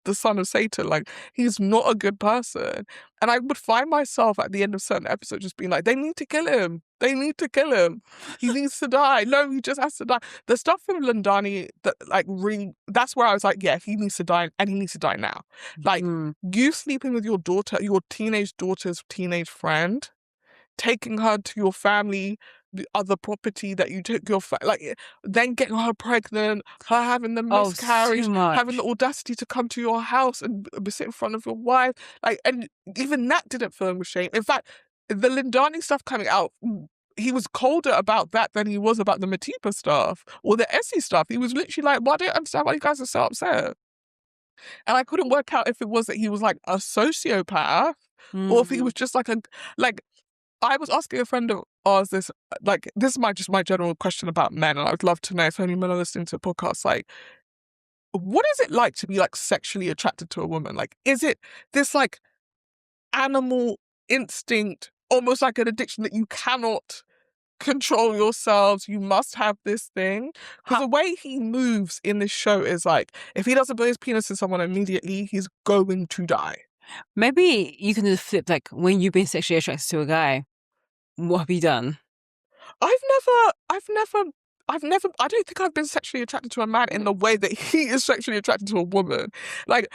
S2: the son of Satan. Like, he's not a good person. And I would find myself at the end of certain episodes just being like, they need to kill him. They need to kill him. He needs to die. No, he just has to die. The stuff with Lundani, that, like, really, that's where I was like, yeah, he needs to die, and he needs to die now. Like, you sleeping with your daughter, your teenage daughter's teenage friend, taking her to your family, the other property that you took then getting her pregnant, her having the miscarriage, having the audacity to come to your house and sit in front of your wife. Like, and even that didn't fill him with shame. In fact, the Lindani stuff coming out, he was colder about that than he was about the Matipa stuff or the Essie stuff. He was literally like, well, I don't understand why you guys are so upset. And I couldn't work out if it was that he was like a sociopath or if he was just like I was asking a friend of ours this is my general question about men, and I would love to know if any men are listening to a podcast, like, what is it like to be, like, sexually attracted to a woman? Like, is it this, like, animal instinct, almost like an addiction that you cannot control yourselves, you must have this thing? Because the way he moves in this show is like, if he doesn't put his penis in someone immediately, he's going to die.
S1: Maybe you can just flip, like, when you've been sexually attracted to a guy, what have you done?
S2: I don't think I've been sexually attracted to a man in the way that he is sexually attracted to a woman. Like,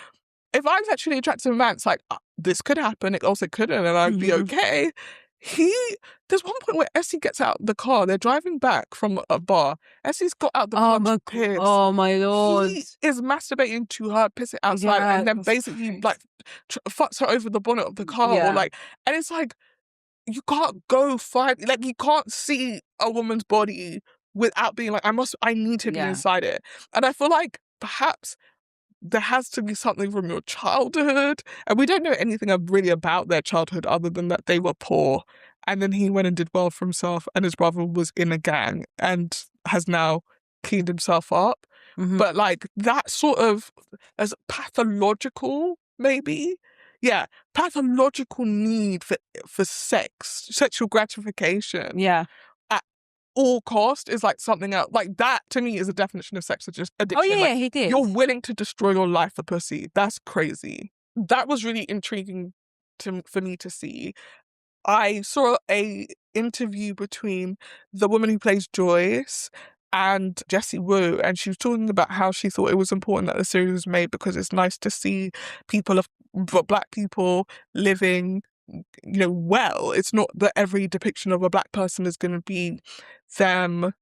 S2: if I'm sexually attracted to a man, it's like, this could happen, it also couldn't, and I'd be okay. There's one point where Essie gets out the car, they're driving back from a bar. Essie's got out the car to piss.
S1: Oh my Lord.
S2: He is masturbating to her, pissing outside, and then basically, like, fucks her over the bonnet of the car, or like, and it's like, you can't go like, you can't see a woman's body without being like, I need to be inside it. And I feel like perhaps there has to be something from your childhood. And we don't know anything really about their childhood other than that they were poor. And then he went and did well for himself, and his brother was in a gang and has now cleaned himself up. But, like, that sort of, as pathological, maybe, pathological need for sexual gratification.
S1: Yeah.
S2: all cost is like something else. Like that to me is a definition of sex addiction.
S1: Oh yeah,
S2: Like,
S1: yeah, he did.
S2: you're willing to destroy your life for pussy. That's crazy. That was really intriguing for me to see. I saw a interview between the woman who plays Joyce and Jessie Wu, and she was talking about how she thought it was important that the series was made because it's nice to see Black people living, well. It's not that every depiction of a Black person is going to be them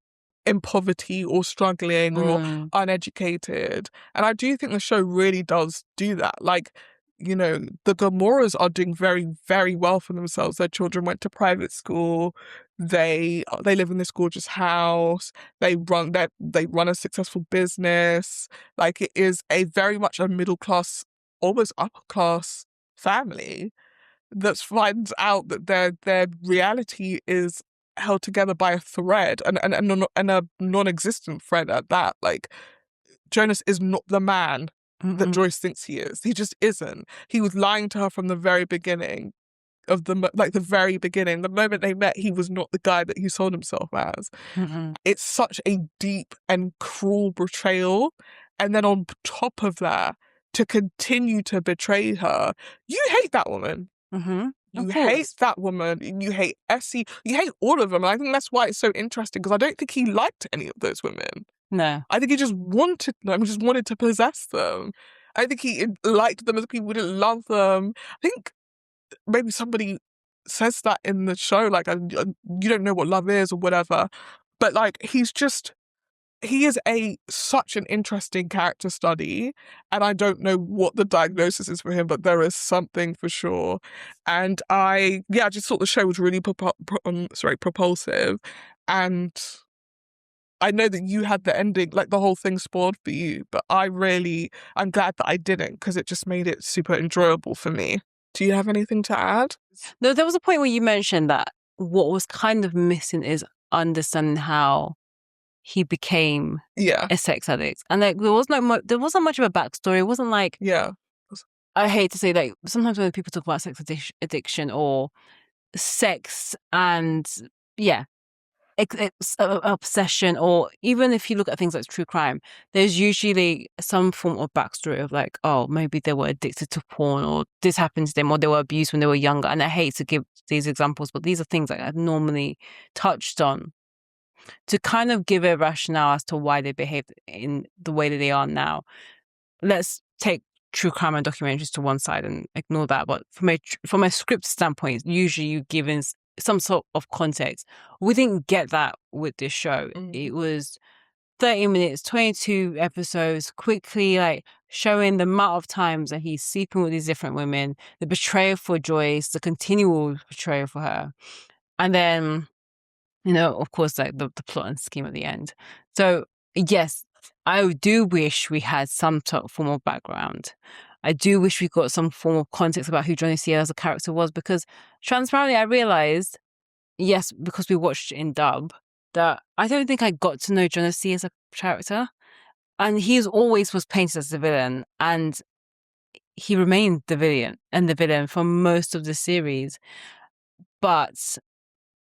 S2: in poverty or struggling or uneducated. And I do think the show really does do that. Like, the Gamoras are doing very, very well for themselves. Their children went to private school. They live in this gorgeous house. They run a successful business. Like, it is a very much a middle class, almost upper class family that finds out that their reality is held together by a thread and a non-existent thread at that. Like, Jonas is not the man that Joyce thinks he is. He just isn't. He was lying to her from the very beginning the very beginning. The moment they met, he was not the guy that he sold himself as. It's such a deep and cruel betrayal. And then on top of that, to continue to betray her, you hate that woman. You hate that woman. You hate Essie. You hate all of them. And I think that's why it's so interesting, because I don't think he liked any of those women.
S1: No.
S2: I think he just wanted them, just wanted to possess them. I think he liked them as people who didn't love them. I think maybe somebody says that in the show, like, you don't know what love is or whatever. But like, he is such an interesting character study, and I don't know what the diagnosis is for him, but there is something for sure. And I just thought the show was really propulsive, and I know that you had the ending, like the whole thing spoiled for you, but I'm glad that I didn't, because it just made it super enjoyable for me. Do you have anything to add?
S1: No, there was a point where you mentioned that what was kind of missing is understanding how he became a sex addict. And like, there wasn't much of a backstory. It wasn't like, I hate to say, like, sometimes when people talk about sex addiction or sex and obsession, or even if you look at things like true crime, there's usually some form of backstory of like, oh, maybe they were addicted to porn, or this happened to them, or they were abused when they were younger. And I hate to give these examples, but these are things that I've normally touched on to kind of give a rationale as to why they behave in the way that they are now. Let's take true crime and documentaries to one side and ignore that. But from a script standpoint, usually you give in some sort of context. We didn't get that with this show. It was 30 minutes, 22 episodes, quickly like showing the amount of times that he's sleeping with these different women, the betrayal for Joyce, the continual betrayal for her. And then, of course, like the plot and scheme at the end. So yes, I do wish we had some sort of form of background. I do wish we got some form of context about who Jonasi as a character was, because transparently I realized, yes, because we watched it in dub, that I don't think I got to know Jonasi as a character. And he always was painted as the villain, and he remained the villain for most of the series. But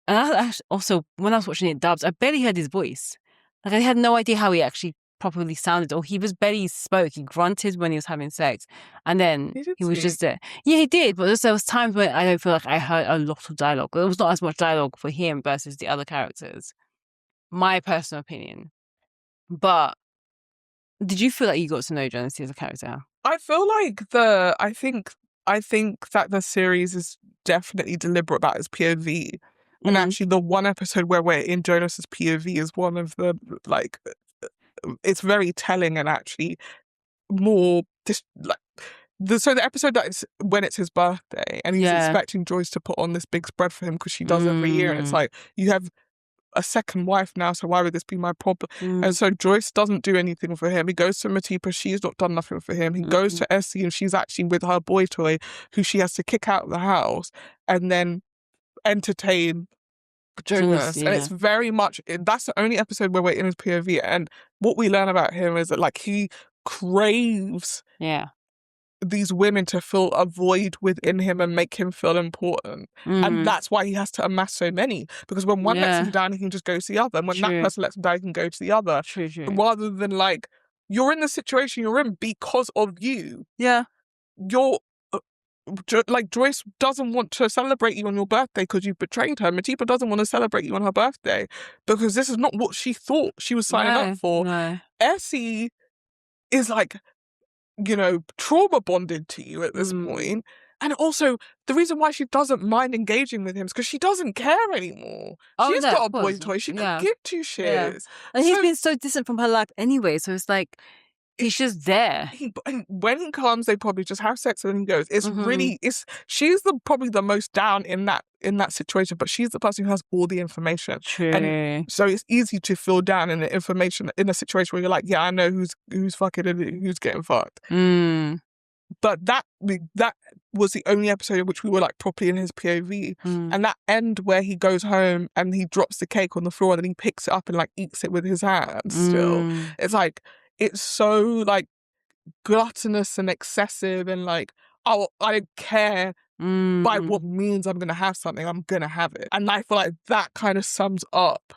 S1: and also, when I was watching it dubs, I barely heard his voice. Like, I had no idea how he actually properly sounded, or he barely spoke. He grunted when he was having sex, and then he was just there. Yeah, he did, but there was times when I don't feel like I heard a lot of dialogue. There was not as much dialogue for him versus the other characters. My personal opinion. But did you feel like you got to know Jonasi as a character?
S2: I feel like I think that the series is definitely deliberate about his POV. And actually, the one episode where we're in Jonas's POV is one of the, like, it's very telling, and actually more so the episode that is when it's his birthday and he's expecting Joyce to put on this big spread for him, because she does every year, and it's like, you have a second wife now, so why would this be my problem? And so Joyce doesn't do anything for him. He goes to Matipa, she's not done nothing for him. He goes to Essie, and she's actually with her boy toy, who she has to kick out of the house and then entertain Jonas. And it's very much, that's the only episode where we're in his POV, and what we learn about him is that, like, he craves these women to fill a void within him and make him feel important. And that's why he has to amass so many. Because when one lets him down, he can just go to the other. And when that person lets him down, he can go to the other.
S1: True.
S2: Rather than like, you're in the situation you're in because of you.
S1: Yeah.
S2: You're like, Joyce doesn't want to celebrate you on your birthday because you betrayed her. Matipa doesn't want to celebrate you on her birthday because this is not what she thought she was signing up for.
S1: No.
S2: Essie is like, you know, trauma bonded to you at this point. And also, the reason why she doesn't mind engaging with him is because she doesn't care anymore. She's got a boy toy. She could give two shits.
S1: Yeah. And he's been so distant from her life anyway, so it's like, he's just there.
S2: And when he comes, they probably just have sex and he goes. It's really, she's probably the most down in that situation, but she's the person who has all the information.
S1: True.
S2: And so it's easy to feel down in the information in a situation where you're like, yeah, I know who's fucking and who's getting fucked. But that was the only episode in which we were like properly in his POV. And that end where he goes home and he drops the cake on the floor and then he picks it up and like eats it with his hands still. It's like, it's so like gluttonous and excessive and like, oh, I don't care by what means I'm going to have something, I'm going to have it. And I feel like that kind of sums up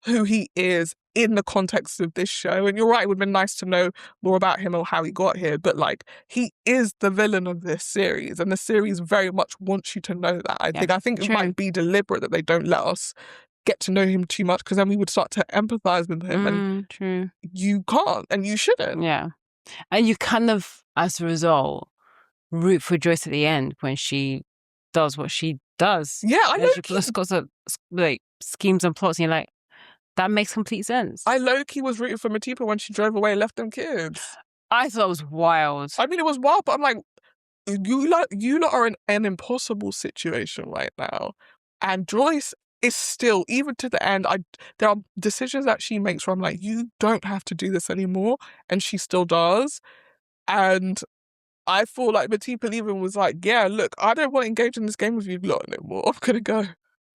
S2: who he is in the context of this show. And you're right, it would have been nice to know more about him or how he got here. But like, he is the villain of this series. And the series very much wants you to know that. I think it might be deliberate that they don't let us get to know him too much because then we would start to empathize with him. And you can't and you shouldn't.
S1: Yeah. And you kind of, as a result, root for Joyce at the end when she does what she does.
S2: Yeah, I know.
S1: She's got some, like, schemes and plots and you're like, that makes complete sense.
S2: I low-key was rooting for Matipa when she drove away and left them kids.
S1: I thought it was wild.
S2: I mean, it was wild, but I'm like, you lot are in an impossible situation right now. And Joyce is still, even to the end, there are decisions that she makes where I'm like, you don't have to do this anymore. And she still does. And I feel like Matipa even was like, yeah, look, I don't want to engage in this game with you lot anymore. I'm going to go.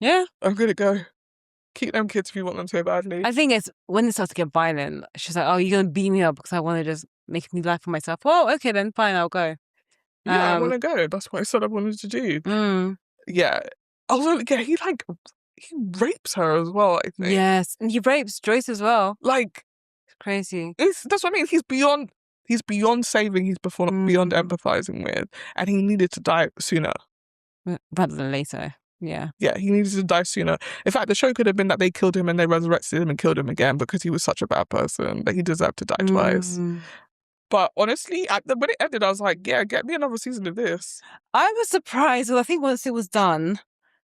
S1: Yeah.
S2: I'm going to go. Keep them kids if you want them so badly.
S1: I think it's when it starts to get violent, she's like, oh, you're going to beat me up because I want to just make a new life for myself. Well, okay, then fine, I'll go.
S2: Yeah, I want to go. That's what I said I wanted to do. Yeah. Also, yeah, he rapes her as well, I think.
S1: Yes, and he rapes Joyce as well.
S2: Like,
S1: it's crazy.
S2: That's what I mean. He's beyond saving. He's beyond empathizing with, and he needed to die sooner
S1: rather than later. Yeah.
S2: Yeah, he needed to die sooner. In fact, the show could have been that they killed him and they resurrected him and killed him again because he was such a bad person that he deserved to die twice. But honestly, when it ended, I was like, yeah, get me another season of this.
S1: I was surprised because I think once it was done,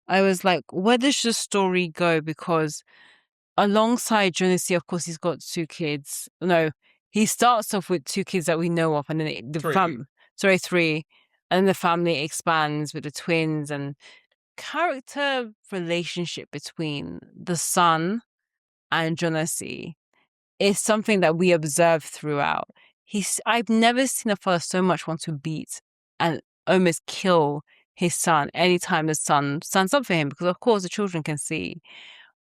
S1: I was like, where does the story go? Because alongside Jonasi, of course, he's got 2 kids. No, he starts off with 2 kids that we know of, and then 3. And then the family expands with the twins and character relationship between the son and Jonasi is something that we observe throughout. I've never seen a father so much want to beat and almost kill his son anytime the son stands up for him, because of course the children can see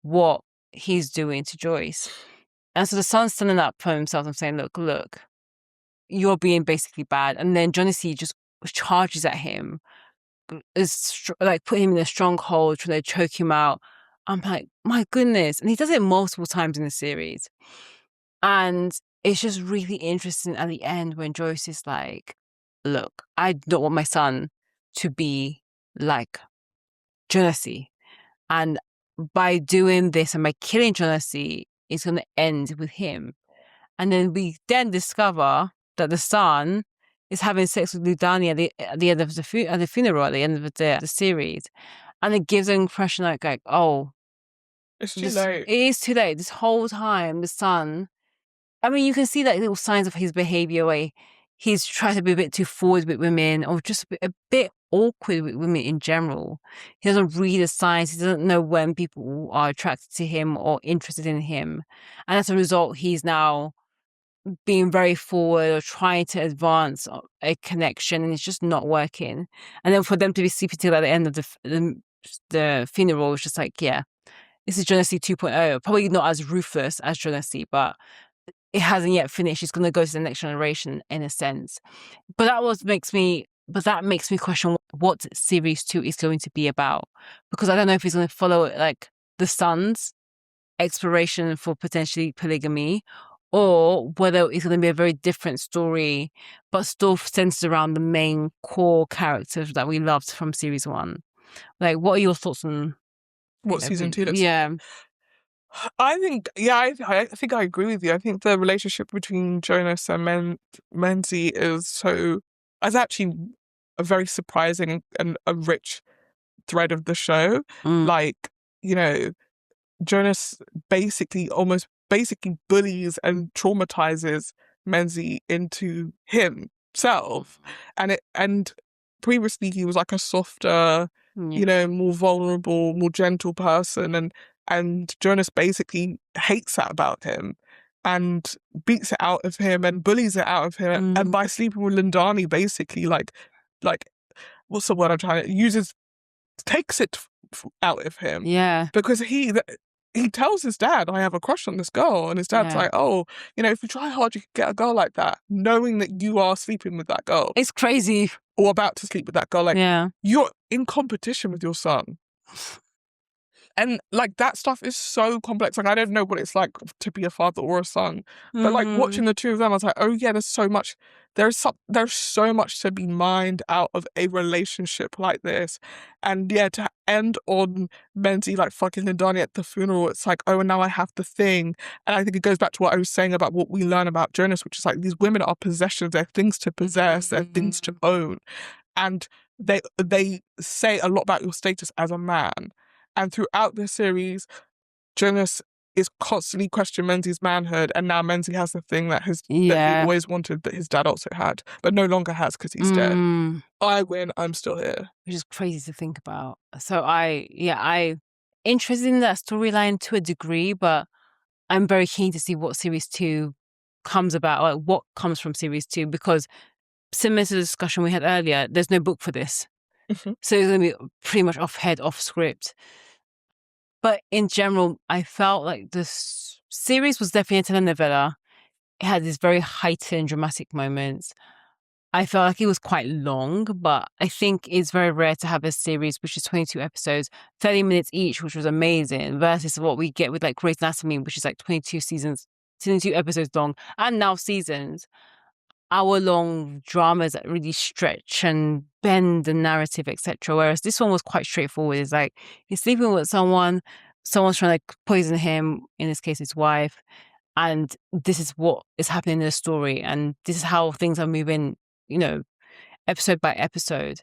S1: what he's doing to Joyce. And so the son's standing up for himself and saying, look, you're being basically bad. And then Jonasi just charges at him, is like putting him in a stronghold, trying to choke him out. I'm like, my goodness. And he does it multiple times in the series. And it's just really interesting at the end when Joyce is like, look, I don't want my son to be like Jonasi. And by doing this and by killing Jonasi, it's going to end with him. And then we discover that the son is having sex with Ludani at the end of the funeral, at the end of the series. And it gives an impression like oh,
S2: it's too late.
S1: It is too late. This whole time, the son, I mean, you can see that little signs of his behavior where he's trying to be a bit too forward with women or just a bit awkward with women in general. He doesn't read the signs. He doesn't know when people are attracted to him or interested in him. And as a result, he's now being very forward or trying to advance a connection, and it's just not working. And then for them to be sleeping together at the end of the funeral, it's just like, yeah, this is Jonasi 2.0. Probably not as ruthless as Jonasi, but it hasn't yet finished. It's going to go to the next generation in a sense. But that makes me question what series 2 is going to be about, because I don't know if it's going to follow like the son's exploration for potentially polygamy, or whether it's going to be a very different story, but still centered around the main core characters that we loved from series 1. Like, what are your thoughts on
S2: What season 2 looks?
S1: Yeah.
S2: I think, I think I agree with you. I think the relationship between Jonas and Menzi is actually a very surprising and a rich thread of the show. Like, you know, Jonas basically bullies and traumatizes Menzi into himself. And previously he was like a softer, more vulnerable, more gentle person, and Jonas basically hates that about him and beats it out of him and bullies it out of him. And by sleeping with Lindani, basically like what's the word I'm trying to takes it out of him.
S1: Yeah.
S2: Because he tells his dad, I have a crush on this girl. And his dad's like, oh, if you try hard, you can get a girl like that, knowing that you are sleeping with that girl.
S1: It's crazy.
S2: Or about to sleep with that girl. Like, you're in competition with your son. And like that stuff is so complex. Like I don't know what it's like to be a father or a son, but like watching the two of them, I was like, oh yeah, there's so much to be mined out of a relationship like this. And yeah, to end on Menzi like fucking Lindani at the funeral, it's like, oh, and now I have the thing. And I think it goes back to what I was saying about what we learn about Jonas, which is like these women are possessions, they're things to possess, they're things to own, and they say a lot about your status as a man. And throughout the series, Jonas is constantly questioning Menzi's manhood, and now Menzi has the thing that he always wanted, that his dad also had, but no longer has because he's dead. I win, I'm still here.
S1: Which is crazy to think about. So I interested in that storyline to a degree, but I'm very keen to see what series 2 comes about, like what comes from series 2, because similar to the discussion we had earlier, there's no book for this. So it's going to be pretty much off script. But in general, I felt like this series was definitely a telenovela. It had these very heightened dramatic moments. I felt like it was quite long, but I think it's very rare to have a series which is 22 episodes, 30 minutes each, which was amazing, versus what we get with like Grey's Anatomy, which is like 22 episodes long, and now seasons. Hour-long dramas that really stretch and bend the narrative, etc. Whereas this one was quite straightforward. It's like he's sleeping with someone's trying to like poison him, in this case his wife, and this is what is happening in the story, and this is how things are moving, episode by episode.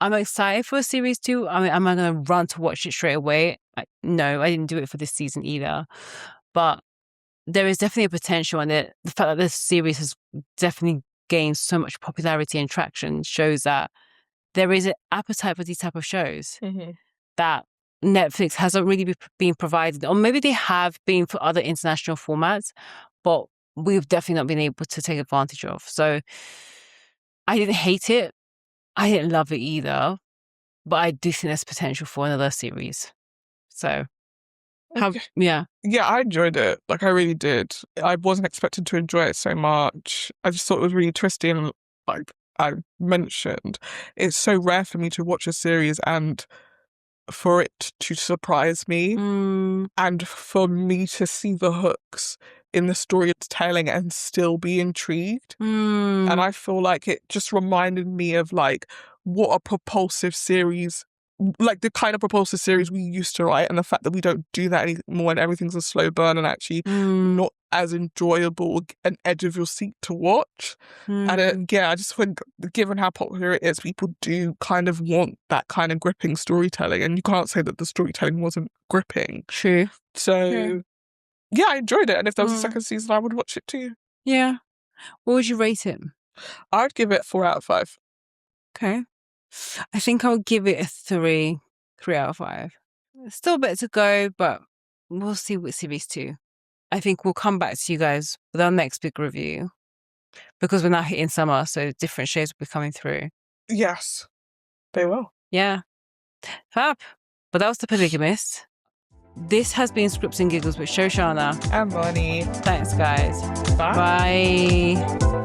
S1: I'm excited for series 2. I mean, am I going to run to watch it straight away? No, I didn't do it for this season either. But there is definitely a potential, and the fact that this series has definitely gained so much popularity and traction shows that there is an appetite for these type of shows that Netflix hasn't really been provided, or maybe they have been for other international formats, but we've definitely not been able to take advantage of. So I didn't hate it. I didn't love it either, but I do think there's potential for another series. So yeah,
S2: I enjoyed it. Like I really did. I wasn't expecting to enjoy it so much. I just thought it was really twisty, and like I mentioned, it's so rare for me to watch a series and for it to surprise me and for me to see the hooks in the storytelling and still be intrigued. And I feel like it just reminded me of like what a propulsive series, like the kind of propulsive series we used to write, and the fact that we don't do that anymore and everything's a slow burn and actually not as enjoyable, an edge of your seat to watch. And I just think, given how popular it is, people do kind of want that kind of gripping storytelling, and you can't say that the storytelling wasn't gripping.
S1: True.
S2: So I enjoyed it, and if there was a second season, I would watch it too.
S1: Yeah. What would you rate it?
S2: I'd give it 4 out of 5.
S1: Okay. I think I would give it a 3 out of 5. Still a bit to go, but we'll see with series 2. I think we'll come back to you guys with our next big review, because we're now hitting summer, so different shows will be coming through.
S2: Yes, they will.
S1: Yeah. Fab. But that was The Polygamist. this has been Scripts and Giggles with Shoshanna
S2: and Marnie.
S1: Thanks, guys.
S2: Bye.
S1: Bye.